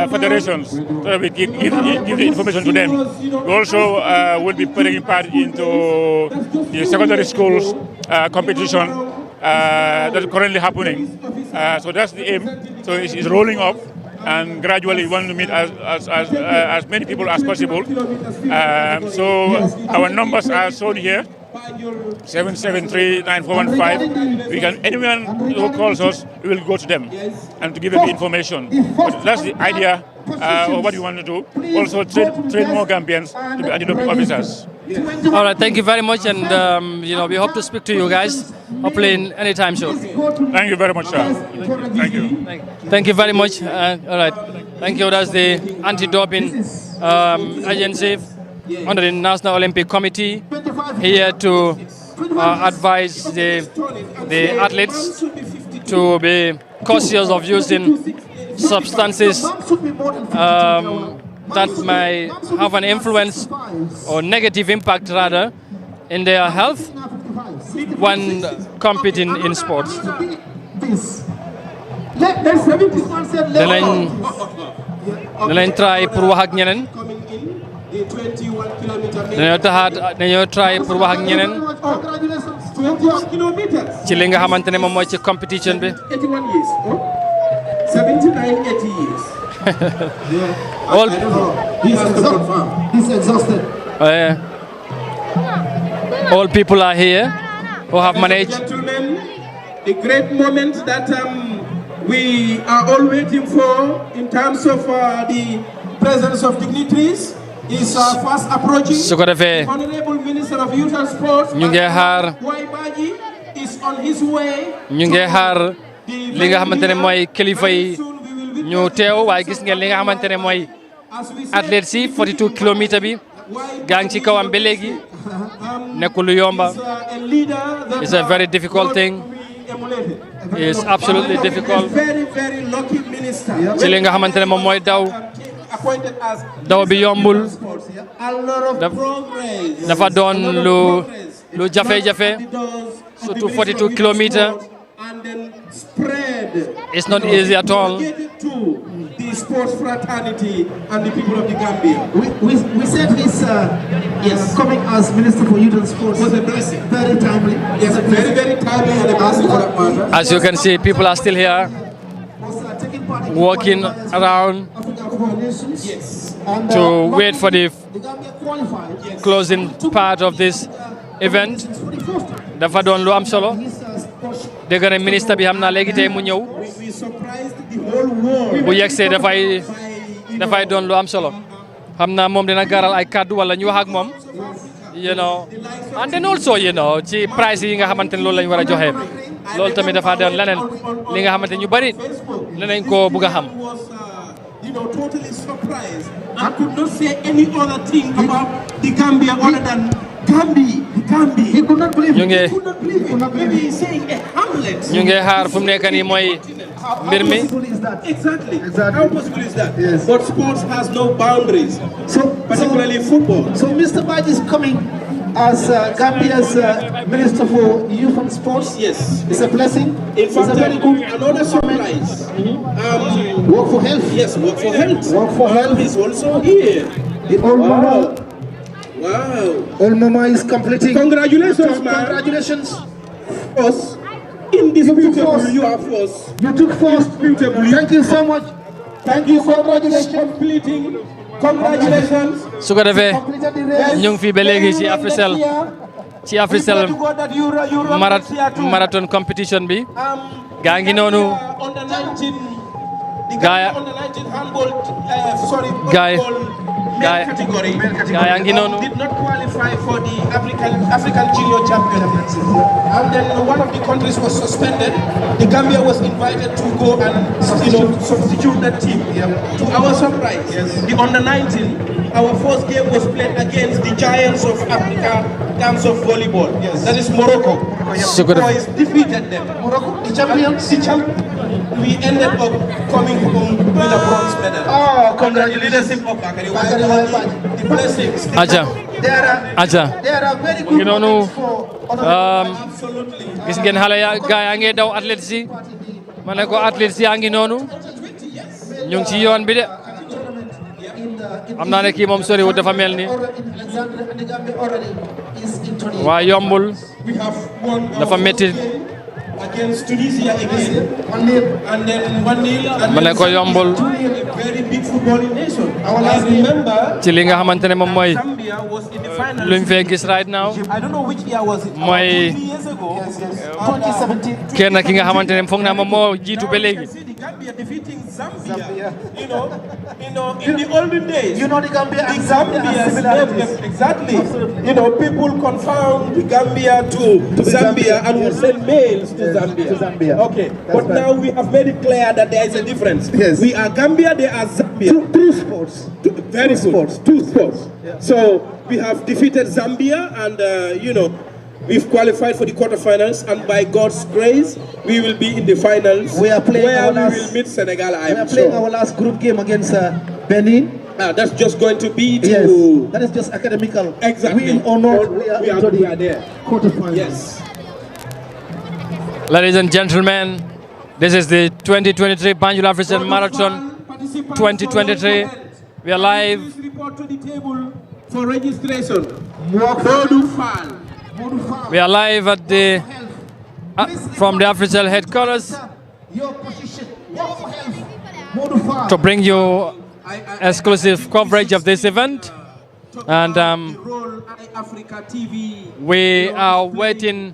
federations, so we give the information to them. We also will be putting part into the secondary schools competition that's currently happening. So that's the aim. So it's rolling up, and gradually we want to meet as many people as possible. So our numbers are shown here. 773-9415. Anyone who calls us, we will go to them and to give them the information. But that's the idea of what we want to do. Also train more Gambians to be anti-doping officers. All right, thank you very much, and we hope to speak to you guys hopefully anytime soon. Thank you very much, sir. Thank you. Thank you very much. All right, thank you. That's the anti-doping agency under the National Olympic Committee, here to advise the athletes to be cautious of using substances that might have an influence or negative impact rather in their health when competing in sports. Danañ try pour wax ak ñeneen. dañoo try pour wax ak ñeneen ci li nga xamante ne moom mooy ci competition bi. 79, 80 years. He's exhausted. All people are here who have managed. Gentlemen, the great moment that we are all waiting for in terms of the presence of dignitaries is fast approaching. su ko defee Honorable Minister of Youth and Sports, ñu ngi xaar Waibaji, is on his way. ñu ngi xaar li nga xamante ne mooy kilifa yi ñu teew waaye gis ngeen li nga xamante ne mooy athlète si 42 kilomètres bi gaa ngi ci kawam ba léegi nekkul lu yomba. It's a very difficult thing. It's absolutely difficult. Very, very lucky minister. ci li nga xamante ne moom mooy daw bi yombul dafa doon lu jafe-jafe surtout 42 kilomètres. It's not easy at all. The sports fraternity and the people of the Gambia. We said his coming as Minister for Youth and Sports was a blessing. Very timely. Yes, very, very timely and a blessing for that matter. As you can see, people are still here walking around to wait for the closing part of this event. Dafa doon lu am solo. dégg nga ministre bi xam naa léegi tey mu ñëw bu yegsee dafay doon lu am solo xam naa moom dina garal ay kàddu wala ñu wax ak moom you know and then also you know ci price yi nga xamante ne loolu lañ war a joxe loolu tamit dafa doon leneen li nga xamante ñu bari dinañ ko bëgg a xam. Totally surprised and could not say any other thing about the Gambia other than Gambia. He could not believe it. He could not believe it. Maybe he's saying a Hamlet. ñu ngi xaar fu mu nekk nii mooy mbir mi. Exactly. How possible is that? Yes. But sports has no boundaries. Particularly football. So Mr. Baj is coming as Gambia's Minister for Youth and Sports. Yes. It's a blessing. In fact, it's a very good another surprise. Work for health. Yes, work for health. Work for health is also here. The old mama. Wow. Old mama is completing. Congratulations, man. Congratulations. Us. Indisputable, you are first. You took first. Thank you so much. Thank you so much for completing. Congratulations. su ko defee ñu ngi fii ba léegi ci Africell marathon competition bi gaa ngi noonu gaa yaa ngi noonu did not qualify for the African Junior Championship. And then one of the countries was suspended. The Gambia was invited to go and substitute that team. To our surprise, the under-19, our first game was played against the giants of Africa in terms of volleyball. That is Morocco. Boys defeated them. Morocco, the champions. We ended up coming home with a bronze medal. Oh, under the leadership of Bakari. The blessings. Aja. There are very good moments for gis ngeen xale ya gaa yaa ngi daw athlètes yi ma ne ko athlètes yaa ngi noonu ñu ngi ci yoon bi de xam naa ne kii moom soriwul dafa mel ni waa yombul dafa métti against Tunisia again, and then 1-0. ma ne ko yombul Very big footballing nation. I remember ci li nga xamante ne moom mooy Zambia was in the final. luñ fee gis right now I don't know which year was it. mooy 2 years ago. 2017. kenn ki nga xamante ne foog naa moom moo jiitu ba léegi. The Gambia defeating Zambia. You know, in the olden days. You know the Gambia and Zambia are similarities. Exactly. You know, people confound the Gambia to Zambia and will send mails to Zambia. Okay, but now we have made it clear that there is a difference. Yes. We are Gambia, they are Zambia. Two sports. Very good. Two sports. Yeah. So we have defeated Zambia, and we've qualified for the quarterfinals, and by God's grace, we will be in the finals. We are playing where our we last, will meet Senegal. We are playing our last group game against Benin. That's just going to be to... Yes, that is just academical. Exactly. Win or not, we are there. Quarterfinals. Yes. Ladies and gentlemen, this is the 2023 Banjul African Marathon 2023. We are live. Report to the table for registration. We are live at the from the official headquarters to bring you exclusive coverage of this event, and we are waiting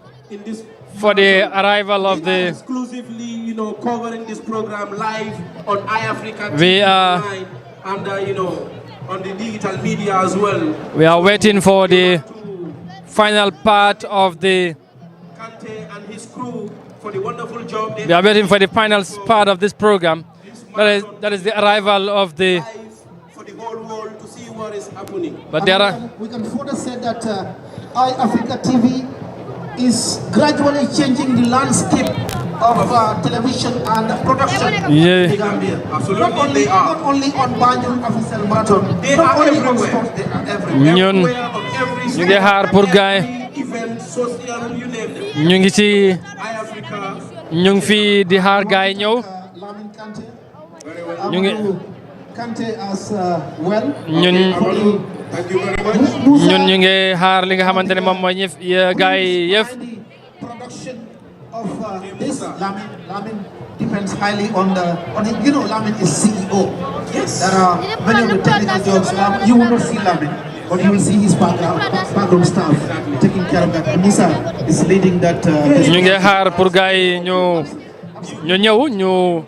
for the arrival of the. Exclusively, covering this program live on iAfrica. We are. And on the digital media as well. We are waiting for the final part of the. Kante and his crew for the wonderful job. We are waiting for the final part of this program. That is the arrival of the. For the whole world to see what is happening. But there are. We can further say that iAfrica TV is gradually changing the landscape of television and production in Gambia. Absolutely, not only on Banjul Official Marathon, they not are only everywhere. on sports, they are everywhere. ñun ñu ngi xaar pour gaay ñu ngi ci ñu ngi fi di xaar gaay ñëw ñu ngi Kante as well. ñun ñu ngi xaar li nga xamante ne moom mooy ñëf gaay yëf. Of this Lamin depends highly on the Lamin is CEO. Yes. There are many of the technical jobs. You will not see Lamin, but you will see his background staff taking care of that. And Nisa is leading that. ñu ngi xaar pour gars yi ñu ñëw ñu.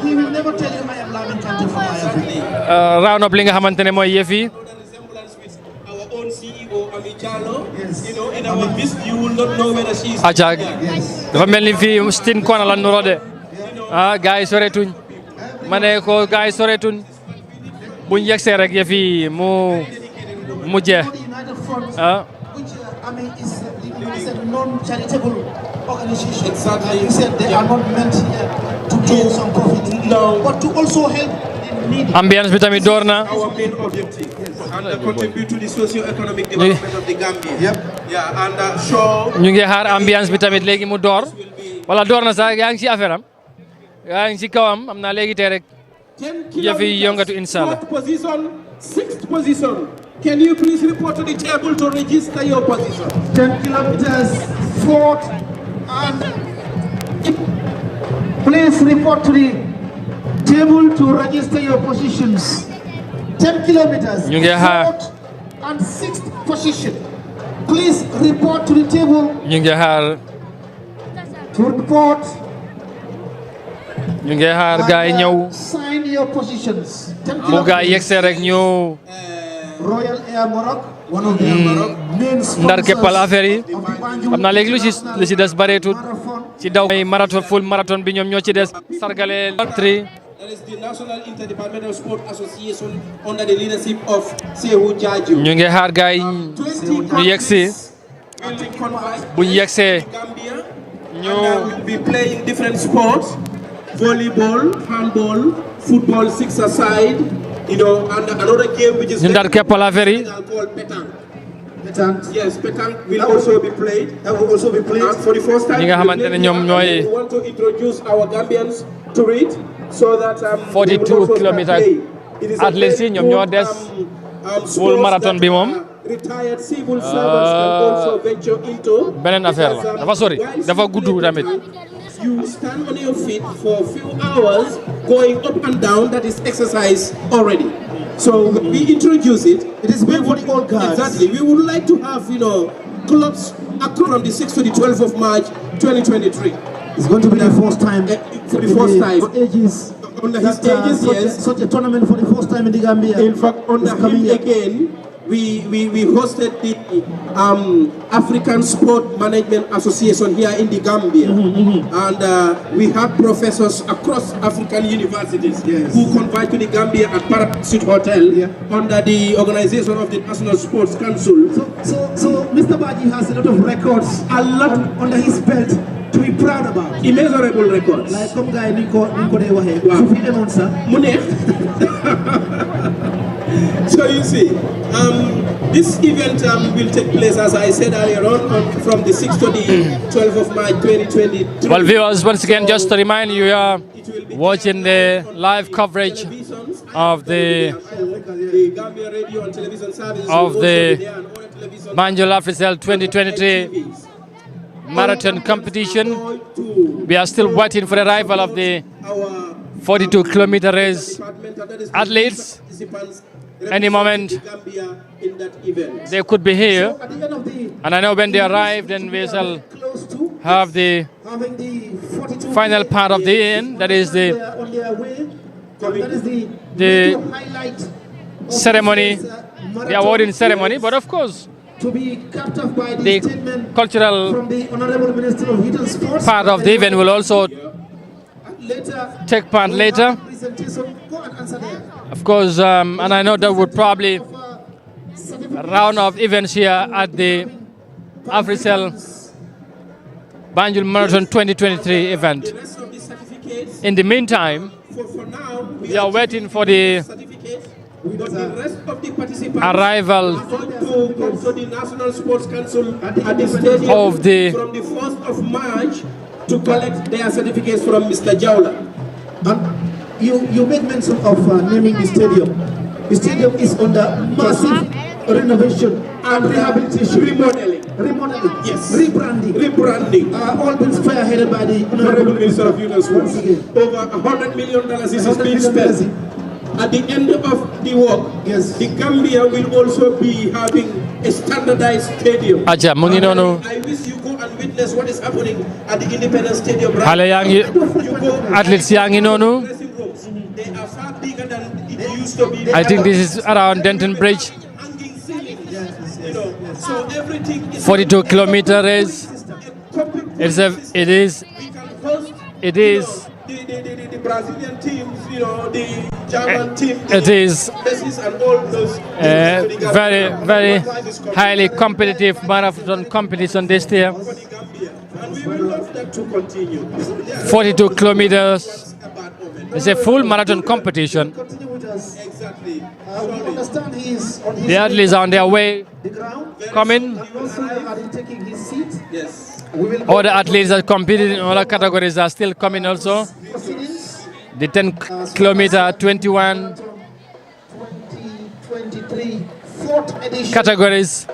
He will never tell you I am Lamin Kante from iAfrica. Round up li nga xamante ne mooy yëf yi. In our midst, you will not know whether she is. Dafa mel ni fii Stin Kona la nuroo de gars yi soreetuñ ma ne ko gars yi soreetuñ buñ yegsee rek yëf yi mu jeex is a non-charitable organization. Exactly. He said they are not meant here to gain some profit, but to also help the needy. Ambiance bi tamit door na. Our main objective. And contribute to the socio-economic development of the Gambia. Yep. Yeah, and show. ñu ngi xaar ambiance bi tamit léegi mu door wala door na sax yaa ngi ci affaire am yaa ngi ci kawam am naa léegi tey rek yëf yi yëngatu inshallah. Position, 6th position. Can you please report to the table to register your position? 10 kilometers, 4th, and please report to the table to register your positions. 10 kilometers, ñu ngi xaar 4th and 6th position. Please report to the table ñu ngi xaar to report. ñu ngi xaar gars yi ñëw Sign your positions. 10 bu gars yi yegsee rek ñu Royal Air Morocco, one of the main ndar keppal sponsors affaire yi of the Banjul xam naa léegi lu ci des bareetut ci daw marathon full marathon bi ñoom ñoo ci des sargale tri. That is the National Interdepartmental Sport Association under the leadership of Sehu Jaju. ñu ngi xaar gars yi ñu yegsi bu ñu yegsee ñu will be playing different sports: volleyball, handball, football, six-a-side. And another game which is ñu ndar keppal affaire yi. called petanque. Yes, petanque will also be played. That will also be played. And for the first time, ñi nga xamante ne ñoom ñooy we want to introduce our Gambians to it so that 42 kilomètres athletes yi ñoom ñoo des full marathon bi moom retired civil servants can also venture into. beneen affaire la dafa sori dafa gudd tamit. You stand on your feet for a few hours going up and down. That is exercise already. So we introduce it. It is meant for the old guys. Exactly. We would like to have clubs from the 6th to the 12th of March 2023. It's going to be the first time for the first time. Ages. Under his ages, yes. Such a tournament for the first time in the Gambia. In fact, under him again, we hosted the African Sport Management Association here in the Gambia. And we have professors across African universities who convert to the Gambia at Parachute Hotel under the organization of the National Sports Council. So Mr. Baji has a lot of records, a lot under his belt to be proud about. Immeasurable records. Like some guy Nico de Wahe. So you see, this event will take place, as I said earlier on from the 6th to the 12th of March 2023. Well, viewers, once again, just to remind you, you are watching the live coverage of the Banjul Africell 2023 marathon competition. We are still waiting for the arrival of the 42-kilometer race athletes. Any moment they could be here, and I know when they arrive, then we shall have the final part of the end, that is the ceremony, the awarding ceremony, but of course the cultural part of the event will also take part later. Of course, and I know that would probably round of events here at the Africell Banjul Marathon 2023 event. In the meantime, we are waiting for the arrival to the National Sports Council at the stadium of the from the 1st of March to collect their certificates from Mr. Jawla. You made mention of naming the stadium. The stadium is under massive renovation and rehabilitation. Remodeling. Yes. Rebranding. All been spearheaded by the Honorable Minister of Youth and Sports. Over $100 million is being spent. At the end of the work, the Gambia will also be having a standardized stadium. I wish you go and witness what is happening at the Independence Stadium. athletes yang nonu. They are far bigger than it used to be. I think this is around Denton Bridge. So everything is 42 kilometer race. It is the Brazilian teams, the German team, it is and all those very highly competitive marathon competition this year. And we will love that to continue. 42 kilometers. It's a full marathon competition. Exactly. The athletes are on their way, coming. Yes. All the athletes that competed in other categories are still coming also. The 10 kilometer, 21 categories.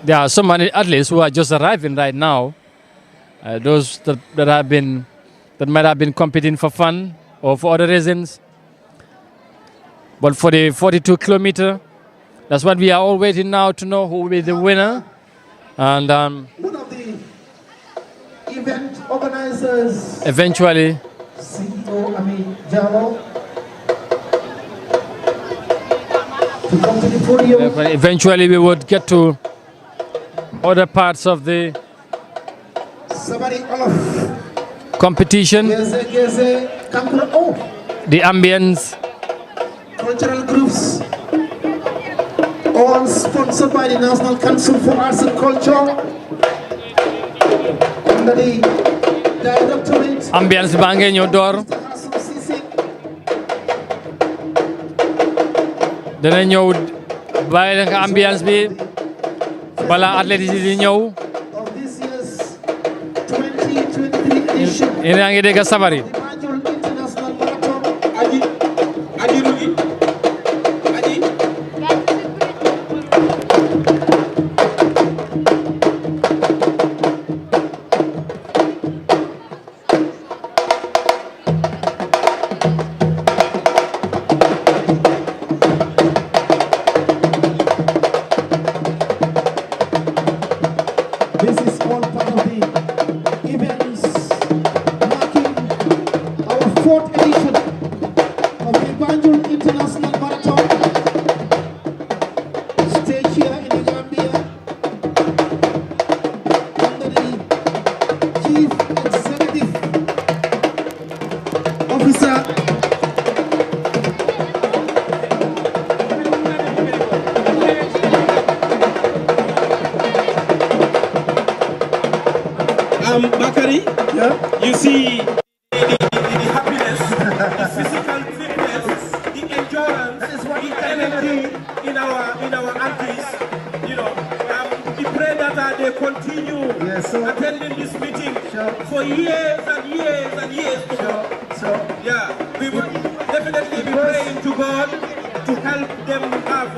There are so many athletes who are just arriving right now. Those that might have been competing for fun or for other reasons. But for the 42 kilometer, that's what we are all waiting now to know who will be the winner. And one of the event organizers, eventually, CEO Jalo, to come to the podium. Eventually, we would get to other parts of the competition. The ambience. Cultural groups, all sponsored by the National Council for Arts and Culture, under the directorate. Ambience bangé ñoo door. Dana ñëw bàyyi leen ambiance bi bala athlètes yi di ñëw. Yéen a ngi dégg sabar yi. You see the happiness, the physical fitness, the endurance, the energy in our athletes. You know, we pray that they continue attending this meeting for years and years and years to come. Yeah, we will definitely be praying to God to help them have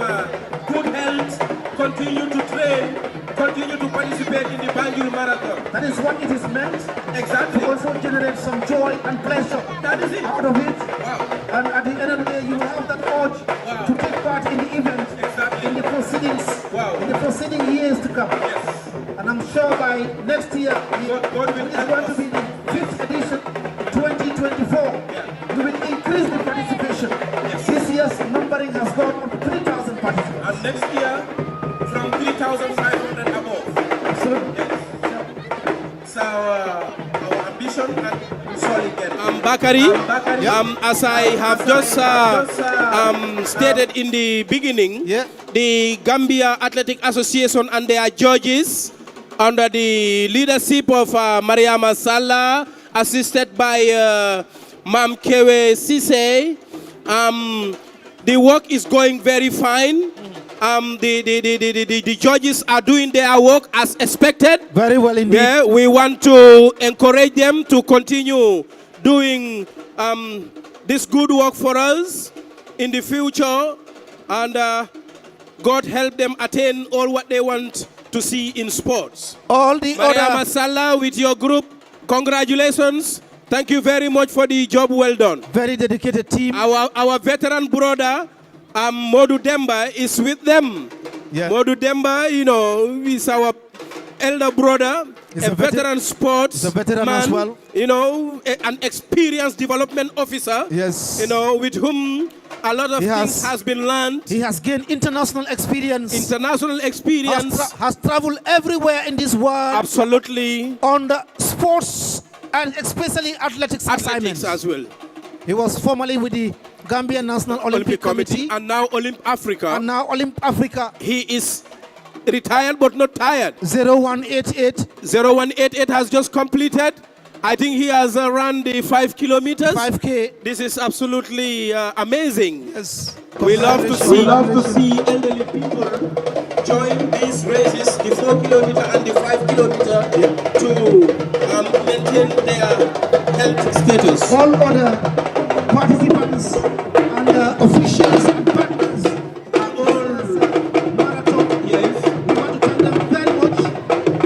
good health, continue to train, continue to participate in the Banjul Marathon. That is what it is meant. Exactly. To also generate some joy and pleasure that is it. out of it. Wow. And at the end of the day, you will have that urge to take part in the event, in the proceedings, in the proceeding years to come. Yes. And I'm sure by next year, it's going to be the 5th edition, 2024. We will increase the participation. This year's numbering has gone up to 3,000 participants. And next year, from 3,500 above. Absolutely. Yes. So our ambition and solid get. Bakari, as I have just stated in the beginning, the Gambia Athletic Association and their judges, under the leadership of Mariama Salah, assisted by Mam Kewe Sise, the work is going very fine. The judges are doing their work as expected. Very well indeed. Yeah, we want to encourage them to continue doing this good work for us in the future, and God help them attain all what they want to see in sports. All the Mariama Salah with your group, congratulations. Thank you very much for the job well done. Very dedicated team. Our veteran brother, Modu Demba, is with them. Yeah. Modu Demba, you know, is our elder brother, a veteran sports a veteran man, as well. You know, an experienced development officer. Yes. You know, with whom a lot of things has been learned. He has gained international experience. International experience. Has traveled everywhere in this world. Absolutely. On the sports and especially athletics assignments as well. He was formerly with the Gambian National Olympic Committee. And now Olymp Africa. And now Olymp Africa. He is retired but not tired. 0188. 0188 has just completed. I think he has run the 5 kilometers. 5K. This is absolutely amazing. Yes. We love to see elderly people join these races, the 4 kilometer and the 5 kilometer, to maintain their health status. All other participants and officials and partners are all marathon. Yes. We want to thank them very much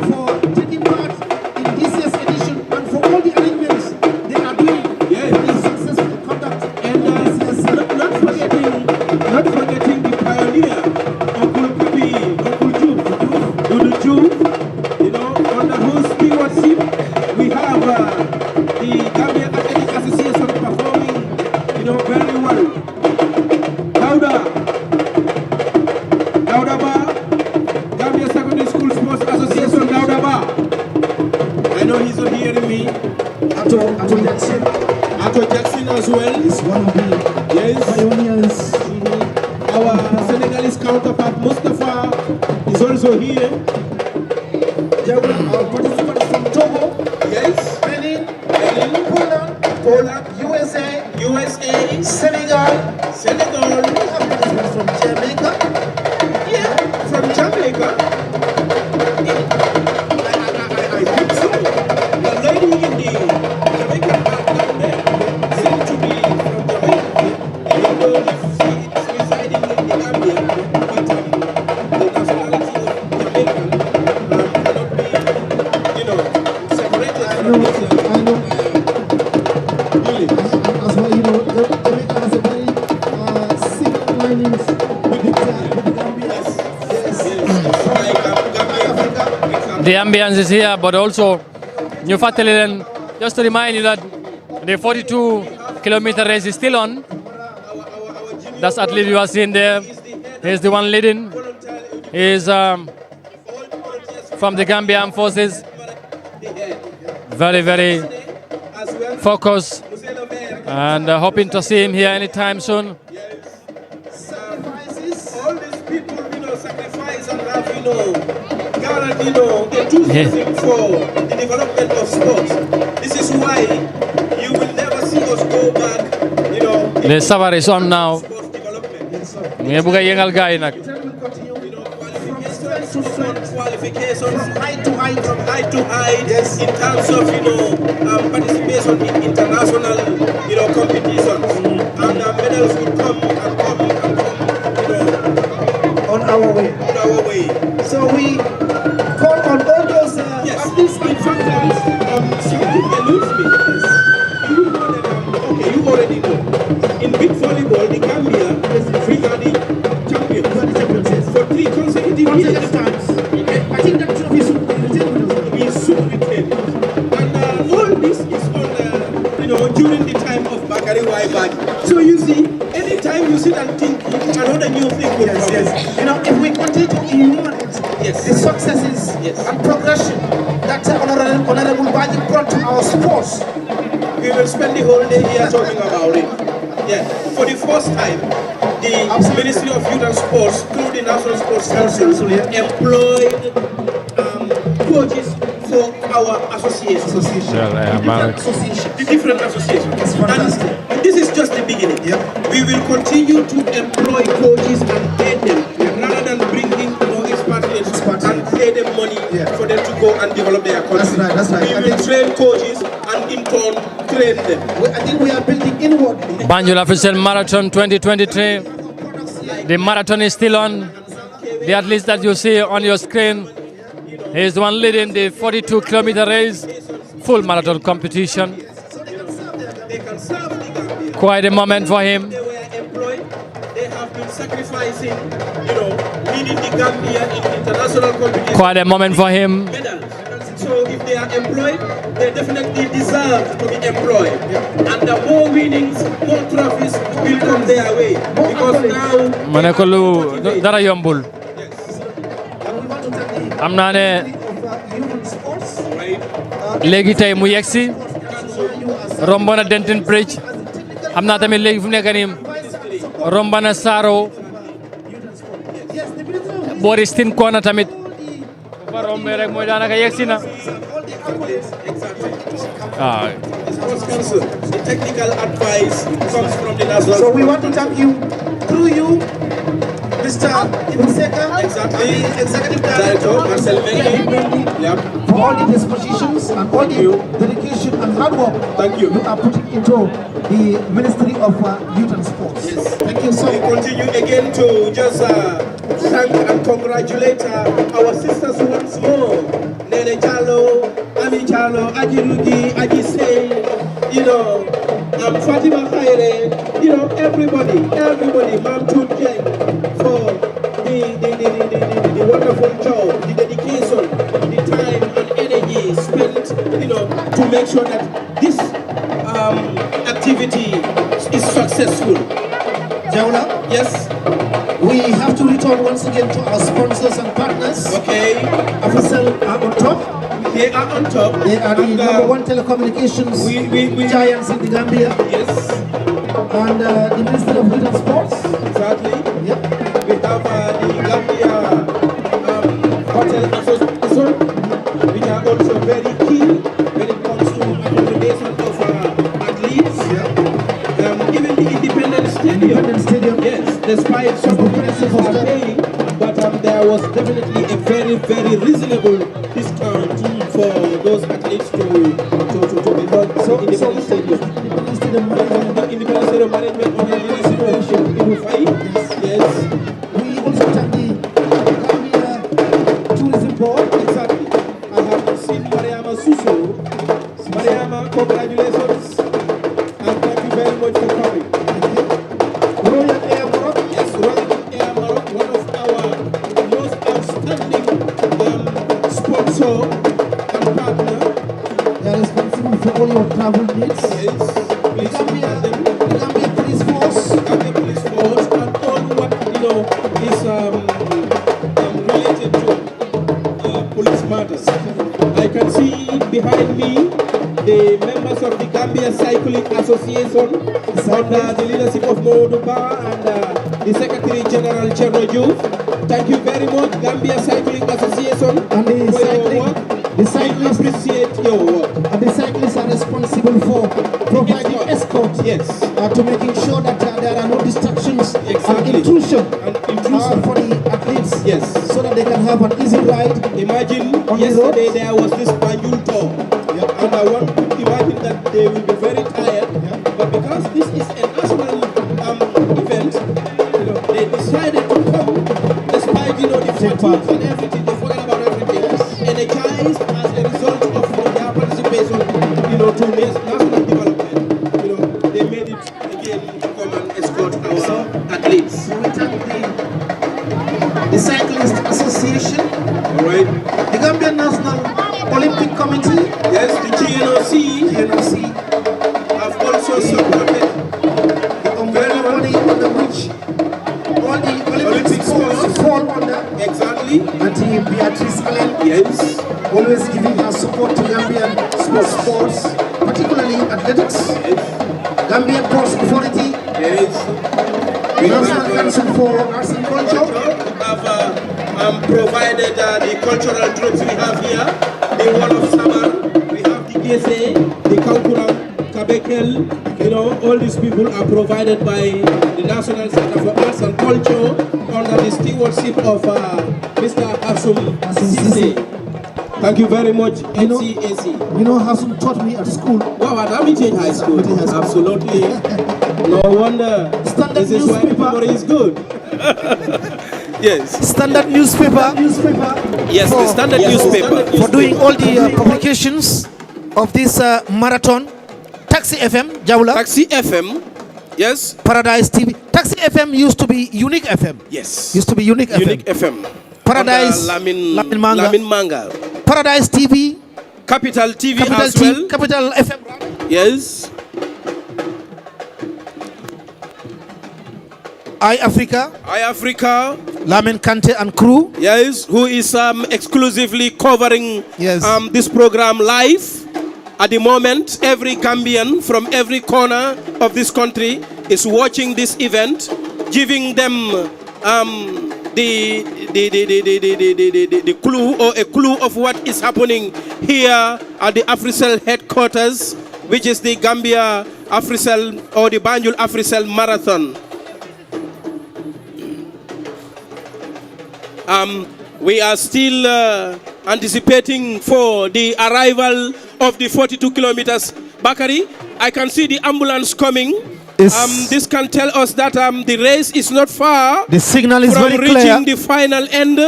for taking part in this year's edition and for all the arrangements they are doing for the successful conduct. And not forgetting the pioneer, Uncle Kabi, Uncle Dudu Ju, you know, under whose stewardship we have the Gambia Athletic Association performing, you know, very well. Dauda Ba, Gambia Secondary School Sports Association, Dauda Ba. I know he's not hearing me. Ato Jackson. Ato Jackson as well. Is one of the pioneers. Our Senegalese counterpart Mustafa is also here. There were our participants from Togo, Yes. Benin, Poland, USA, Senegal. Senegal, We have participants from Jamaica. yeah, from Jamaica. I think so. The lady in the Jamaican part down there seemed to be from Jamaica, even though she is residing in the Gambia, but the nationality of Jamaican cannot be, you know, separated from this. I know. As well, you know, Jamaica has a very similar linings with the Gambia. The ambience is here, but also New Fatalian, just to remind you that the 42-kilometer race is still on. That's athlete you are seeing there. He's the one leading. He's from the Gambian forces. Very, very focused, and hoping to see him here anytime soon. All these people, you know, sacrifice doesn't have, guaranteed, enthusiasm for the development of sports. This is why you will never see us go back, The Savar is on now. Qualifications from height to height, yes, in terms of participation in international competitions, and medals will come on our way. So we call on all those athletes. In fact, something eludes me. You know that, you already know. In big volleyball, the Gambia is the champions for 3 consecutive years. I think that trophy should be retained. And all this is on, during the time of Bakari Waibaj. So you see, anytime you sit and think, another new thing will come. Yes. If we continue to enumerate the successes and progression that Honorable Baji brought to our sports, we will spend the whole day here talking about it. Yeah. For the first time, the Ministry of Youth and Sports, through the National Sports Council, employed coaches for our associations. The different associations. It's fantastic. And this is just the beginning. We will continue to employ coaches and pay them, rather than bringing expatriates and pay them money for them to go and develop their country. That's right. We will train coaches and in turn train them. I think we are building inwardly. Banjul Official Marathon 2023. The marathon is still on. The athletes that you see on your screen, he is the one leading the 42-kilometer race, full marathon competition. Quite a moment for him. They were employed. They have been sacrificing, leading the Gambia in international competition. Quite a moment for him. So if they are employed, they definitely deserve to be employed. And the more winnings, more trophies will come their way. Because now... Manekolu dara yombul. am naa ne léegi tey mu yegsi romb na Denton Bridge xam naa tamit léegi fu mu nekk nii romb na Saro boori Stin Kona tamit bu fa rombee rek mooy daanaka yegsi na The technical advice comes from the national. So we want to thank you, through you, Mr. Ibuseka, the Executive Director, Marcel Mengi, for all the dispositions and all the dedication and hard work you are putting into the Ministry of Youth and Sports. Yes. Thank you so much. We continue again to just thank and congratulate our sisters once more. Nene Chalo, Ami Chalo, Ajirugi, Ajise, Fatima Khaire, everybody, Mam Tunjeng, for the wonderful job, the dedication, the time and energy spent, to make sure that this activity is successful. Jaula? Yes? We have to return once again to our sponsors and partners. Okay. Official are on top. They are on top. They are the number one telecommunications giants in the Gambia. Yes. And the Ministry of Youth and Sports. Exactly. Yep. We have the Gambia Hotel Association, which are also very key when it comes to accommodation of athletes. Even the Independence Stadium. Yes, despite some prices are paying, but there was definitely a very, very reasonable discount for those athletes to be brought to Independence Stadium. Independence Stadium management on the leadership in Rufai. Yes. We also thank the Gambia Tourism Board. Exactly. I have seen Mariama Suso. Mariama, congratulations. And thank you very much for coming. Royal Air Morocco. Yes, Royal Air Morocco, one of our most outstanding sponsor and partner. They are responsible for all your travel needs. Yes. Please Gambia Police Force. Gambia Police Force and all what is related to police matters. I can see behind me the members of the Gambia Cycling Association under the leadership of Moduba and the Secretary General Cherno Diouf. Thank you very much, Gambia Cycling Association, And the for your cycling, work. the We cyclists, appreciate your work. and the cyclists are responsible for providing escort Yes. to making sure that there are no distractions Exactly. intrusion And intrusion. for the athletes, Yes. so that they can have an easy ride. Imagine On the yesterday road. there was this Banjul tour. And I want to imagine that they will be very tired. But because this is a national event, they decided to come despite the fatigue and everything. They forget about everything. Energized as a result of their participation, to national development. They made it again to come and escort our athletes. So we thank the Cyclist Association, All right. the Gambian National Olympic Committee, Yes, the GNOC have also supported the umbrella body under which all the Olympic sports fall under, exactly. Auntie Beatrice Allen, Yes. always giving her support to Gambian sports, particularly athletics, Gambian Sports Authority, Yes. the National Council for Arts and Culture, Have provided the cultural troops we have here. The Wall of Saban, we have the Gese, the Kankuram, Kabekel, all these people are provided by the National Center for Arts and Culture under the stewardship of Mr. Hasum Sise. Thank you very much, NCAC. You know Hasum taught me at school. Wow, at Armitage High School. Absolutely. No wonder. Standard This is why the memory is good. Yes. Standard newspaper. Yes, the standard newspaper. For doing all the publications of this marathon. Taxi FM, Jawla. Taxi FM, yes. Paradise TV. Taxi FM used to be Unique FM. Yes. Used to be Unique FM. Unique FM. Paradise. Lamin Manga. Lamin Manga. Paradise TV. Capital TV Capital as well. Capital FM. Yes. iAfrica. iAfrica. Lamin Kante and crew. Yes, who is exclusively covering Yes. this program live. At the moment, every Gambian from every corner of this country is watching this event, giving them the clue or a clue of what is happening here at the AfriCell headquarters, which is the Gambia AfriCell or the Banjul AfriCell Marathon. We are still anticipating for the arrival of the 42 kilometers. Bakari, I can see the ambulance coming. This can tell us that the race is not far. The signal is from very reaching clear. the final end,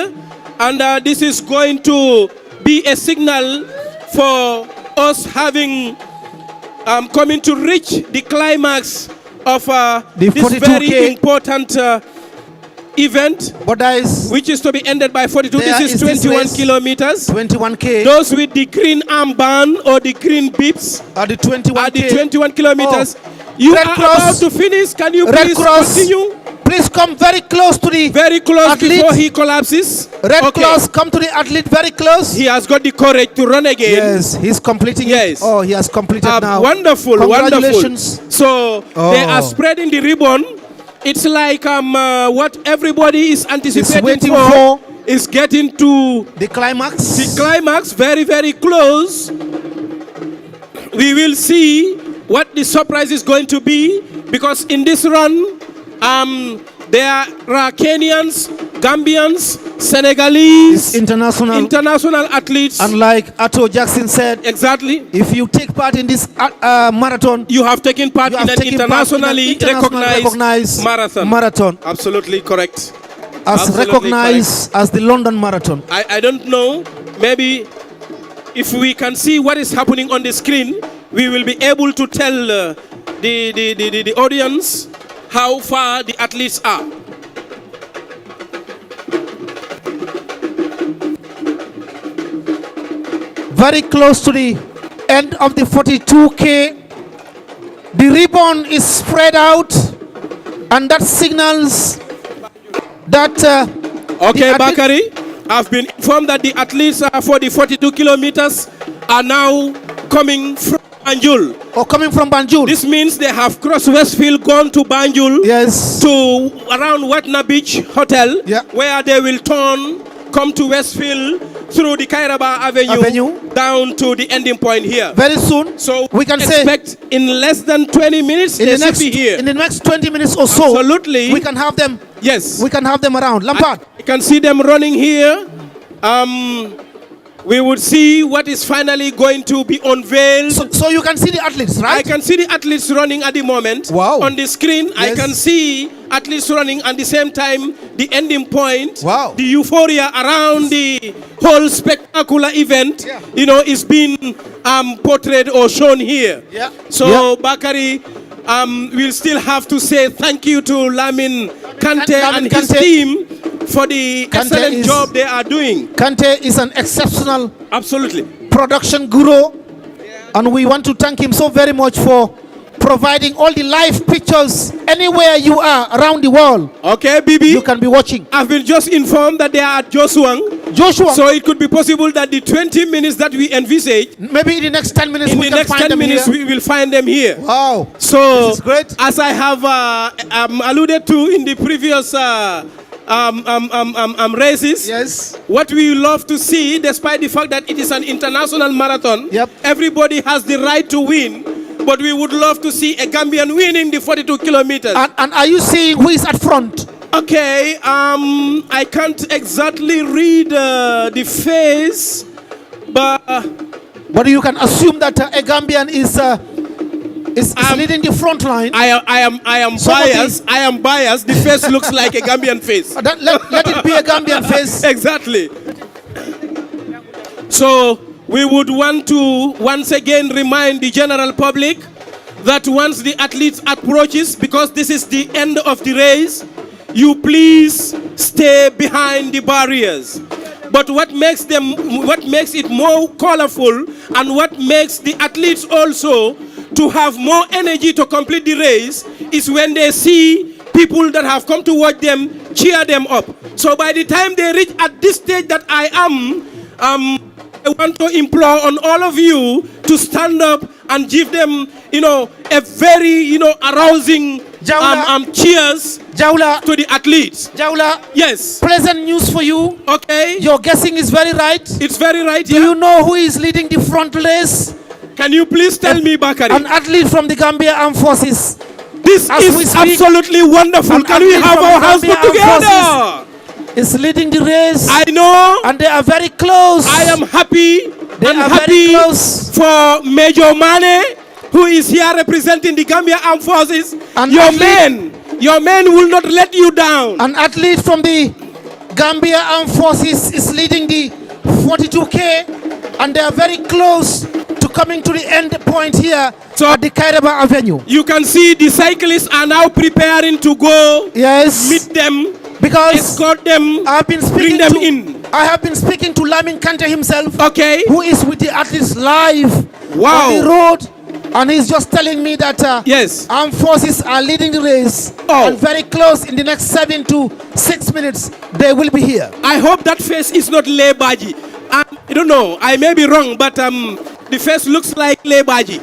and this is going to be a signal for us having coming to reach the climax of this 42K. very important event, which is to be ended by 42. There This is is this 21 race, kilometers. 21K. Those with the green armband or the green bips are the 21 kilometers. Oh. You Red are Cross. about to finish. Can you Red please Cross. continue? Please come very close to the Very close athlete. before he collapses. Red Cross, come to the athlete very close. He has got the courage to run again. Yes, he's completing Yes. it. Oh, he has completed now. Wonderful, Congratulations. wonderful. So they are spreading the ribbon. It's like what everybody is anticipating waiting for is getting to the climax. The climax, very, very close. We will see what the surprise is going to be, because in this run, there are Kenyans, Gambians, Senegalese, international athletes. And like Ato Jackson said, exactly, if you take part in this marathon, you have taken part in an internationally recognized marathon. Absolutely correct. As Absolutely recognized correct. as the London Marathon. I don't know, maybe if we can see what is happening on the screen, we will be able to tell the audience how far the athletes are. Very close to the end of the 42K. The ribbon is spread out, and that signals that okay, Bakari, I've been informed that the athletes for the 42 kilometers are now coming from Banjul. Or coming from Banjul. This means they have crossed Westfield, gone to Banjul. Yes. To around Watna Beach Hotel. Yeah. Where they will come to Westfield through the Kairaba Avenue down to the ending point here. Very soon. So we can expect in less than 20 minutes they should be here. In the next 20 minutes or so. Absolutely. We can have them. Yes. We can have them around. Lampard. You can see them running here. We would see what is finally going to be unveiled. So you can see the athletes, right? I can see the athletes running at the moment. Wow. On the screen, Yes. I can see athletes running at the same time, the ending point. Wow. The euphoria around the whole spectacular event, is being portrayed or shown here. Yeah. So, Bakari, we'll still have to say thank you to Lamin Kante and his team for the excellent job they are doing. Kante is an exceptional Absolutely. production guru, and we want to thank him so very much for providing all the live pictures anywhere you are around the world. Okay, Bibi. You can be watching. I've been just informed that they are at Joshua. So it could be possible that the 20 minutes that we envisage, maybe in the next 10 minutes, we can find them here. we will find them here. Wow. So this is great. As I have alluded to in the previous races, yes, what we love to see, despite the fact that it is an international marathon, yep, everybody has the right to win, but we would love to see a Gambian winning the 42 kilometers. And are you seeing who is at front? Okay, I can't exactly read the face, but you can assume that a Gambian is leading the front line. I am biased. I am biased. The face looks like a Gambian face. Let it be a Gambian face. Exactly. So we would want to once again remind the general public that once the athletes approaches, because this is the end of the race, you please stay behind the barriers. But what makes it more colorful and what makes the athletes also to have more energy to complete the race is when they see people that have come to watch them cheer them up. So by the time they reach at this stage that I am, I want to implore on all of you to stand up and give them, a very, arousing cheers to the athletes. Jaula. Yes. Pleasant news for you. Okay. Your guessing is very right. It's very right. Do you know who is leading the front race? Can you please tell me, Bakari? An athlete from the Gambia Armed Forces. This is absolutely wonderful. Can we have our hands put together? Is leading the race. I know. And they are very close. I am happy. They are very close. For Major Mane, who is here representing the Gambia Armed Forces. And your men will not let you down. An athlete from the Gambia Armed Forces is leading the 42K, and they are very close to coming to the end point here at the Kairaba Avenue. You can see the cyclists are now preparing to go. Yes. Meet them. Because escort them. I have been speaking to Lamin Kante himself. Okay. Who is with the athletes live on the road, and he's just telling me that yes, armed forces are leading the race, and very close in the next 7 to 6 minutes they will be here. I hope that face is not Lebaji. I don't know. I may be wrong, but the face looks like Lebaji.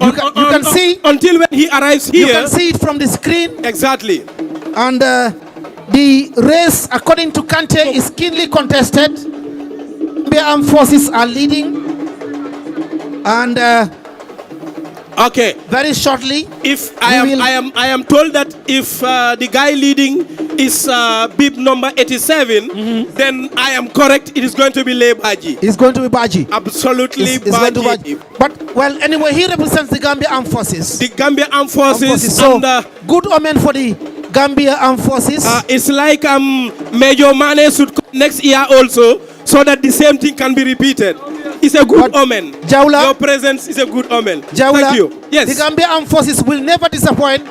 You can see until when he arrives here. You can see it from the screen. Exactly. And the race, according to Kante, is keenly contested. The armed forces are leading, and okay, very shortly, if I am told that if the guy leading is bib number 87, then I am correct. It is going to be Lebaji. It's going to be Baji. Absolutely, Baji. But well, anyway, he represents the Gambia Armed Forces. The Gambia Armed Forces. So good omen for the Gambia Armed Forces. It's like Major Mane should come next year also, so that the same thing can be repeated. It's a good omen. Jaula, your presence is a good omen. Jaula, thank you. Yes. The Gambia Armed Forces will never disappoint.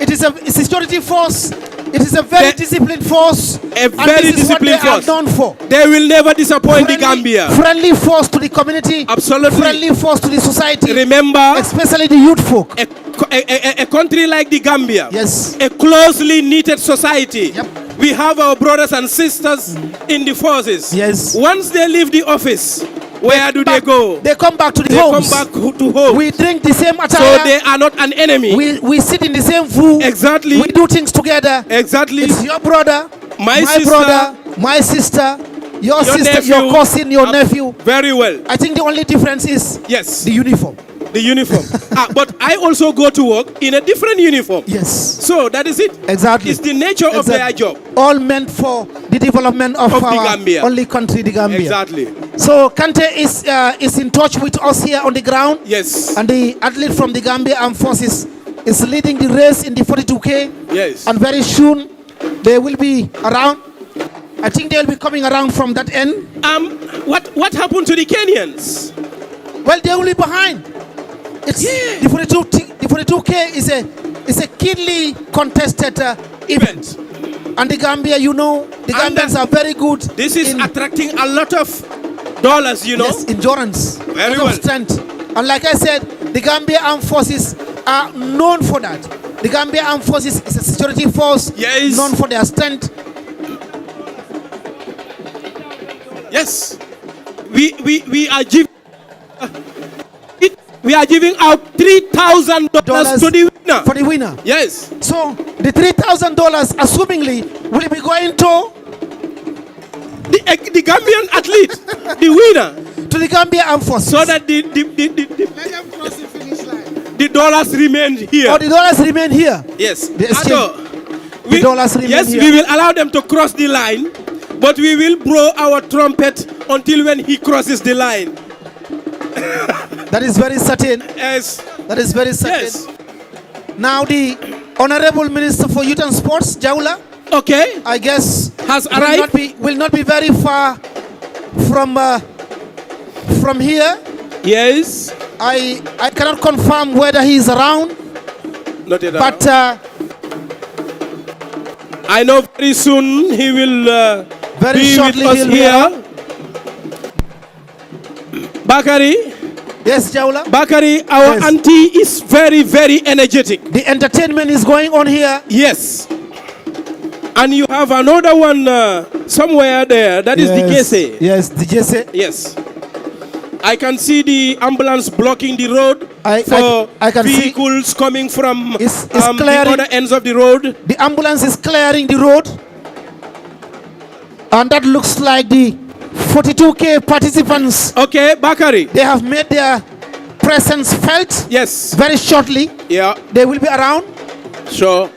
It is a security force. It is a very disciplined force. A very disciplined force. They are known for. They will never disappoint the Gambia. Friendly force to the community. Absolutely. Friendly force to the society. Remember, especially the youth folk. A country like the Gambia. Yes. A closely knitted society. Yep. We have our brothers and sisters in the forces. Yes. Once they leave the office, Where do they go? They come back to the They homes. come back to home. We drink the same So attire. they are not an enemy. We sit in the same food. Exactly. We do things together. Exactly. It's your brother, My sister, brother, my sister, your sister, nephew, your cousin, your nephew. Very well. I think the only difference is Yes. the uniform. The uniform. But I also go to work in a different uniform. Yes. So that is it. Exactly. It's the nature of their job. All meant for the development of the our Gambia. only country, the Gambia. Exactly. So Kante is in touch with us here on the ground. Yes. And the athlete from the Gambia Armed Forces is leading the race in the 42K. Yes. And very soon they will be around. I think they will be coming around from that end. What happened to the Kenyans? Well, they will be behind. It's the 42K is a keenly contested event. And the Gambia, you know, the Gambians are very good. This is attracting a lot of dollars, you know. Yes, endurance. Very a lot well. of strength. And like I said, the Gambia Armed Forces are known for that. The Gambia Armed Forces is a security force known for their strength. Yes. We are giving out $3,000 to the winner. For the winner. Yes. So the $3,000 assumingly will be going to the Gambian athlete, the winner, to the Gambia Armed Forces. So that the dollars remain here. Oh, the dollars remain here. Yes. The dollars remain yes, here. we will allow them to cross the line, but we will blow our trumpet until when he crosses the line. That is very certain. Yes. That is very certain. Yes. Now the Honorable Minister for Youth and Sports, Jaula, okay, I guess has arrived. Will not be very far from here. Yes. I cannot confirm whether he is around. Not yet. But I know very soon he will very be shortly with us here. Bakari. Yes, Jaula. Bakari, our auntie is very, very energetic. The entertainment is going on here. Yes. And you have another one somewhere there. That is the Gese. Yes, the Gese. Yes. I can see the ambulance blocking the road I can vehicles coming from the other ends of the road. The ambulance is clearing the road. And that looks like the 42K participants. Okay, Bakari. They have made their presence felt. Yes. Very shortly. Yeah. They will be around. Sure.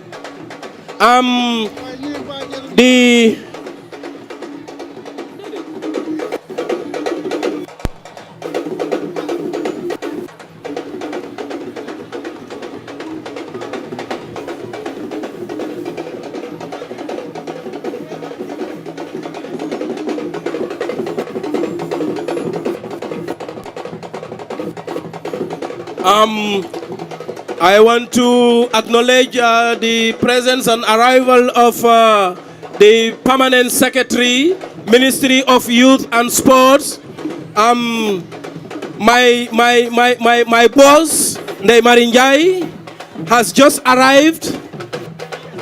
I want to acknowledge the presence and arrival of the Permanent Secretary, Ministry of Youth and Sports. My boss, Neymarinjai, has just arrived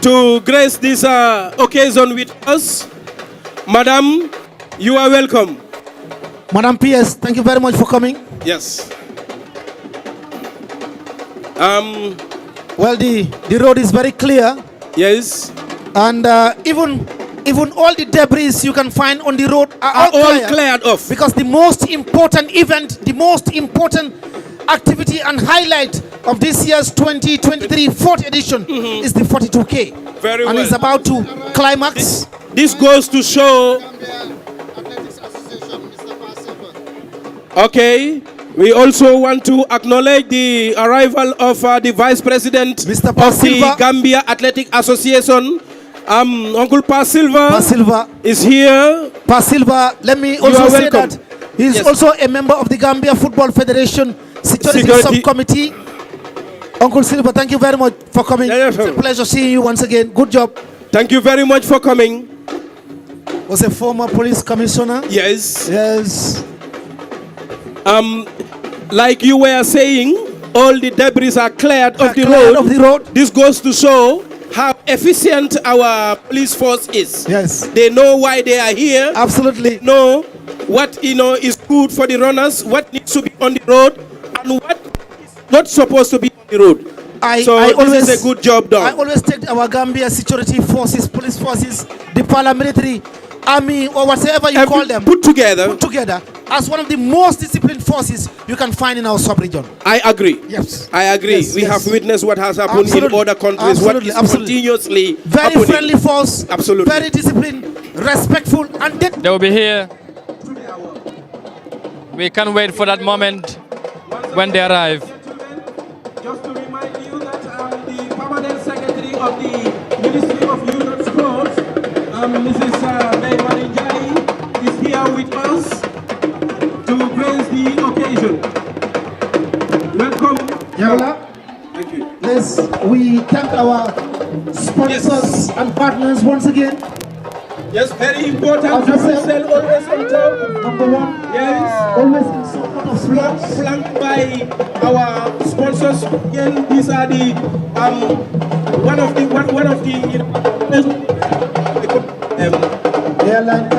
to grace this occasion with us. Madam, you are welcome. Madam PS, thank you very much for coming. Yes. Well, the road is very clear. Yes. And even all the debris you can find on the road are all cleared off. Because the most important event, the most important activity and highlight of this year's 2023 fourth edition is the 42K. Very well. And it's about to climax. This goes to show. Okay. We also want to acknowledge the arrival of the Vice President of the Gambia Athletic Association. Uncle Pa Silva is here. Pa Silva, let me also say that he is also a member of the Gambia Football Federation Security Subcommittee. Uncle Silva, thank you very much for coming. It's a pleasure seeing you once again. Good job. Thank you very much for coming. Was a former police commissioner. Yes. Yes. Like you were saying, all the debris are cleared of the road. This goes to show how efficient our police force is. Yes. They know why they are here. Absolutely. Know what is good for the runners, what needs to be on the road, and what is not supposed to be on the road. This is a good job done. I always take our Gambia security forces, police forces, the paramilitary, army, or whatever you call them, put together as one of the most disciplined forces you can find in our sub-region. I agree. Yes. I agree. Yes, we have witnessed what has happened in other countries, what is continuously very happening. friendly force, absolutely, very disciplined, respectful, and they will be here. We can't wait for that moment when they arrive. Just to remind you that the permanent secretary of the Ministry of Youth and Sports, Mrs. Marinjai, is here with us to grace the occasion. Welcome. Yaula. Thank you. We thank our sponsors and partners once again. Yes, very important. Sell always on top. Number one. Yes. Always in support of sports. Flanked by our sponsors. Again, these are the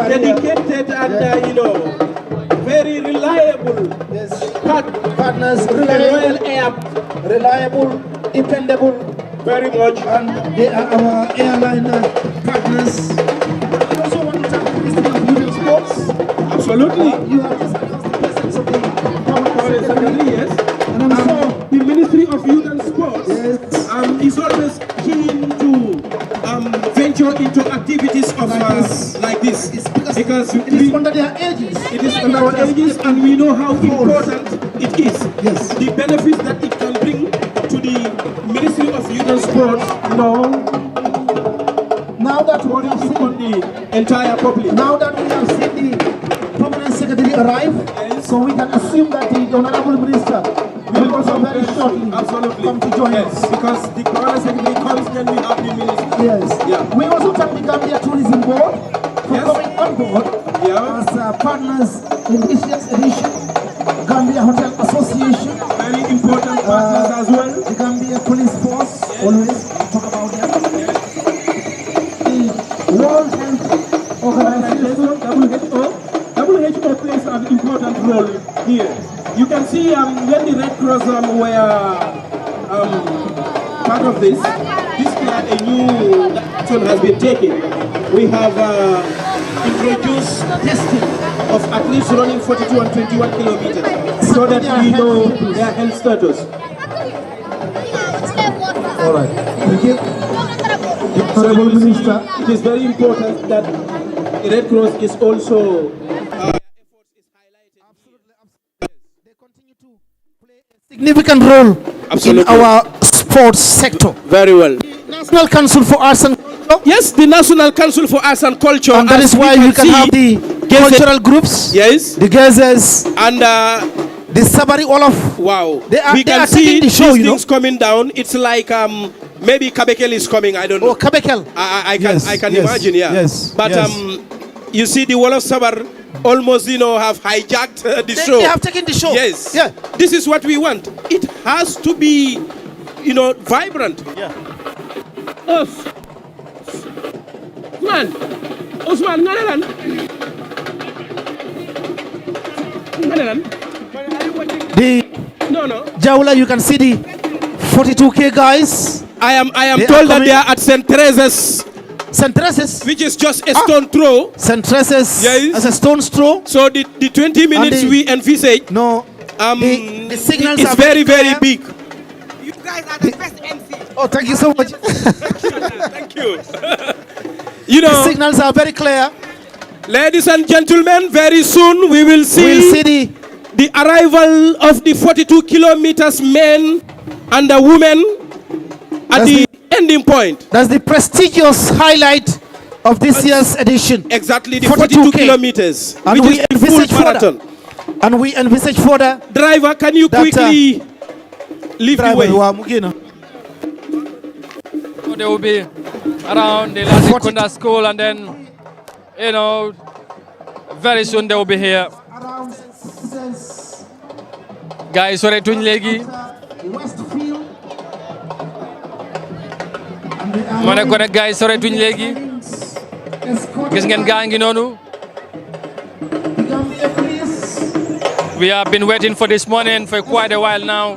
dedicated and very reliable partners. Reliable, dependable. Very much. And they are our airline partners. Absolutely. You have just announced the presence of the Permanent Secretary, yes. And I'm sure the Ministry of Youth and Sports is always keen to venture into activities of like this. Because it is under their aegis. It is under our aegis, and we know how important it is. Yes. The benefits that it can bring to the Ministry of Youth and Sports, now that we have seen the entire public. Now that we have seen the permanent secretary arrive, so we can assume that the honorable minister will also very shortly come to join us. Because the permanent secretary comes, then we have the minister. Yes. Yeah. We also thank the Gambia Tourism Board for coming on board as partners in this year's edition. Gambia Hotel Association. Very important partners as well. The Gambia Police Force, always talk about them. World Health Organization, WHO plays an important role here. You can see when the Red Cross were part of this year a new action has been taken. We have introduced testing of athletes running 42 and 21 kilometers so that we know their health status. All right. Thank you. Honorable Minister. It is very important that the Red Cross is also significant role in our sports sector. Very well. National Council for Arts and Culture. Yes, the National Council for Arts and Culture. And that is why we can have the cultural groups. Yes. The Gezes. And the Sabari Olaf. Wow. We can see the show, these things coming down. It's like maybe Kabekel is coming. I don't know. Oh, Kabekel. I can imagine. Yeah. Yes. But you see, the Wall of Sabar almost have hijacked the show. They have taken the show. Yes. Yeah. This is what we want. It has to be, vibrant. Yeah. Osman, No. Jaula, you can see the 42K guys. I am told that they are at St. Teresa's. St. Teresa's? Which is just a stone throw. St. Teresa's as a stone's throw. So the 20 minutes we envisage. No. The signals are very, very big. You guys are the best MC. Oh, thank you so much. Thank you. The signals are very clear. Ladies and gentlemen, very soon we will see, the arrival of the 42 kilometers men and the women at the ending point. That's the prestigious highlight of this year's edition. Exactly, the 42 kilometers. And we envisage further. And we envisage further. Driver, can you quickly leave the way? So they will be around the Latikunda school, and then, very soon they will be here. Guys, sorry, tuñ legi. Mané ko nak guys, sorry, tuñ legi. Gis ngeen gaangi nonu. We have been waiting for this morning for quite a while now.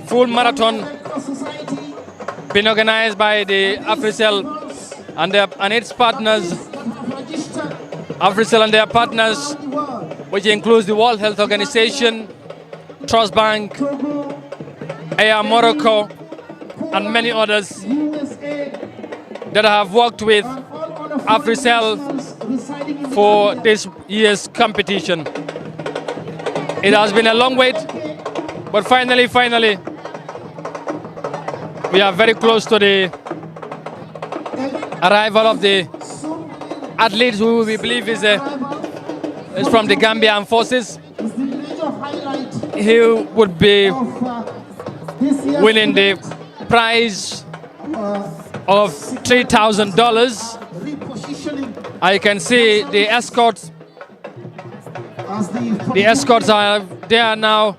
Full marathon been organized by the AfriCell and its partners. AfriCell and their partners, which includes the World Health Organization, Trust Bank, Air Morocco, and many others that have worked with AfriCell for this year's competition. It has been a long wait, but finally, we are very close to the arrival of the athletes who we believe is from the Gambian forces. He would be winning the prize of $3,000. I can see the escorts. The escorts are there now,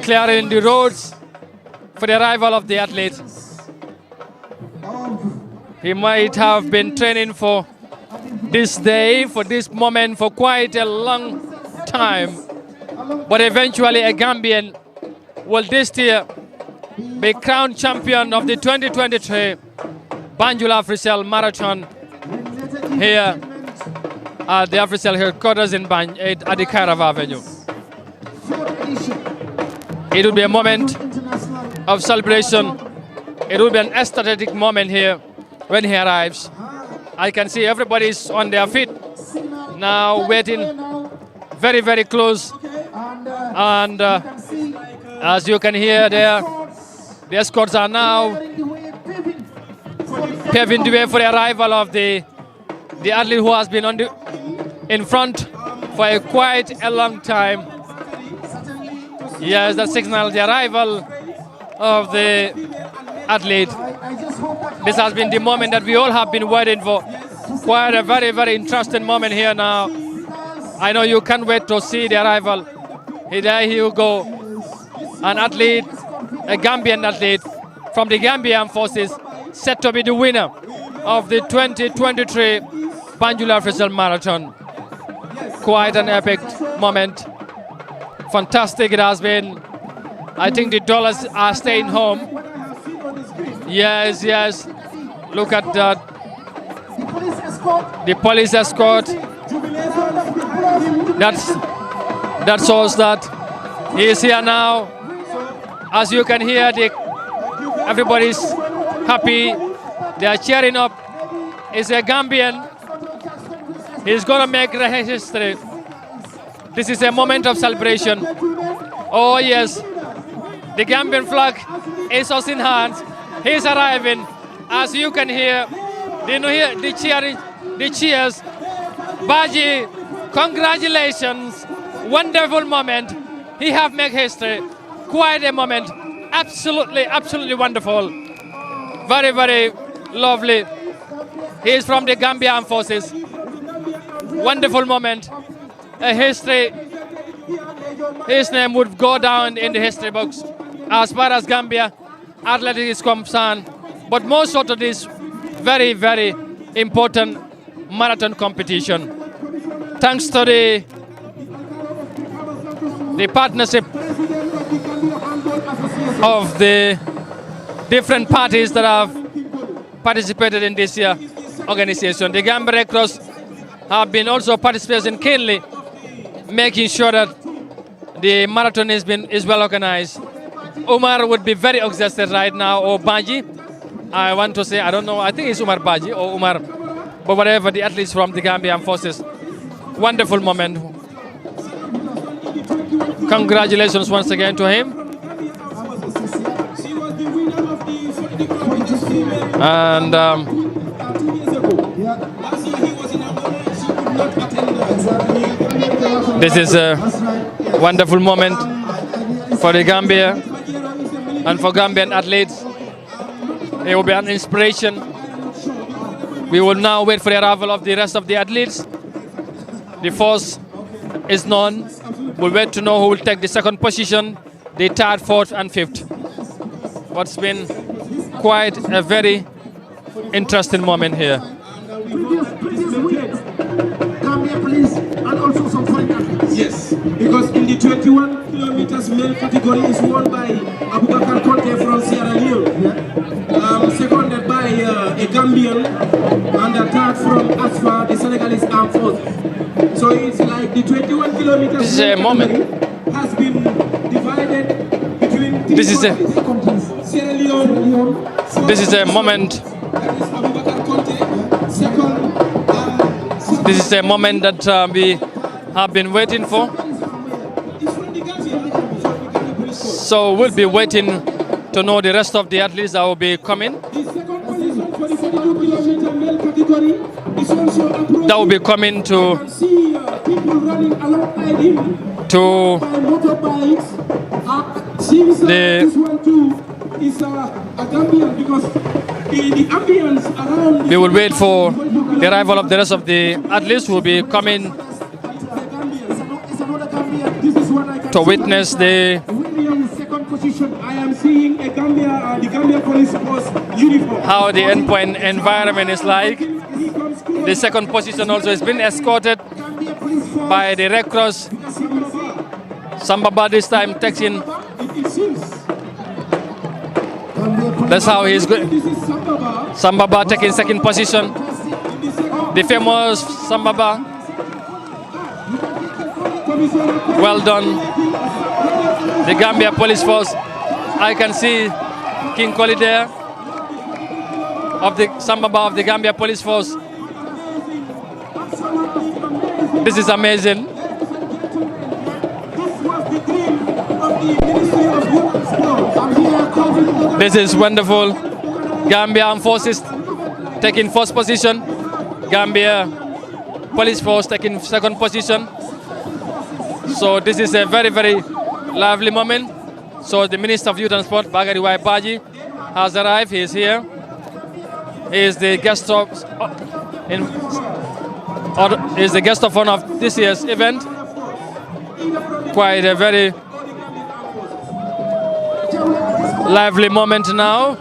clearing the roads for the arrival of the athlete. He might have been training for this day, for this moment, for quite a long time. But eventually a Gambian will this year be crowned champion of the 2023 Banjul AfriCell Marathon here at the AfriCell headquarters in at the Kairava Avenue. It will be a moment of celebration. It will be an aesthetic moment here when he arrives. I can see everybody's on their feet now, waiting very, very close. And as you can hear there, the escorts are now paving the way for the arrival of the athlete who has been in front for quite a long time. Yes, that signals the arrival of the athlete. This has been the moment that we all have been waiting for. Quite a very, very interesting moment here now. I know you can't wait to see the arrival. There you go. An athlete, a Gambian athlete from the Gambian forces, set to be the winner of the 2023 Banjul AfriCell Marathon. Quite an epic moment. Fantastic it has been. I think the dollars are staying home. Yes, yes. Look at that. The police escort. That shows that he is here now. As you can hear, everybody's happy. They are cheering up. He's a Gambian. He's going to make history. This is a moment of celebration. Oh yes, the Gambian flag is also in hand. He's arriving. As you can hear, the cheers. Baji, congratulations. Wonderful moment. He have made history. Quite a moment. Absolutely, absolutely wonderful. Very, very lovely. He is from the Gambian forces. Wonderful moment. A history. His name would go down in the history books as far as Gambia athletics is concerned. But more so to this very, very important marathon competition. Thanks to the partnership of the different parties that have participated in this year organization. The Gambia Red Cross have been also participating keenly, making sure that the marathon is well organized. Umar would be very exhausted right now, or Baji. I want to say, I don't know, I think it's Umar Baji or Umar, but whatever, the athletes from the Gambian forces. Wonderful moment. Congratulations once again to him. And this is a wonderful moment for the Gambia and for Gambian athletes. It will be an inspiration. We will now wait for the arrival of the rest of the athletes. The force is known. We'll wait to know who will take the second position, the third, fourth, and fifth. What's been quite a very interesting moment here. Gambia police and also some foreign athletes. Yes, because in the 21 kilometers male category is won by Abubakar Conte from Sierra Leone, seconded by a Gambian, and the third from ASFA, the Senegalese Armed Forces. So it's like the 21 kilometers this is a moment. Has been divided between this is a Sierra Leone. This is a moment. That is Abubakar Conte, second. This is a moment that we have been waiting for. So we'll be waiting to know the rest of the athletes that will be coming. That will be coming to we will wait for the arrival of the rest of the athletes who will be coming to witness the I am seeing a Gambia, the Gambia Police Force uniform. How the endpoint environment is like. The second position also has been escorted by the Red Cross. Sambaba this time taking. That's how he's going. Sambaba taking second position. The famous Sambaba. Well done. The Gambia Police Force. I can see King Koli there of the Sambaba of the Gambia Police Force. This is amazing. This is wonderful. Gambia Armed Forces taking first position. Gambia Police Force taking second position. So this is a very, very lively moment. So the Minister of Youth and Sport, Bagari Waipaji, has arrived. He is here. He is the guest of honor of this year's event. Quite a very lively moment now.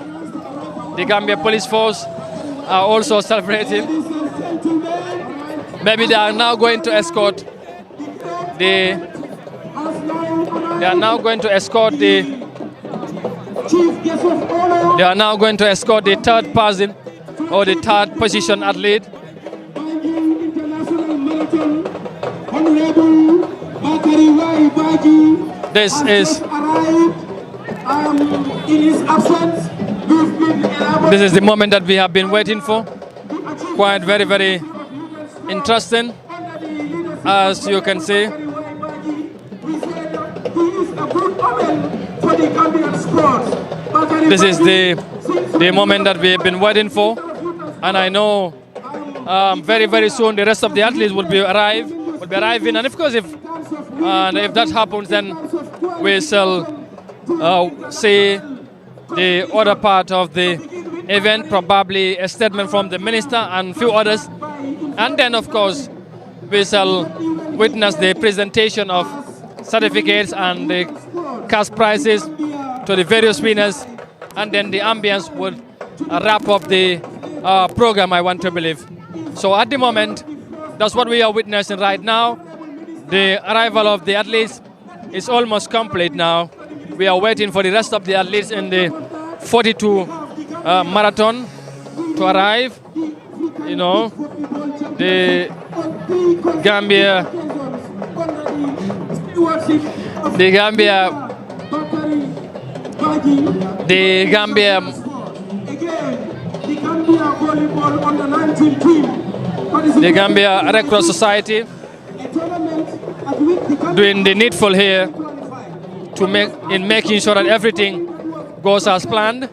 The Gambia Police Force are also celebrating. Maybe they are now going to escort the. They are now going to escort the. They are now going to escort the third person or the third position athlete. This is. This is the moment that we have been waiting for. Quite very, very interesting, as you can see. This is the moment that we have been waiting for, and I know very, very soon the rest of the athletes will be arriving. And of course, if that happens, then we shall see the other part of the event, probably a statement from the minister and few others, and then of course we shall witness the presentation of certificates and the cash prizes to the various winners, and then the ambience would wrap up the program, I want to believe. So at the moment, that's what we are witnessing right now. The arrival of the athletes is almost complete now. We are waiting for the rest of the athletes in the 42 marathon to arrive. You know, the Gambia Red Cross Society doing the needful here to making sure that everything goes as planned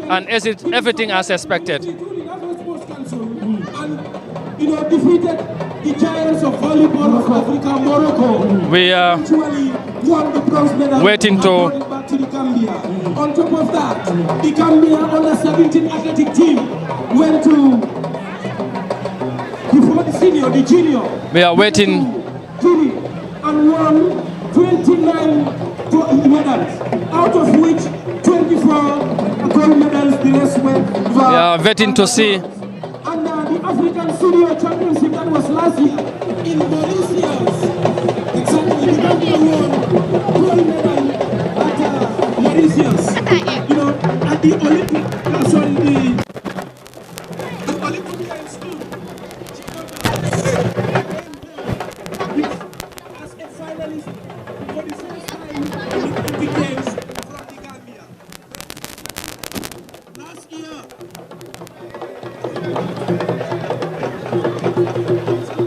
and everything as expected. Defeated the giants of volleyball of Africa, Morocco. We are waiting to. Back to the Gambia. On top of that, the Gambia under-17 athletic team went to before the senior, the junior. We are waiting. And won 29 medals, out of which 24 gold medals. The rest went. We are waiting to see. And the African Senior Championship that was last year in Mauritius. Gambia won gold medal at Mauritius. You know, at the Olympic, sorry, the Olympic Games too. As a finalist for the first time in the Olympic Games from the Gambia. Last year,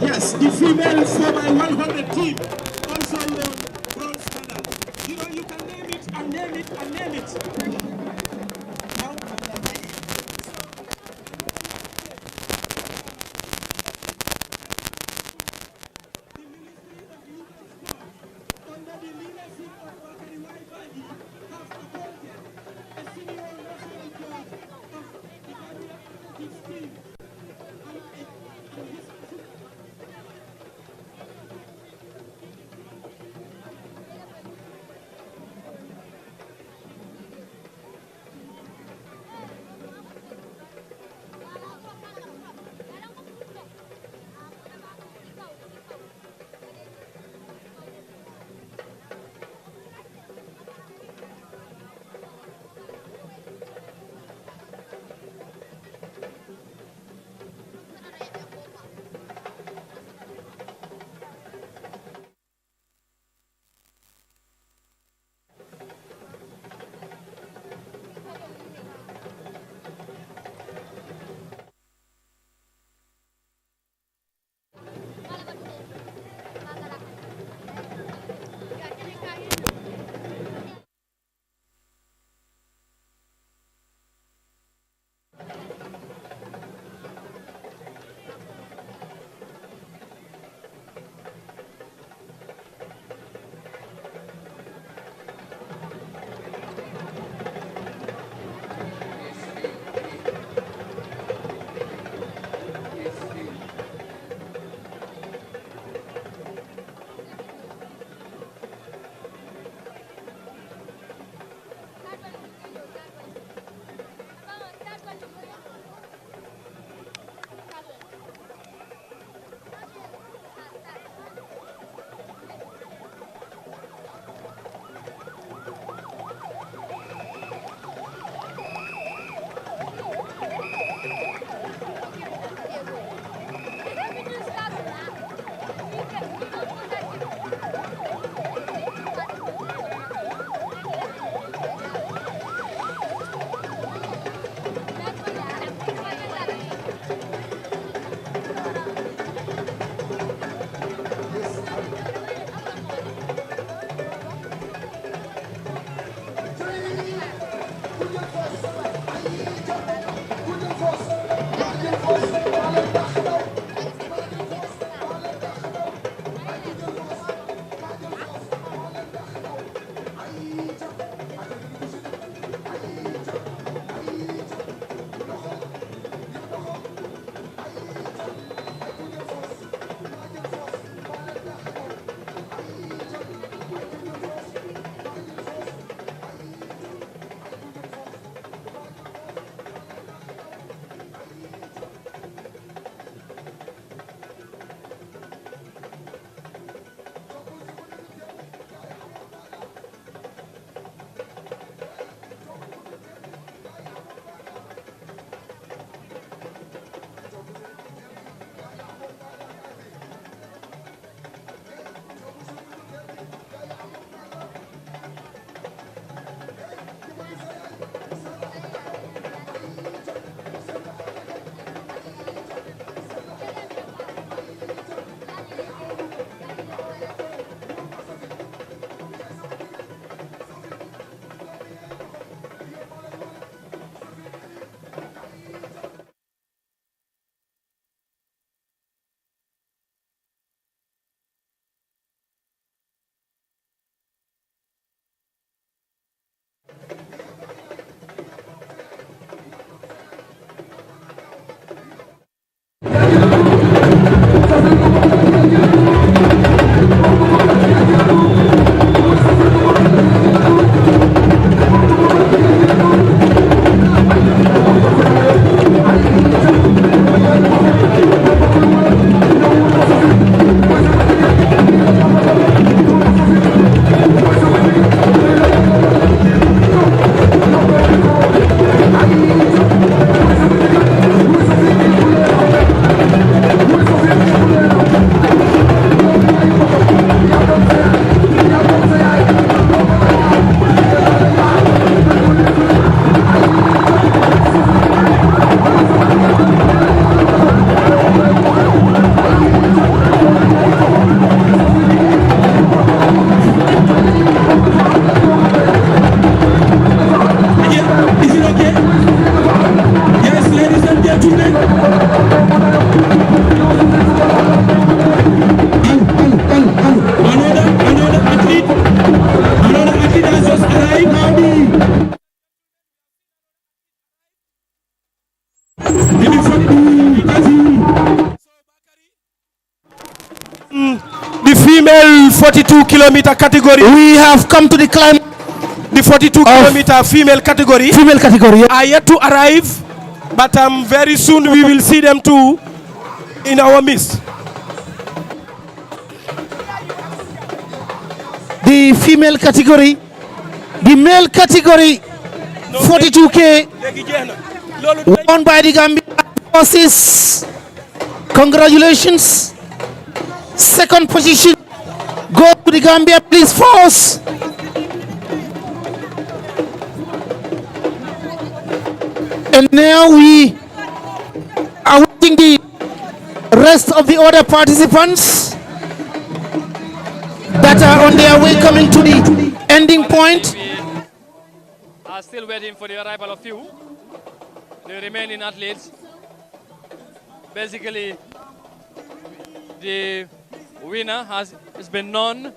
yes, the female 4x100 team also won bronze medal. You know, you can name it and name it and name it. Now, under the leadership of Bakari Waibagi, have appointed a senior national judge of the Gambia Olympics team. And his athlete has just arrived. The female 42-kilometer category. We have come to the climb. The 42-kilometer female category. Female category. Are yet to arrive, but very soon we will see them too in our midst. The female category. The male category. 42K. Won by the Gambia forces. Congratulations. Second position go to the Gambia Police Force. And now we are waiting the rest of the other participants that are on their way coming to the ending point. We are still waiting for the arrival of few, the remaining athletes. Basically, the winner has been known,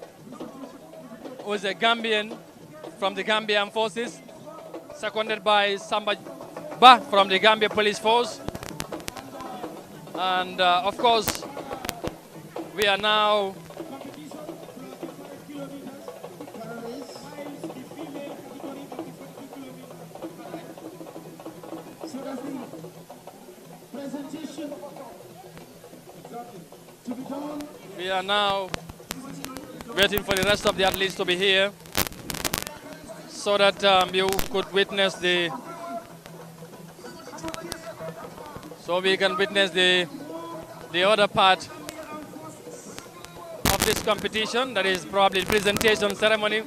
was a Gambian from the Gambian forces, seconded by Samba Ba from the Gambia Police Force. And of course, we are now waiting for the rest of the athletes to be here so that you could witness the we can witness the other part of this competition, that is probably the presentation ceremony,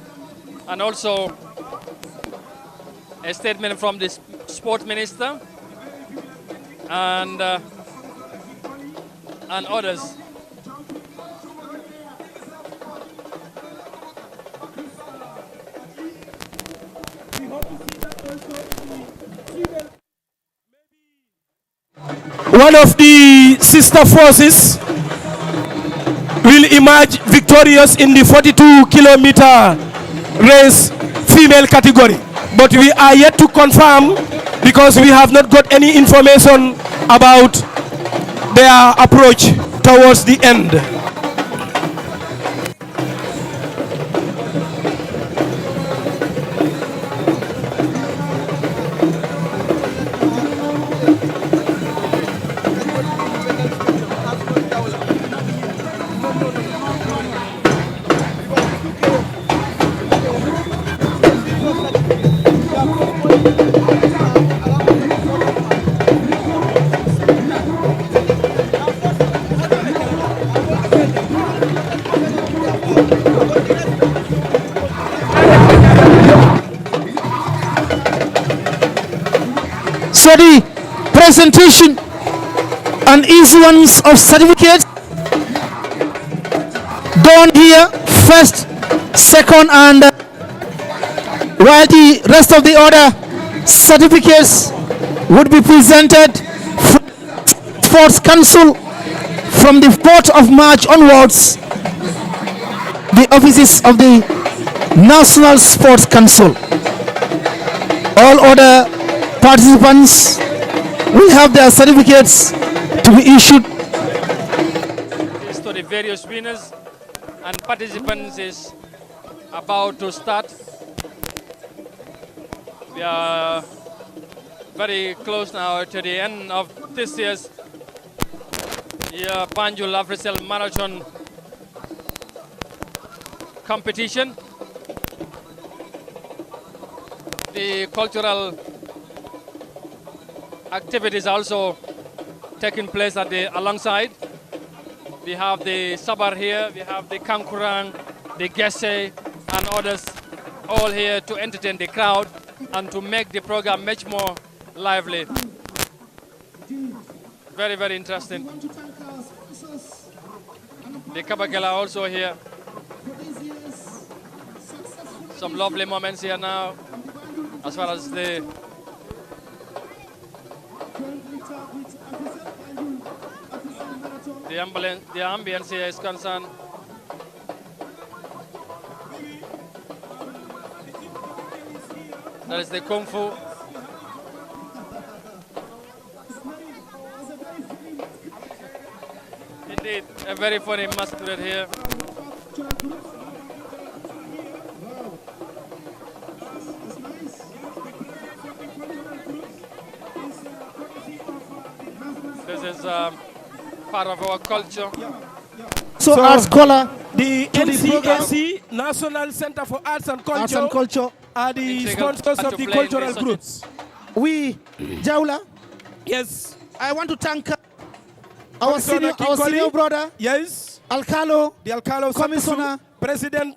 and also a statement from the sport minister and others. One of the sister forces will emerge victorious in the 42-kilometer race female category. But we are yet to confirm because we have not got any information about their approach towards the end. So the presentation and issuance of certificates done here, first, second, and while the rest of the other certificates would be presented from Sports Council from the 4th of March onwards, the offices of the National Sports Council. All other participants will have their certificates to be issued. This to the various winners and participants is about to start. We are very close now to the end of this year's Banjul Africell Marathon competition. The cultural activities also taking place at the alongside. We have the Sabar here, we have the Kankurang, the Gese, and others all here to entertain the crowd and to make the program much more lively. Very, very interesting. The Kabakela also here. Some lovely moments here now as far as the the ambience here is concerned. That is the Kung Fu. Indeed, a very funny masquerade here. This is part of our culture. So our scholar, the the program, NCAC, National Center for Arts and Culture, are the sponsors of the cultural groups. We, Jaula. Yes. I want to thank our senior brother. Yes. Alcalo. The Alcalo Commissioner. President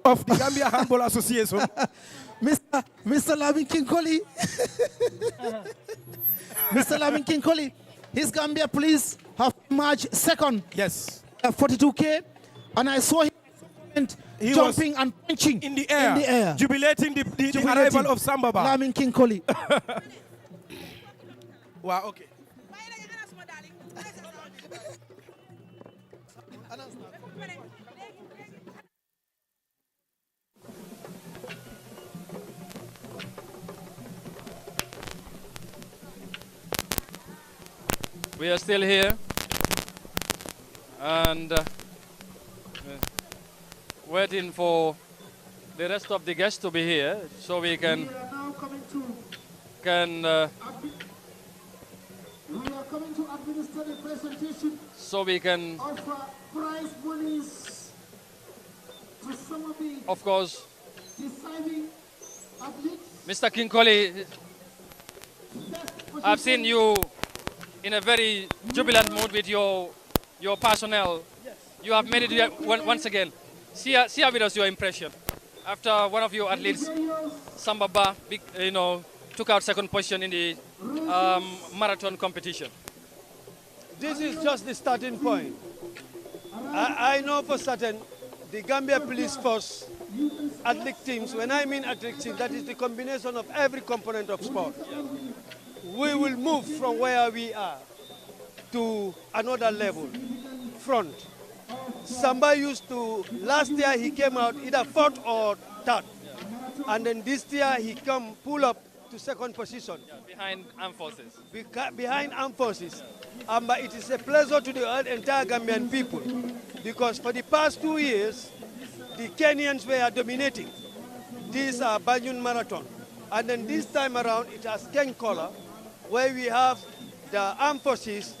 of the Gambia Handball Association. Mr. Lamin Kinkoli. Mr. Lamin Kinkoli. His Gambia police have marched second. Yes. 42K. And I saw him jumping and punching in the air. Jubilating the arrival of Sambaba. Lamin Kinkoli. Wow, okay. We are still here and waiting for the rest of the guests to be here so we can We are coming to administer the presentation so we can of prize monies to some of the of course deciding athletes. Mr. Kinkoli, I've seen you in a very jubilant mood with your personnel. Yes. You have made it once again. Share with us your impression after one of your athletes, Sambaba, took out second position in the marathon competition. This is just the starting point. I know for certain the Gambia Police Force athletic teams, when I mean athletic teams, that is the combination of every component of sport. We will move from where we are to another level, front. Samba used to, last year he came out either fourth or third. And then this year he pull up to second position. Behind armed forces. Behind armed forces. But it is a pleasure to the entire Gambian people because for the past 2 years, the Kenyans were dominating this Banjul Marathon. And then this time around, it has Ken Collar, where we have the armed forces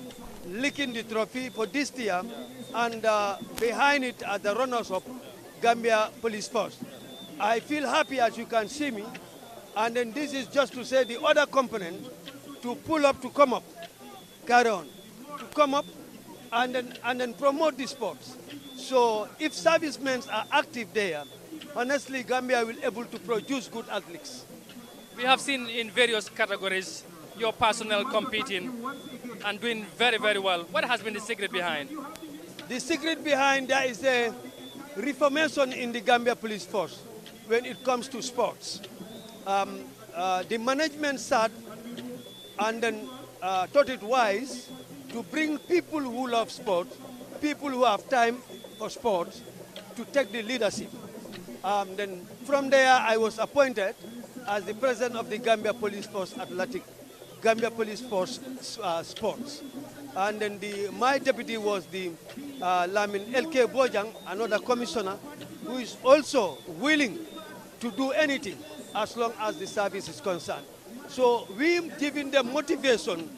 licking the trophy for this year, and behind it are the runners-up, Gambia Police Force. I feel happy as you can see me, and then this is just to say the other component to pull up, to come up, carry on, to come up, and then promote the sports. So if servicemen are active there, honestly, Gambia will be able to produce good athletes. We have seen in various categories your personnel competing and doing very, very well. What has been the secret behind? The secret behind that is a reformation in the Gambia Police Force when it comes to sports. The management sat and then thought it wise to bring people who love sports, people who have time for sports, to take the leadership. Then from there, I was appointed as the president of the Gambia Police Force Gambia Police Force Sports. And then my deputy was the Lamin LK Bojang, another commissioner, who is also willing to do anything as long as the service is concerned. So we giving them motivation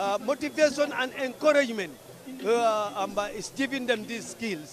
and encouragement is giving them these skills